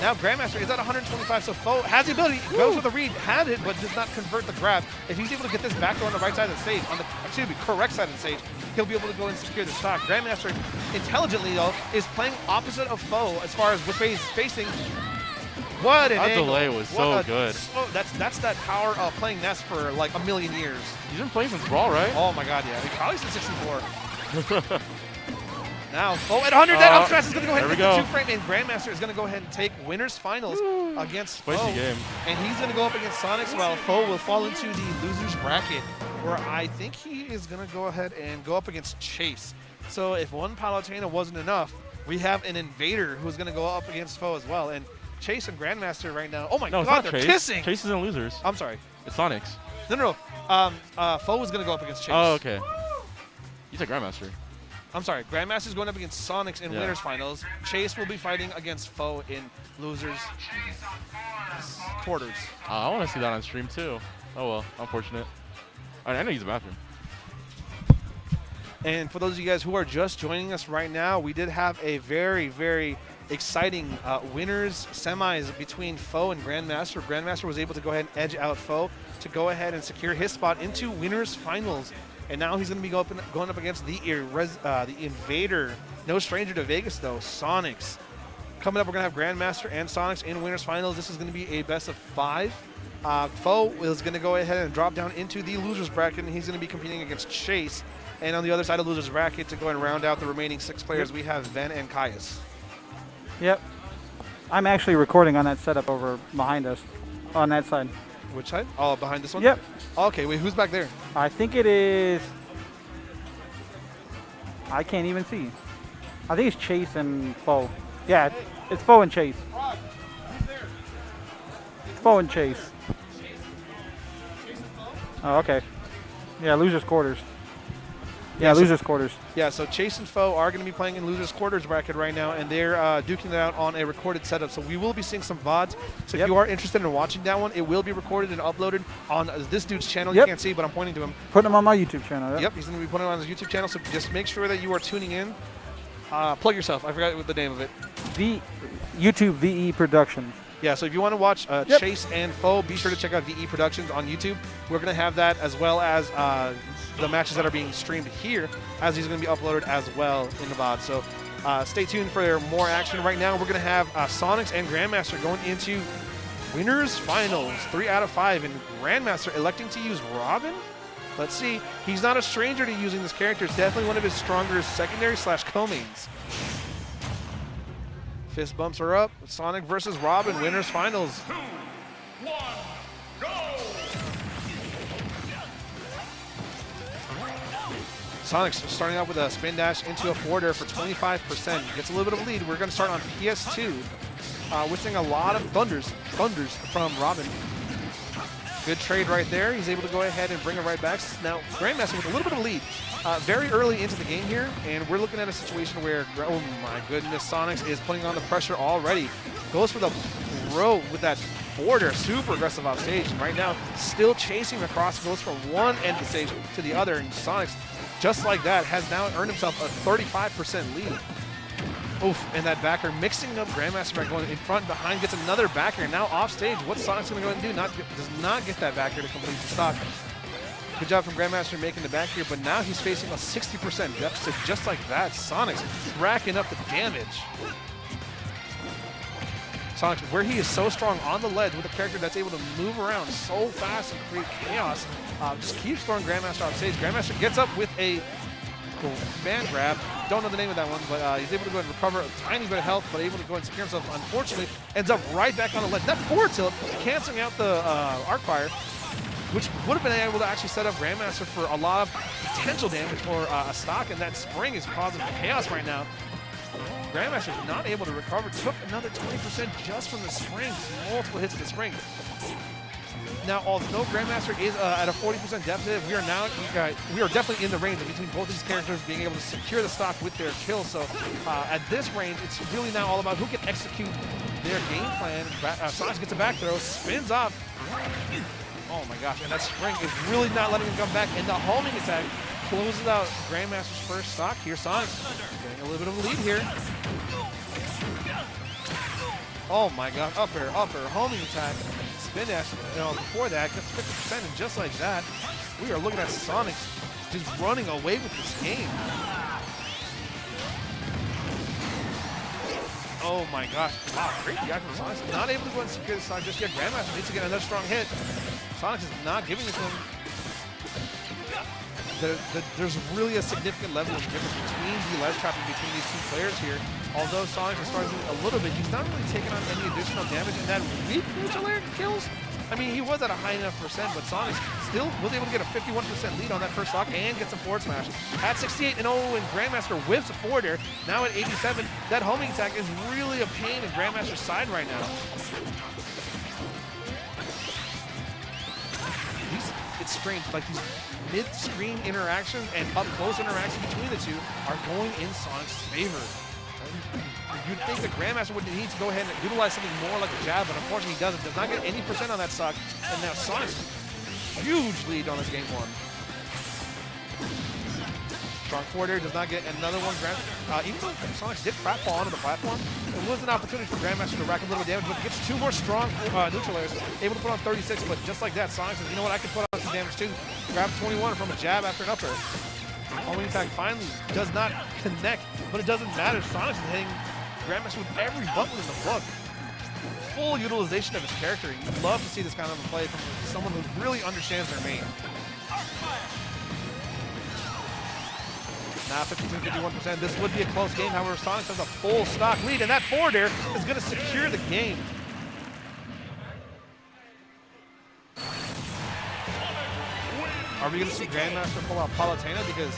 Now Grandmaster is at 125, so Foe has the ability, goes for the read, had it, but does not convert the grab. If he's able to get this back on the right side of the stage, on the correct side of the stage, he'll be able to go and secure the stock. Grandmaster, intelligently though, is playing opposite of Foe as far as which way he's facing. What an That angle. delay was so good. That's that power of playing Ness for like a million years. He's been playing since Brawl, right? Oh my god, yeah. He probably since 64. Now, Foe at 100, that up smash is going to go ahead and get the 2-frame, and Grandmaster is going to go ahead and take Winners Finals against Foe. Spicy game. And he's going to go up against Sonics, while Foe will fall into the loser's bracket, where I think he is going to go ahead and go up against Chase. So if one Palutena wasn't enough, we have an Invader who's going to go up against Foe as well. And Chase and Grandmaster right now, oh my No, it's god, not they're Chase. kissing! Chase isn't losers. I'm sorry. It's Sonics. No. Foe is going to go up against Chase. Oh, okay. You said Grandmaster. I'm sorry, Grandmaster's going up against Sonics in Yeah. Winners Finals. Chase will be fighting against Foe in Losers Quarters. I want to see that on stream too. Oh well, unfortunate. I know he's a bathroom. And for those of you guys who are just joining us right now, we did have a very, very exciting winners semis between Foe and Grandmaster. Grandmaster was able to go ahead and edge out Foe to go ahead and secure his spot into Winners Finals. And now he's going to be going up against the Invader. No stranger to Vegas, though, Sonics. Coming up, we're going to have Grandmaster and Sonics in Winners Finals. This is going to be a best of 5. Foe is going to go ahead and drop down into the losers bracket, and he's going to be competing against Chase. And on the other side of losers bracket, to go and round out the remaining 6 players, we have Ven and Caius. Yep. I'm actually recording on that setup over behind us, on that side. Which side? Oh, behind this one? Yep. Okay, wait, who's back there? I think it is. I can't even see. I think it's Chase and Foe. Yeah, it's Foe and Chase. It's Foe and Chase. Oh, okay. Yeah, losers quarters. Yeah, losers quarters. Yeah, so Chase and Foe are going to be playing in losers quarters bracket right now, and they're duking it out on a recorded setup. So we will be seeing some VODs. So if you are interested in watching that one, it will be recorded and uploaded on this dude's channel. You can't see, but I'm pointing to him. Putting them on my YouTube channel. Yep, he's going to be putting it on his YouTube channel. So just make sure that you are tuning in. Plug yourself. I forgot what the name of it. YouTube VE Productions. Yeah, so if you want to watch Chase and Foe, be sure to check out VE Productions on YouTube. We're going to have that as well as the matches that are being streamed here, as these are going to be uploaded as well in the VOD. So stay tuned for more action. Right now, we're going to have Sonics and Grandmaster going into Winners finals, 3 out of 5, and Grandmaster electing to use Robin. Let's see. He's not a stranger to using this character. It's definitely one of his stronger secondary / co-mains. Fist bumps are up. Sonic versus Robin, winners finals. 2, 1, go! Sonic's starting out with a spin dash into a forward air for 25%. Gets a little bit of a lead. We're going to start on PS2. We're seeing a lot of thunders from Robin. Good trade right there. He's able to go ahead and bring it right back. Now, Grandmaster with a little bit of a lead. Very early into the game here, and we're looking at a situation where, oh my goodness, Sonics is putting on the pressure already. Goes for the throw with that border, super aggressive off stage. And right now, still chasing across, goes from one end of the stage to the other, and Sonics, just like that, has now earned himself a 35% lead. Oof, and that backer mixing up Grandmaster by going in front, behind, gets another backer. Now off stage, what's Sonic's going to go ahead and do? Does not get that backer to complete the stock. Good job from Grandmaster making the back here, but now he's facing a 60% deficit just like that. Sonic's racking up the damage. Sonic's, where he is so strong on the ledge with a character that's able to move around so fast and create chaos, just keeps throwing Grandmaster off stage. Grandmaster gets up with a band grab. Don't know the name of that one, but he's able to go and recover a tiny bit of health, but able to go and secure himself. Unfortunately, ends up right back on the ledge. That forward tilt, canceling out the arc fire, which would have been able to actually set up Grandmaster for a lot of potential damage for a stock, and that spring is causing chaos right now. Grandmaster not able to recover, took another 20% just from the spring, multiple hits of the spring. Now, although Grandmaster is at a 40% deficit, we are definitely in the range between both these characters being able to secure the stock with their kills. So at this range, it's really now all about who can execute their game plan. Sonic gets a back throw, spins off. Oh my gosh, and that spring is really not letting him come back, and the homing attack closes out Grandmaster's first stock here. Sonic getting a little bit of a lead here. Oh my gosh, up air, homing attack. Spin dash, before that, gets 50%, and just like that, we are looking at Sonic just running away with this game. Oh my gosh, wow, great reaction from Sonic. Not able to go and secure the stock just yet. Grandmaster needs to get another strong hit. Sonic is not giving it to him. There's really a significant level of difference between the ledge trapping between these two players here. Although Sonic is starting a little bit, he's not really taking on any additional damage, and that weak neutral air kills. I mean, he was at a high enough percent, but Sonic still was able to get a 51% lead on that first stock and get some forward smash. At 68, and Grandmaster whips a forward air. Now at 87, that homing attack is really a pain in Grandmaster's side right now. It's strange, like these mid-screen interactions and up-close interactions between the two are going in Sonic's favor. You'd think the Grandmaster would need to go ahead and utilize something more like a jab, but unfortunately he doesn't. Does not get any percent on that stock, and now Sonic's huge lead on this game one. Strong forward air, does not get another one. Even though Sonic did crap fall onto the platform, it was an opportunity for Grandmaster to rack a little damage, but gets two more strong neutral airs, able to put on 36, but just like that, Sonic says, you know what, I can put on some damage too. Grab 21 from a jab after an up air. Homing attack finally does not connect, but it doesn't matter. Sonic is hitting Grandmaster with every button in the book. Full utilization of his character. You'd love to see this kind of a play from someone who really understands their main. Now 52-51%. This would be a close game. However, Sonic has a full stock lead, and that forward air is going to secure the game. Are we going to see Grandmaster pull out Palutena? Because,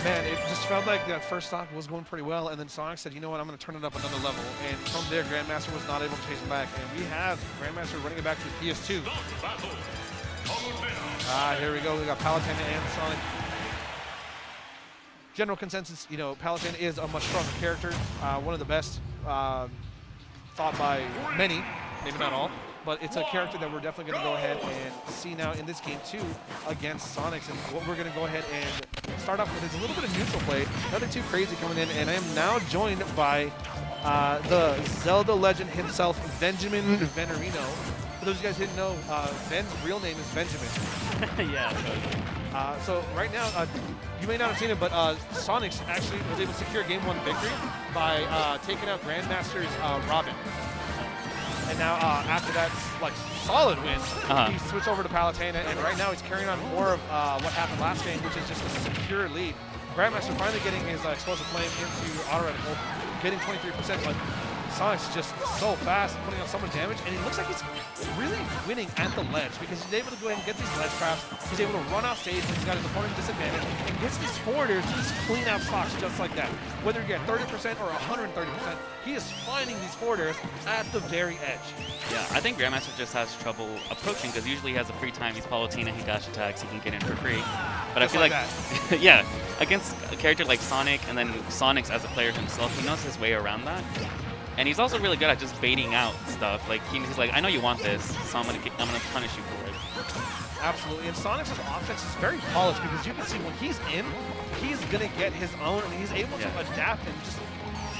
man, it just felt like that first stock was going pretty well, and then Sonic said, you know what, I'm going to turn it up another level. And from there, Grandmaster was not able to chase him back. And we have Grandmaster running it back to the PS2. Here we go. We got Palutena and Sonic. General consensus, you know, Palutena is a much stronger character. One of the best, thought by many, maybe not all. But it's a character that we're definitely going to go ahead and see now in this game too against Sonics. And what we're going to go ahead and start off with is a little bit of neutral play. Nothing too crazy coming in. And I am now joined by the Zelda legend himself, Benjamin Venerino. For those of you guys who didn't know, Ben's real name is Benjamin. Yeah. So right now, you may not have seen it, but Sonics actually was able to secure Game 1 victory by taking out Grandmaster's Robin. And now after that, like, solid win, Uh-huh. he switched over to Palutena, and right now he's carrying on more of what happened last game, which is just a secure lead. Grandmaster finally getting his explosive flame into auto reticle, getting 23%, but Sonic's just so fast, putting on so much damage, and it looks like he's really winning at the ledge because he's able to go ahead and get these ledge traps. He's able to run off stage when he's got his opponent disadvantage and gets these forwarders to just clean out stocks just like that. Whether you get 30% or 130%, he is finding these forwarders at the very edge. Yeah, I think Grandmaster just has trouble approaching because usually he has a free time. He's Palutena, he dash attacks, he can get in for free. But Just I feel like like, yeah, against a character like Sonic and then Sonic's as a player himself, he knows his way around that. And he's also really good at just baiting out stuff. Like he's like, I know you want this, so I'm gonna punish you for it. Absolutely, and Sonic's offense is very polished because you can see when he's in, he's gonna get his own, and he's able to adapt and just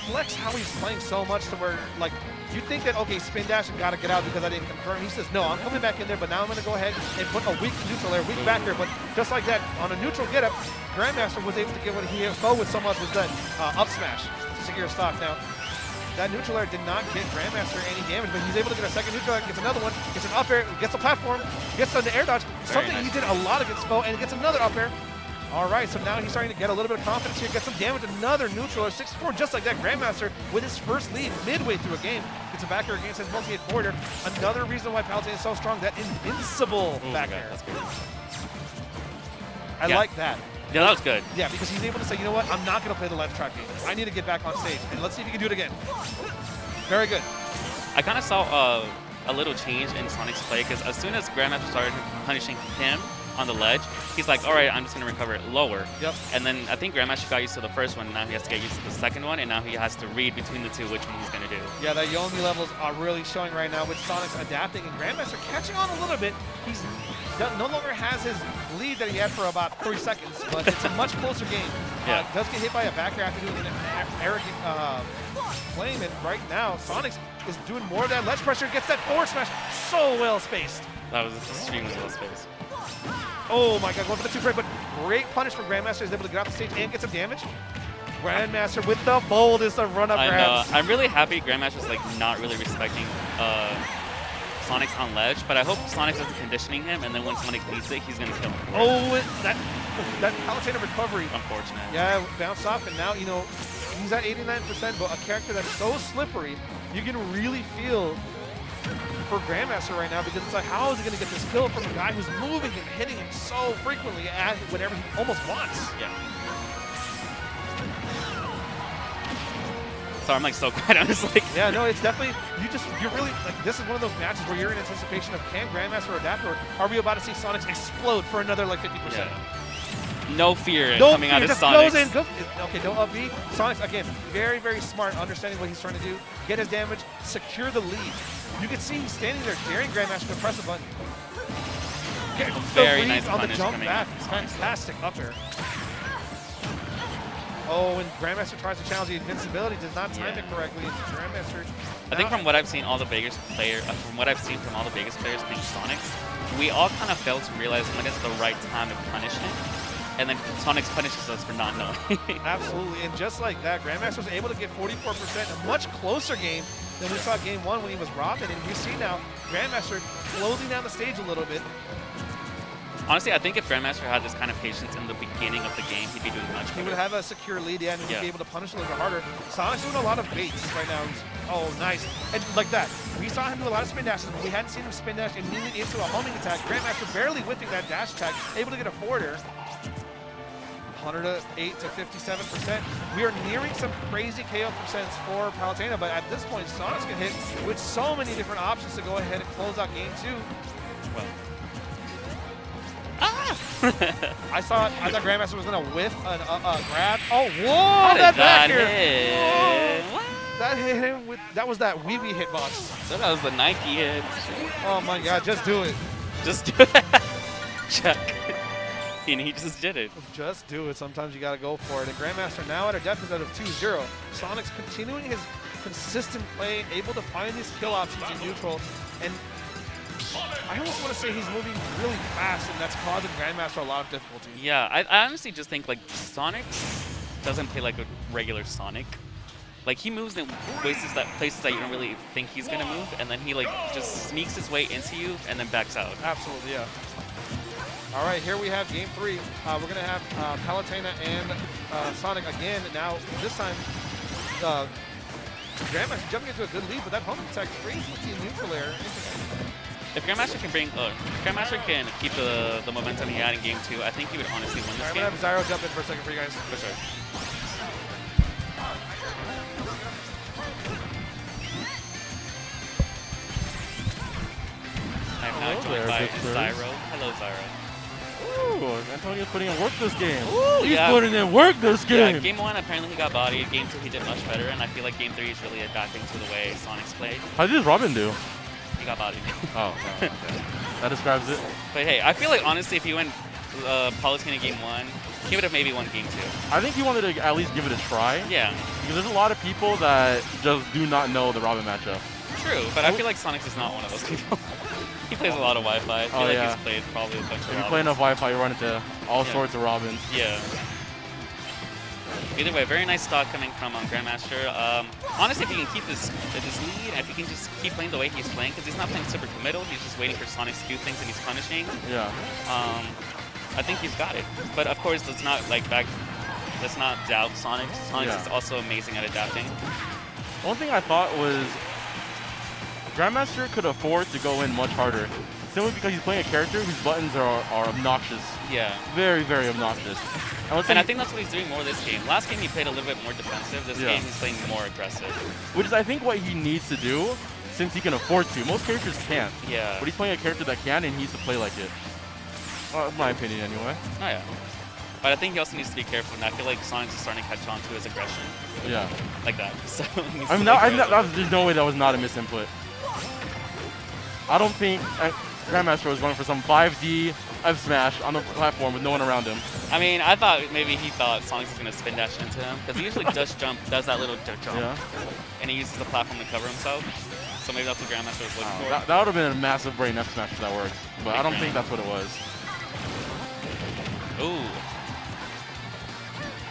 flex how he's playing so much to where, like, you think that, okay, spin dash and gotta get out because I didn't confirm. He says, no, I'm coming back in there, but now I'm gonna go ahead and put a weak neutral air, weak back air, but just like that, on a neutral get up, Grandmaster was able to get what he foe with so much was that up smash to secure stock. Now, that neutral air did not get Grandmaster any damage, but he's able to get a second neutral air, gets another one, gets an up air, gets a platform, gets on the air dodge, something he did a lot against foe, and gets another up air. All right, so now he's starting to get a little bit of confidence here, get some damage, another neutral air, 6-4, just like that. Grandmaster with his first lead midway through a game. Gets a back air against his multi-hit forwarder. Another reason why Palutena is so strong, that invincible back air. That's good. I like that. Yeah, that was good. Yeah, because he's able to say, you know what, I'm not going to play the left track game. I need to get back on stage, and let's see if he can do it again. Very good. I kind of saw a little change in Sonic's play because as soon as Grandmaster started punishing him on the ledge, he's like, all right, I'm just going to recover it lower. Yep. And then I think Grandmaster got used to the first one, and now he has to get used to the second one, and now he has to read between the two which one he's going to do. Yeah, the Yomi levels are really showing right now with Sonic's adapting and Grandmaster catching on a little bit. He's no longer has his lead that he had for about 3 seconds, but it's a much closer game. Yeah. Does get hit by a back air after doing an arrogant flame, and right now Sonic's is doing more of that ledge pressure, gets that forward smash so well spaced. That was extremely well spaced. Oh my god, going for the 2 frame, but great punish from Grandmaster. Is able to get off the stage and get some damage. Grandmaster with the boldest of run-up grabs. I'm really happy Grandmaster's like not really respecting Sonic's on ledge, but I hope Sonic doesn't conditioning him, and then when Sonic needs it, he's gonna kill him. Oh, that Palutena recovery. Unfortunate. Yeah, bounced off, and now, you know, he's at 89%, but a character that's so slippery, you can really feel for Grandmaster right now because it's like, how is he going to get this kill from a guy who's moving and hitting him so frequently at whenever he almost wants? Yeah. So I'm like so glad. I'm just like, yeah, no, it's definitely, you're really, like, this is one of those matches where you're in anticipation of can Grandmaster adapt, or are we about to see Sonic explode for another like 50%? Yeah. No fear coming out of Sonic. Okay, no up B. Sonic's, again, very, very smart, understanding what he's trying to do. Get his damage, secure the lead. You can see he's standing there daring Grandmaster to press a button. Get very the nice on the punish jump coming back. out. Fantastic up air. Oh, and Grandmaster tries to challenge the invincibility, does not time it correctly. Grandmaster. I think from what I've seen, all the Vegas players playing Sonics, we all kind of fail to realize when is the right time to punish him. And then Sonic punishes us for not knowing. Absolutely, and just like that, Grandmaster was able to get 44%, a much closer game than we saw game 1 when he was Robin, and you see now Grandmaster closing down the stage a little bit. Honestly, I think if Grandmaster had this kind of patience in the beginning of the game, he'd be doing much better. He would have a secure lead, and he'd be able to punish a little bit harder. Sonic's doing a lot of baits right now. Oh, nice. And like that, we saw him do a lot of spin dashes, but we hadn't seen him spin dash immediately into a homing attack. Grandmaster barely whipping that dash attack, able to get a forwarder. 108 to 57%. We are nearing some crazy KO percents for Palutena, but at this point, Sonic's can hit with so many different options to go ahead and close out game 2. Well. I thought Grandmaster was gonna whiff a grab. Oh, whoa! That back here. That hit him with. That was that Weeby hitbox. That was the Nike hit. Oh my God! Just do it. Just do it. Check. And he just did it. Just do it. Sometimes you gotta go for it. And Grandmaster now at a deficit of 2-0. Sonic's continuing his consistent play, able to find these kill options in neutral, and I almost want to say he's moving really fast, and that's causing Grandmaster a lot of difficulty. Yeah, I honestly just think like Sonic doesn't play like a regular Sonic. Like he moves in places that you don't really think he's gonna move, and then he like just sneaks his way into you and then backs out. Absolutely, yeah. All right, here we have game 3. We're going to have Palutena and Sonic again. Now, this time, Grandmaster jumping into a good lead, but that homing attack brings with the neutral air. If Grandmaster can keep the momentum he had in game 2, I think he would honestly win this I'm game. going to have Zyro jump in for a second for you guys. For sure. I'm now joined by Zyro. Hello, Zyro. Ooh, Antonio's putting in work this game. Ooh, He's putting in work this game. Yeah, game 1, apparently he got bodied. Game 2, he did much better, and I feel like game 3 is really adapting to the way Sonic's played. How did Robin do? He got bodied. Oh, okay. That describes it. But hey, I feel like honestly, if he went Palutena game 1, he would have maybe won game 2. I think he wanted to at least give it a try. Yeah. Because there's a lot of people that just do not know the Robin matchup. True, but I feel like Sonics is not one of those people. He plays a lot of Wi-Fi. I feel like he's played probably a bunch of If you play enough Wi-Fi, you run into all sorts of Robins. Yeah. Either way, very nice stock coming from Grandmaster. Honestly, if he can keep this lead, if he can just keep playing the way he's playing, because he's not playing super committal, he's just waiting for Sonics to do things and he's punishing. Yeah. I think he's got it. But of course, let's not doubt Sonics. Sonics is also amazing at adapting. One thing I thought was Grandmaster could afford to go in much harder, simply because he's playing a character whose buttons are obnoxious. Yeah. Very, very obnoxious. And I think that's what he's doing more this game. Last game he played a little bit more defensive. This game he's playing more aggressive. Which is, I think, what he needs to do, since he can afford to. Most characters can't. Yeah. But he's playing a character that can, and he needs to play like it. My opinion, anyway. Oh, yeah. But I think he also needs to be careful, and I feel like Sonic's is starting to catch on to his aggression. Yeah. Like that. So there's no way that was not a misinput. I don't think Grandmaster was going for some 5D F smash on the platform with no one around him. I mean, I thought maybe he thought Sonic was going to spin dash into him, because he usually does that little jump. Yeah. And he uses the platform to cover himself. So maybe that's what Grandmaster was looking for. That would have been a massive brain F smash if that worked. But I don't think that's what it was. Ooh.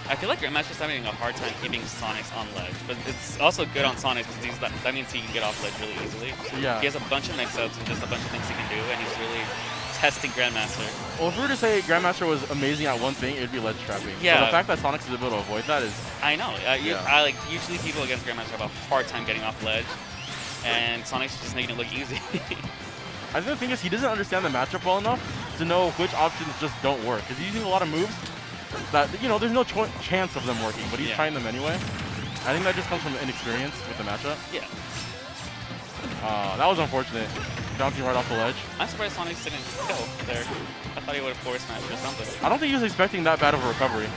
I feel like Grandmaster's having a hard time keeping Sonics on ledge, but it's also good on Sonics because that means he can get off ledge really easily. Yeah. He has a bunch of mix-ups and just a bunch of things he can do, and he's really testing Grandmaster. Well, if we were to say Grandmaster was amazing at one thing, it would be ledge trapping. Yeah. So the fact that Sonics is able to avoid that is... I know. I like usually people against Grandmaster have a hard time getting off ledge, and Sonic's just making it look easy. I think the thing is he doesn't understand the matchup well enough to know which options just don't work. Because he's using a lot of moves that, there's no chance of them working, but he's trying them anyway. I think that just comes from inexperience with the matchup. Yeah. That was unfortunate. Bouncing right off the ledge. I'm surprised Sonic didn't kill there. I thought he would have force smashed or something. I don't think he was expecting that bad of a recovery.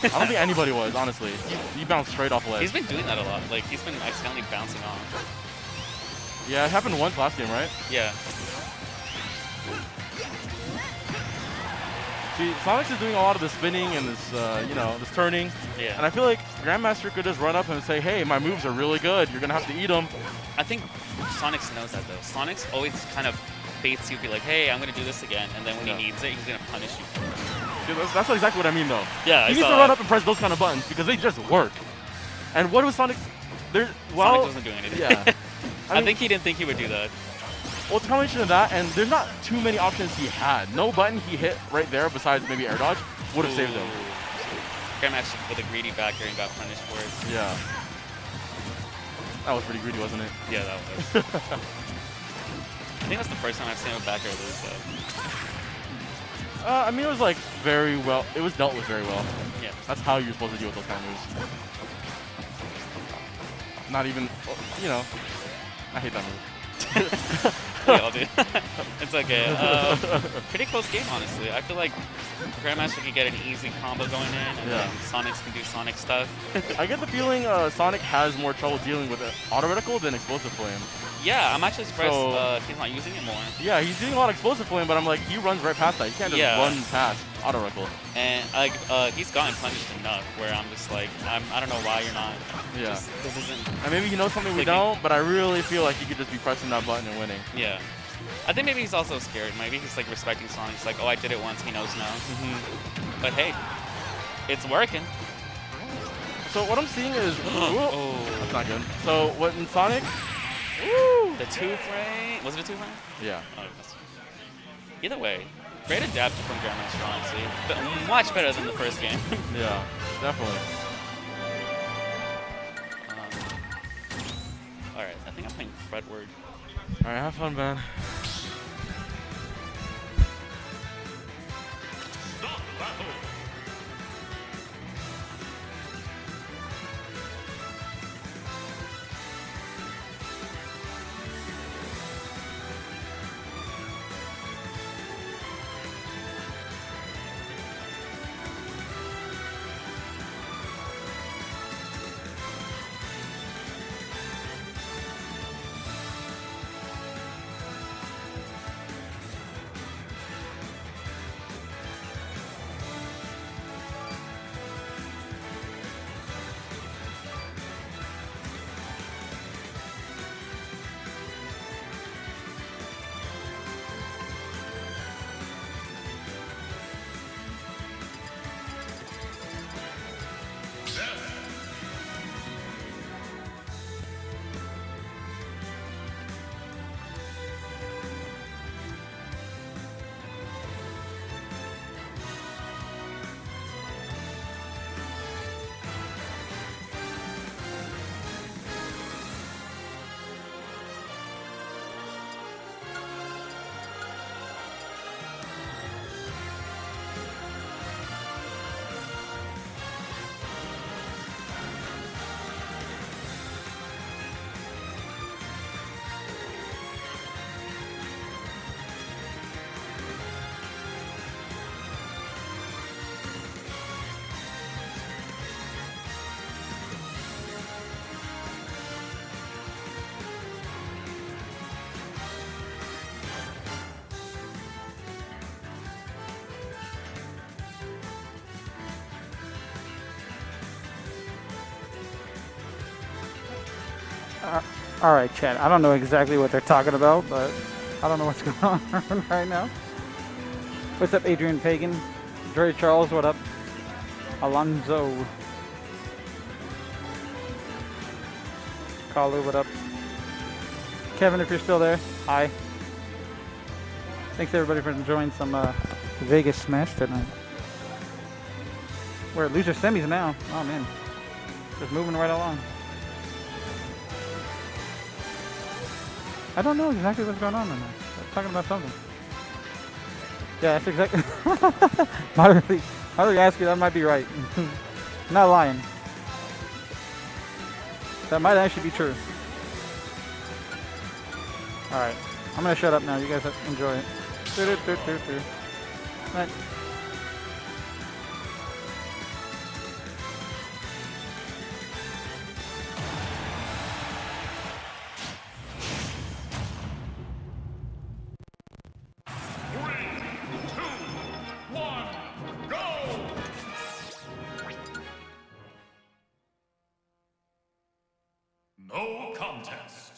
I don't think anybody was, honestly. He bounced straight off the ledge. He's been doing that a lot. Like, he's been accidentally bouncing off. Yeah, it happened once last game, right? Yeah. See, Sonics is doing a lot of the spinning and this, this turning. Yeah. And I feel like Grandmaster could just run up and say, hey, my moves are really good. You're going to have to eat them. I think Sonics knows that, though. Sonics always kind of baits you, be like, hey, I'm going to do this again. And then when he needs it, he's going to punish you. Yeah, that's exactly what I mean, though. Yeah, he needs to run up and press those kind of buttons because they just work. And what was Sonic? Sonic wasn't doing anything. Yeah. I think he didn't think he would do that. Well, it's a combination of that, and there's not too many options he had. No button he hit right there, besides maybe air dodge, would have saved him. Grandmaster with a greedy backer and got punished for it. Yeah. That was pretty greedy, wasn't it? Yeah, that was. I think that's the first time I've seen a backer lose, though. I mean, it was like very well. It was dealt with very well. Yeah. That's how you're supposed to deal with those kind of moves. Not even, I hate that move. We all do. It's okay. Pretty close game, honestly. I feel like Grandmaster can get an easy combo going in, and then Sonics can do Sonic stuff. I get the feeling Sonic has more trouble dealing with auto reticle than explosive flame. Yeah, I'm actually surprised he's not using it more. Yeah, he's doing a lot of explosive flame, but I'm like, he runs right past that. You can't just run past auto reticle. And like, he's gotten punished enough where I'm just like, I don't know why you're not. Yeah. This isn't. And maybe he knows something we don't, but I really feel like he could just be pressing that button and winning. Yeah. I think maybe he's also scared. Maybe he's like respecting Sonic. He's like, oh, I did it once. He knows now. But hey, it's working. So what I'm seeing is, Oh. that's not good. So what in Sonic? The two frame. Was it a two frame? Yeah. Oh, either way, great adaptation from Grandmaster, honestly. But much better than the first game. Yeah, definitely. Alright, I think I'm playing Fredward. All right, have fun, man. Stop battle. All right, Chad. I don't know exactly what they're talking about, but I don't know what's going on right now. What's up, Adrian Pagan? Dre Charles, what up? Alonzo. Kalu, what up? Kevin, if you're still there, hi. Thanks everybody for enjoying some Vegas Smash tonight. We're at loser semis now. Oh man, just moving right along. I don't know exactly what's going on right now. They're talking about something. Yeah, that's exactly. Now ask you, that might be right. Not lying. That might actually be true. All right, I'm gonna shut up now. You guys enjoy it. Right. No contest.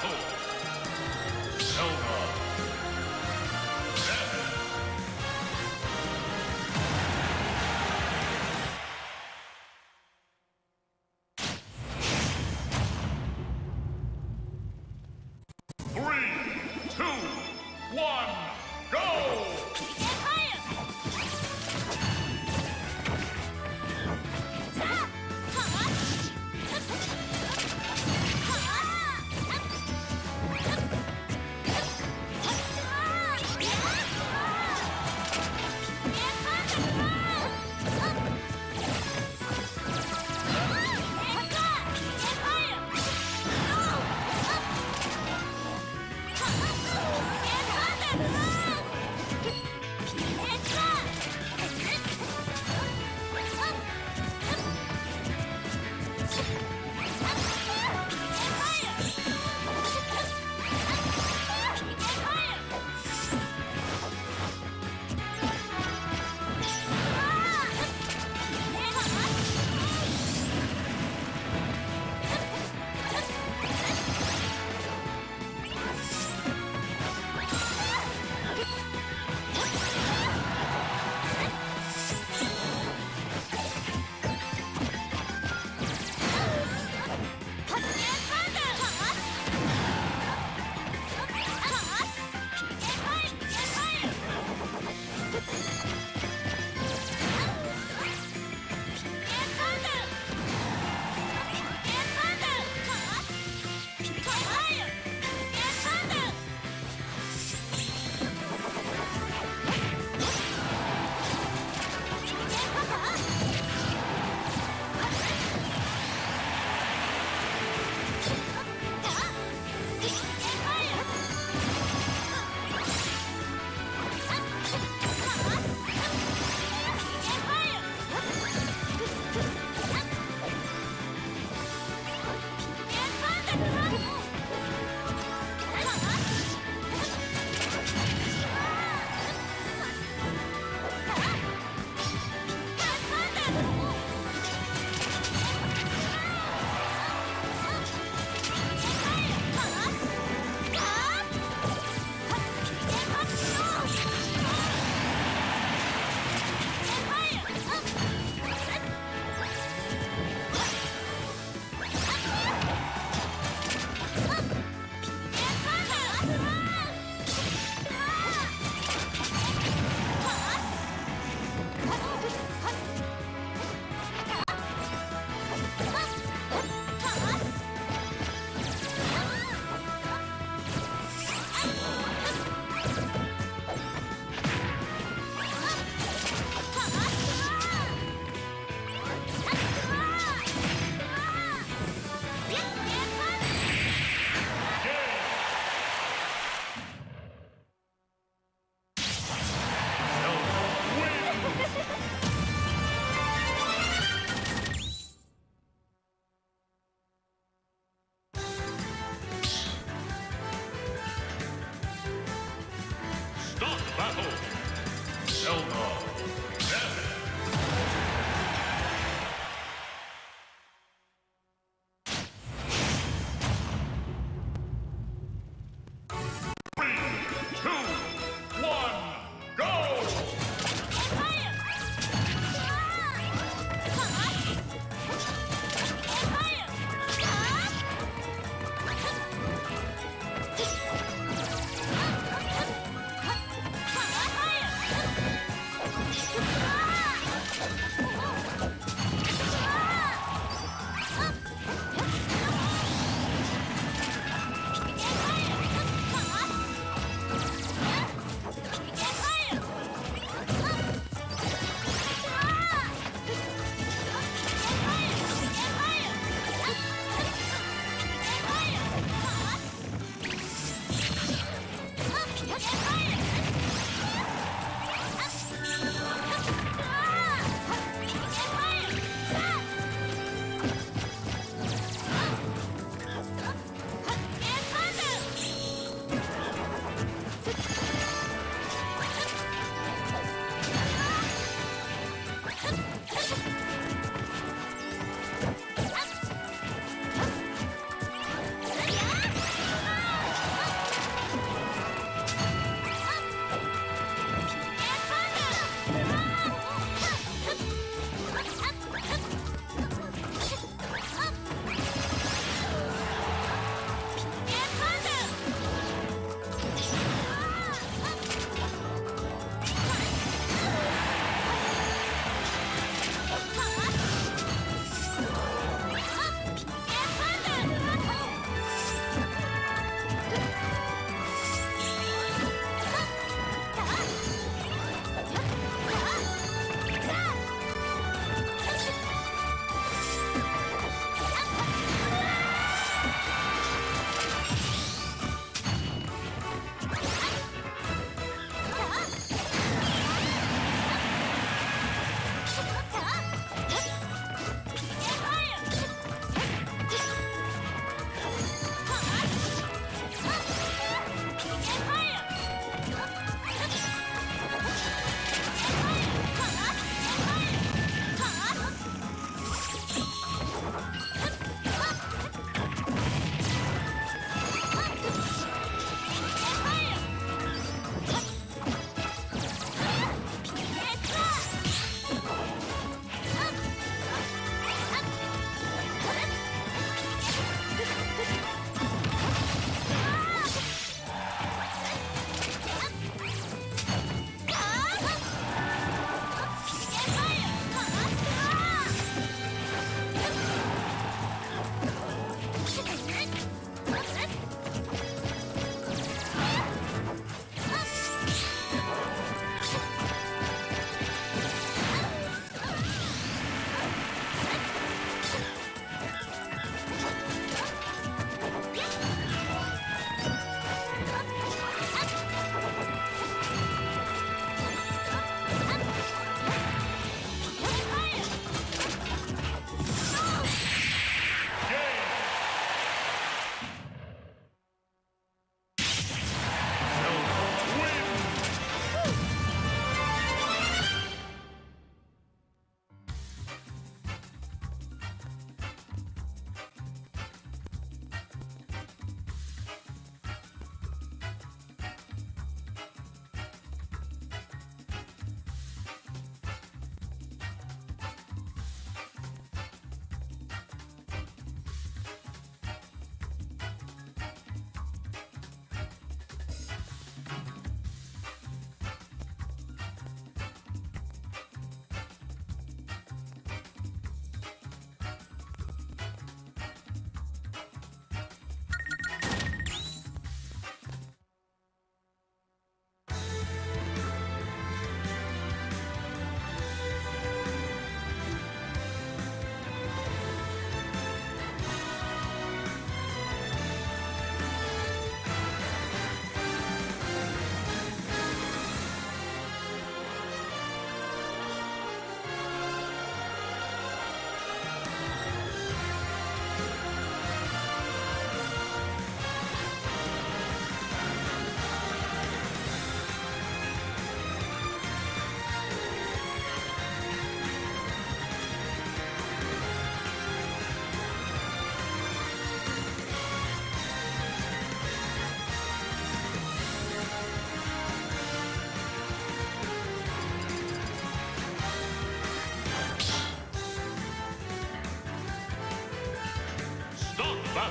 battle. Zelda. Zen. 3, 2, 1, go!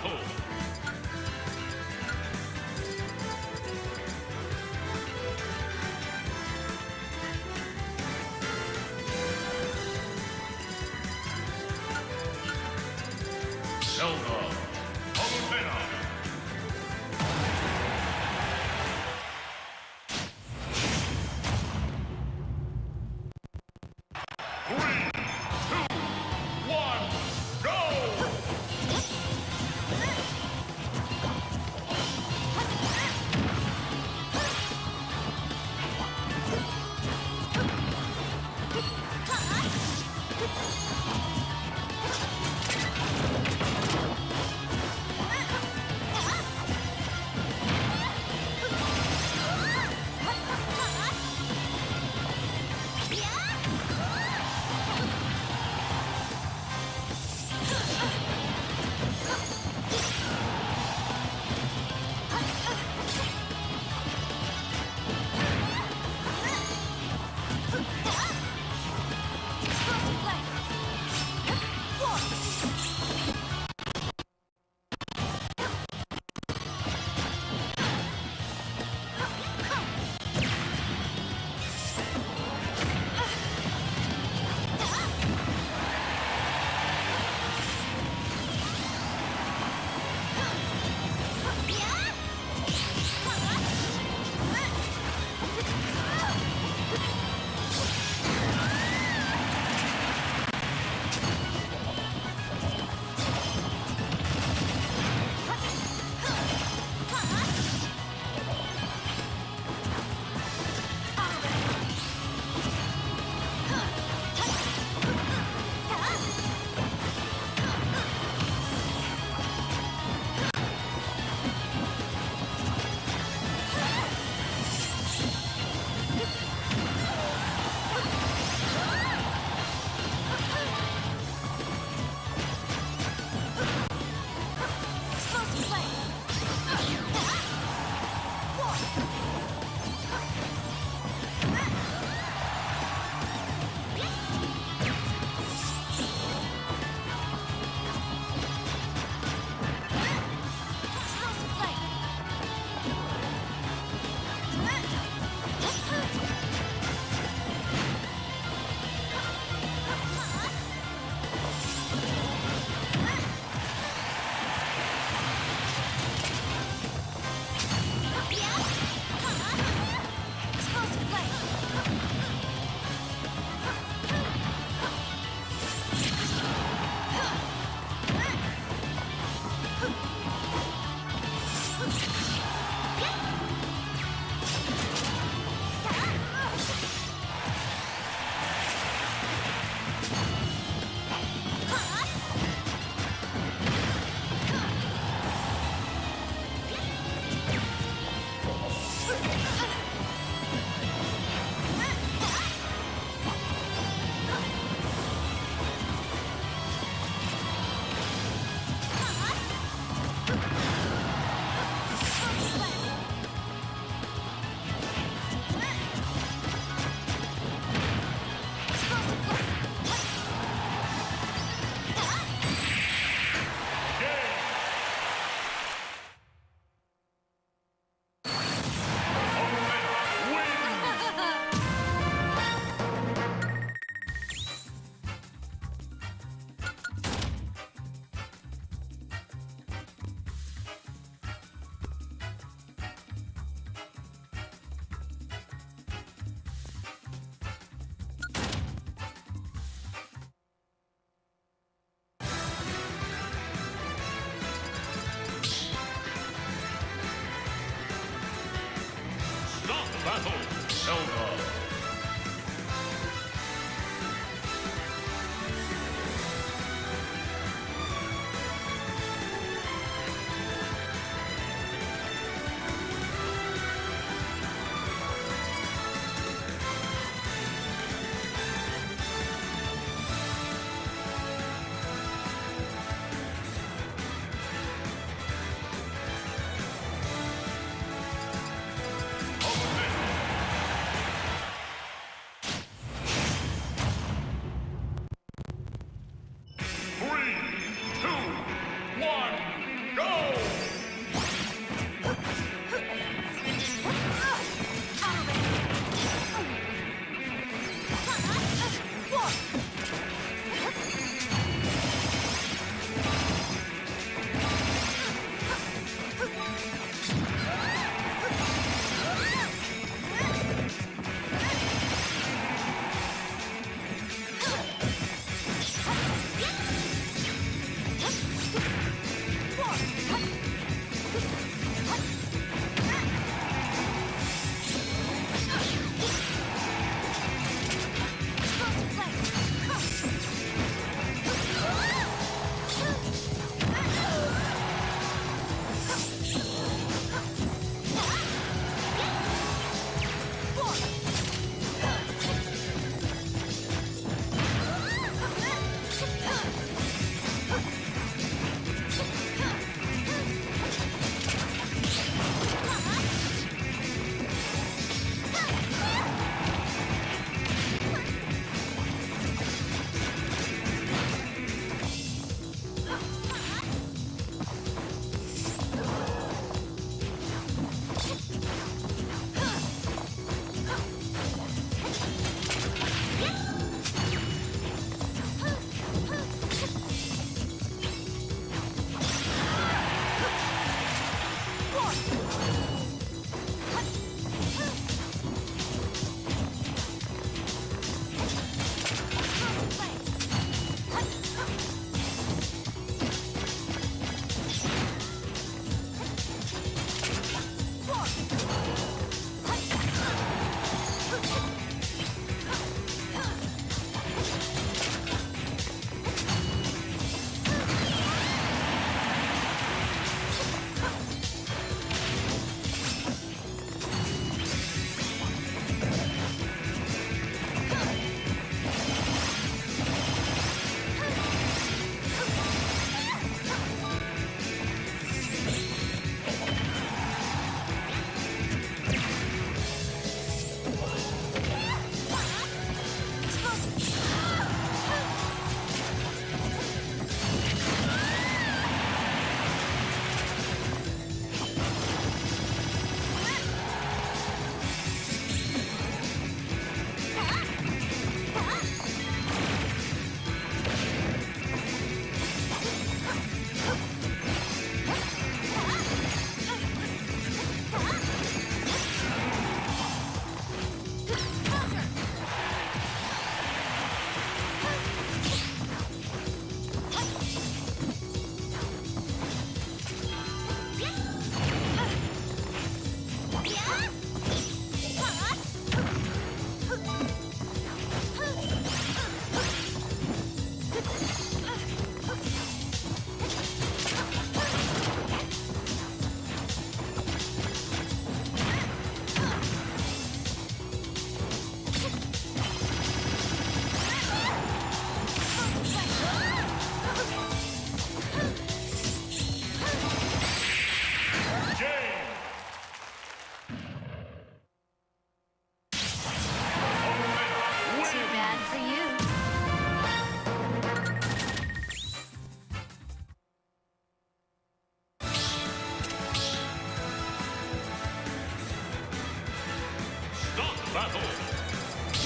battle. Zelda, Palutena. Three, two, one, go!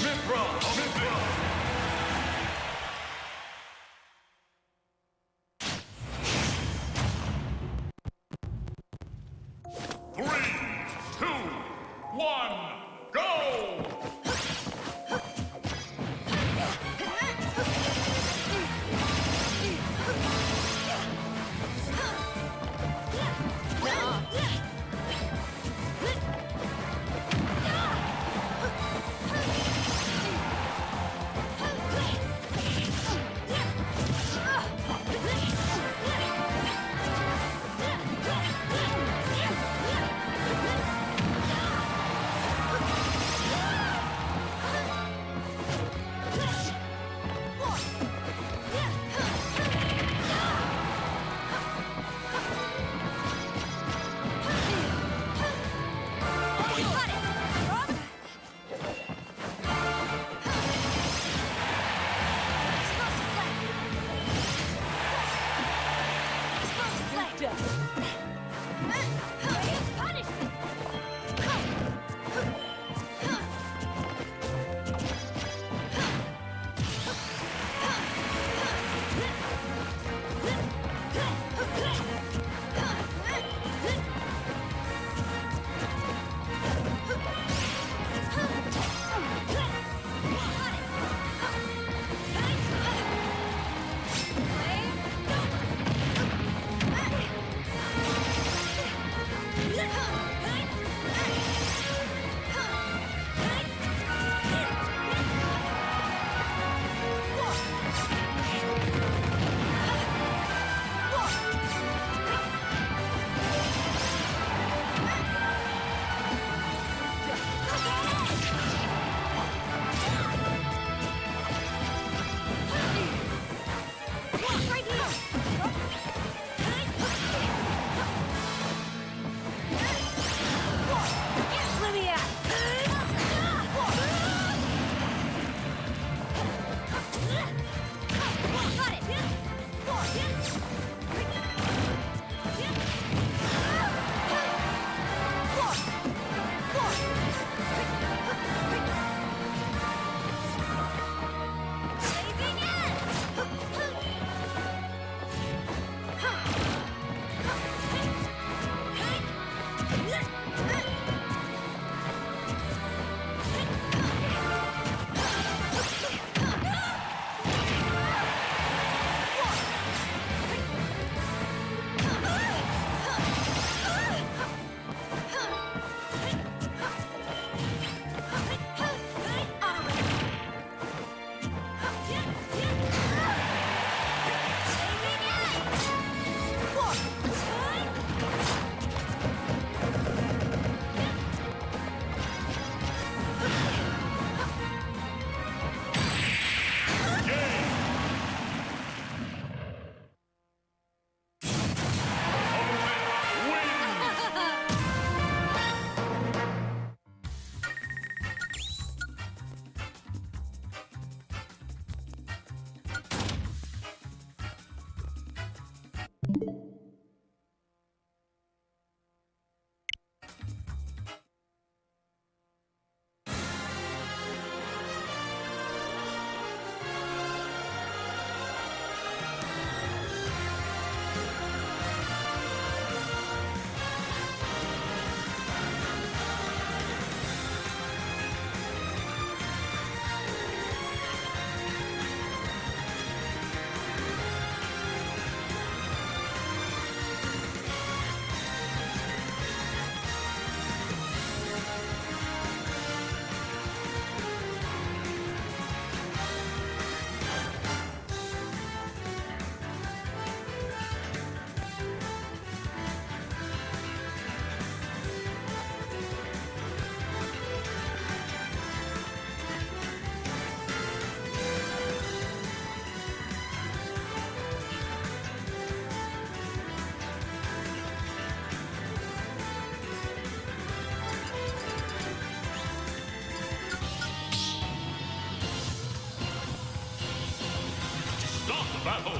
Mithra. Three, two, one, go! battle.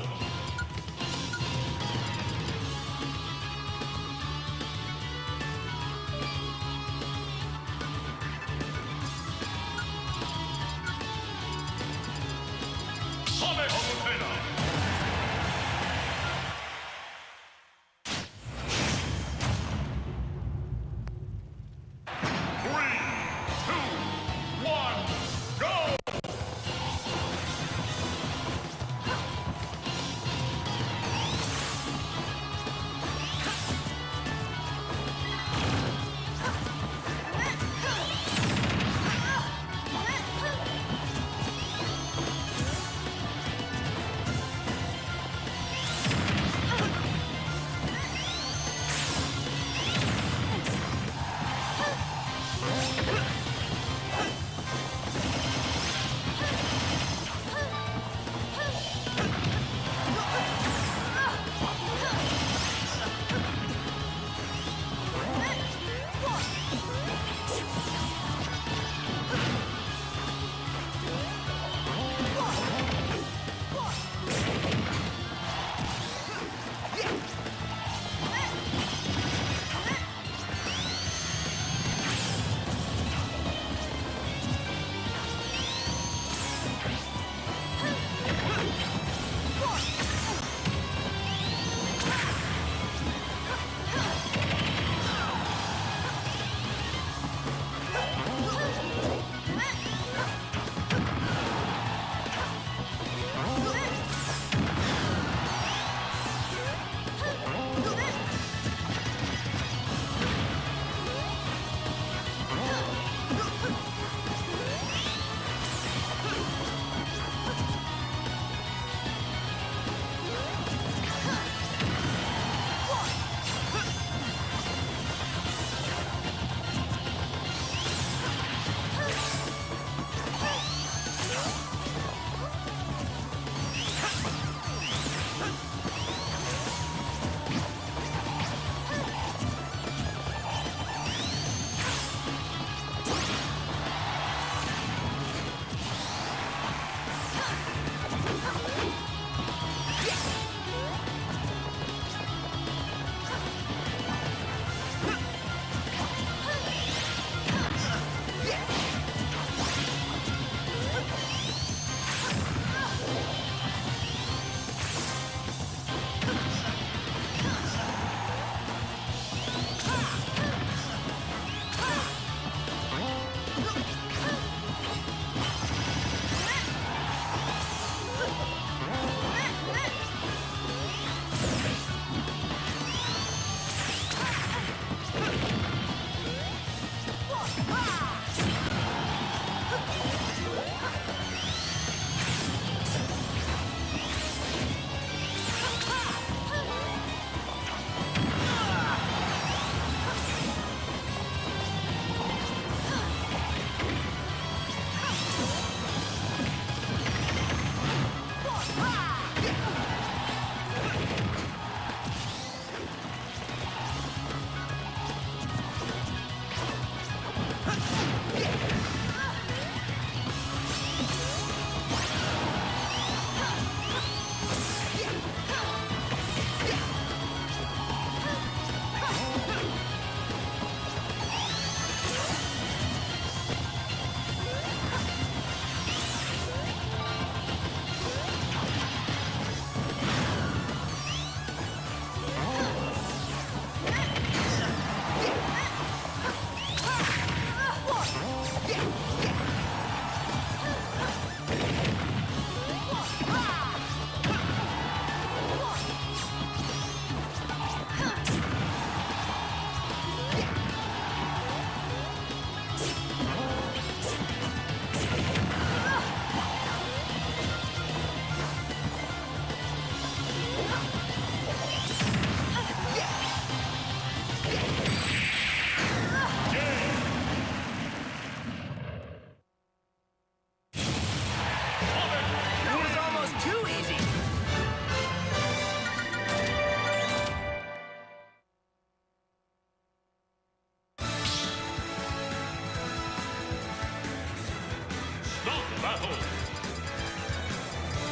the battle.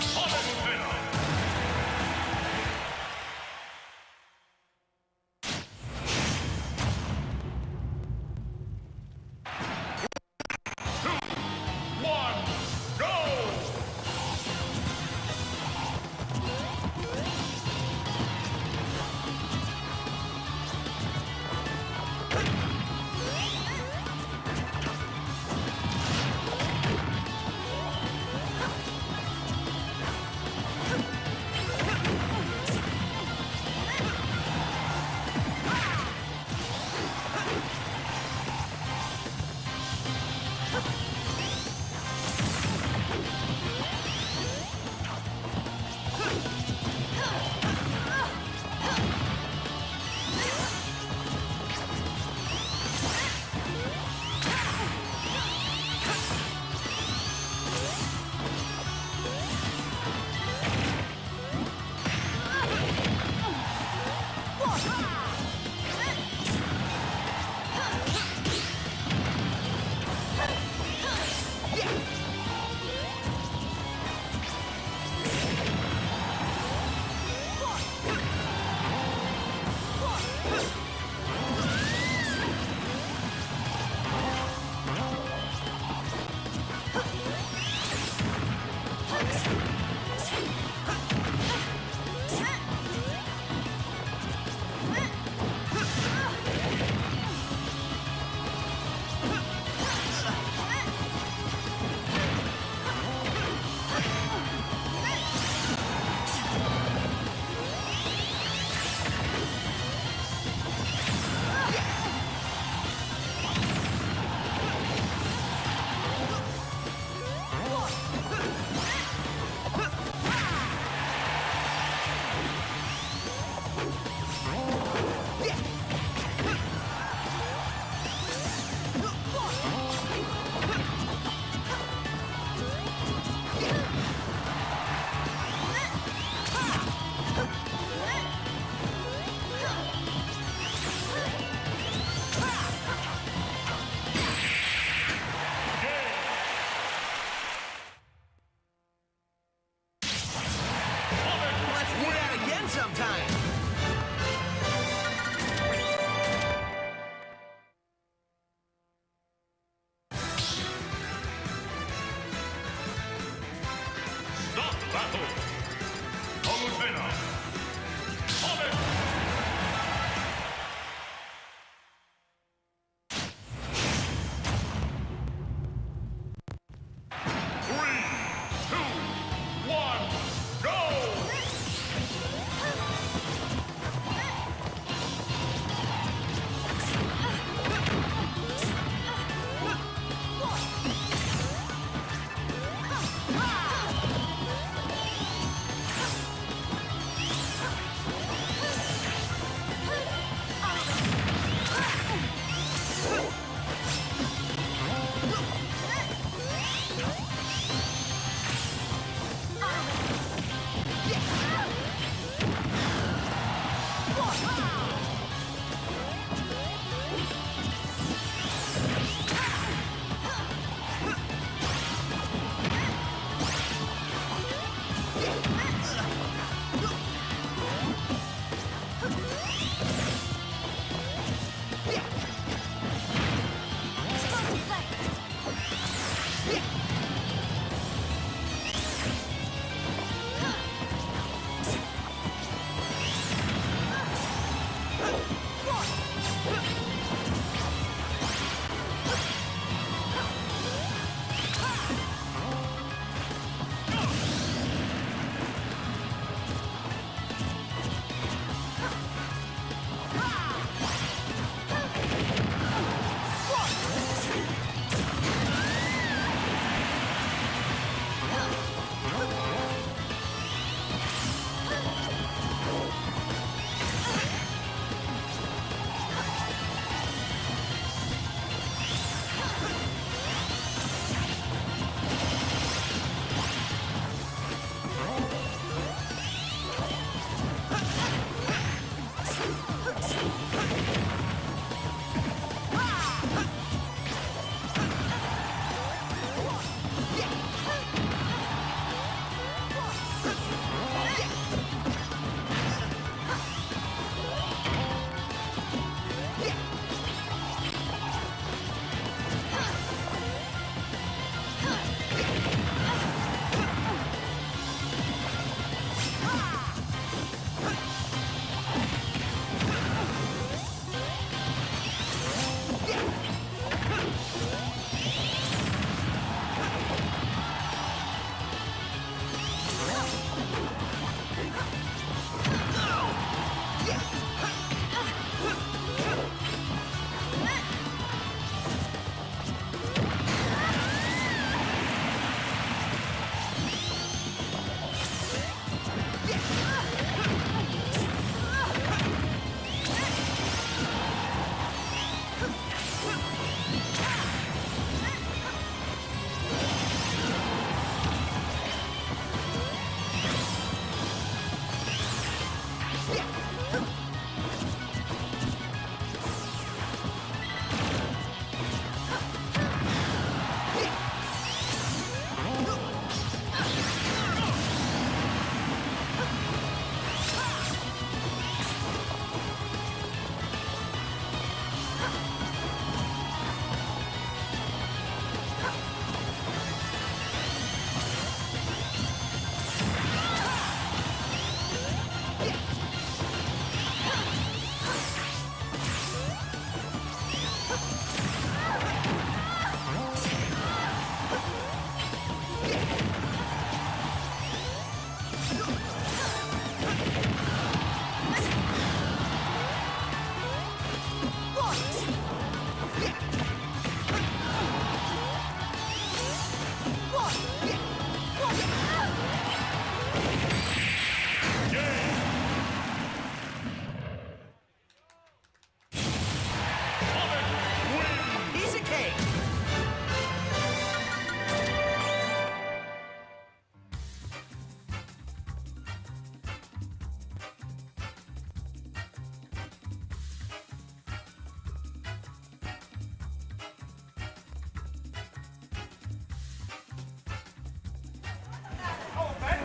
Sonic Venom. Let's do that again sometime. Start the battle. Sonic Venom. Sonic. Three, two, one, go!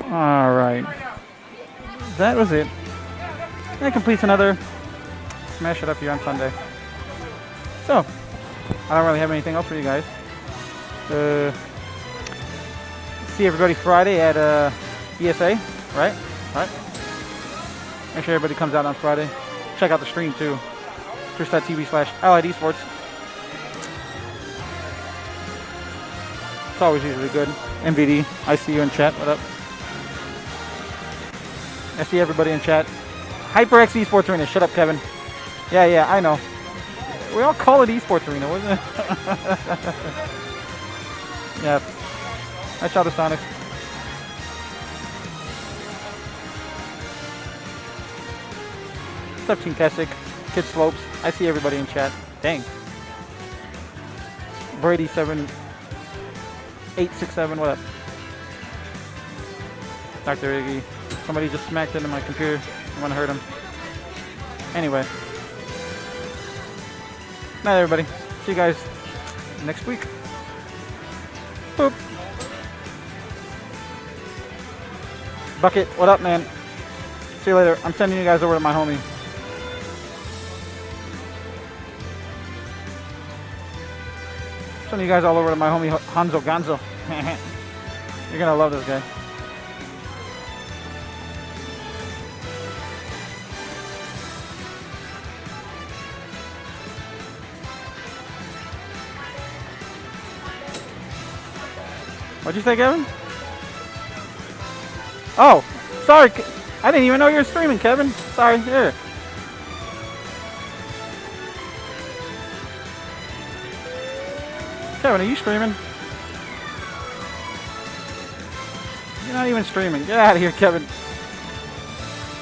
All right. That was it. That completes another Smash It Up here on Sunday. So, I don't really have anything else for you guys. See everybody Friday at ESA, right? Right. Make sure everybody comes out on Friday. Check out the stream too. Twitch.tv/Allied Esports. It's always usually good. MVD, I see you in chat. What up? I see everybody in chat. HyperX Esports Arena. Shut up, Kevin. Yeah, I know. We all call it Esports Arena, wasn't it? Yeah. Nice shot of Sonic. What's up, Team Kessick? Kid Slopes. I see everybody in chat. Dang. Brady 7867. What up? Dr. Iggy. Somebody just smacked into my computer. I'm gonna hurt him. Anyway. Night, everybody. See you guys next week. Boop. Bucket, what up, man? See you later. I'm sending you guys over to my homie. Sending you guys all over to my homie Hanzo Gonzo. You're gonna love this guy. What'd you say, Kevin? Oh, sorry. I didn't even know you were streaming, Kevin. Sorry. Here. Kevin, are you streaming? You're not even streaming. Get out of here, Kevin.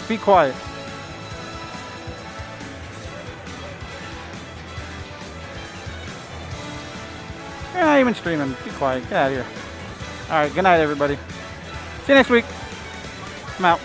Be quiet. You're not even streaming. Be quiet. Get out of here. All right. Good night, everybody. See you next week. I'm out.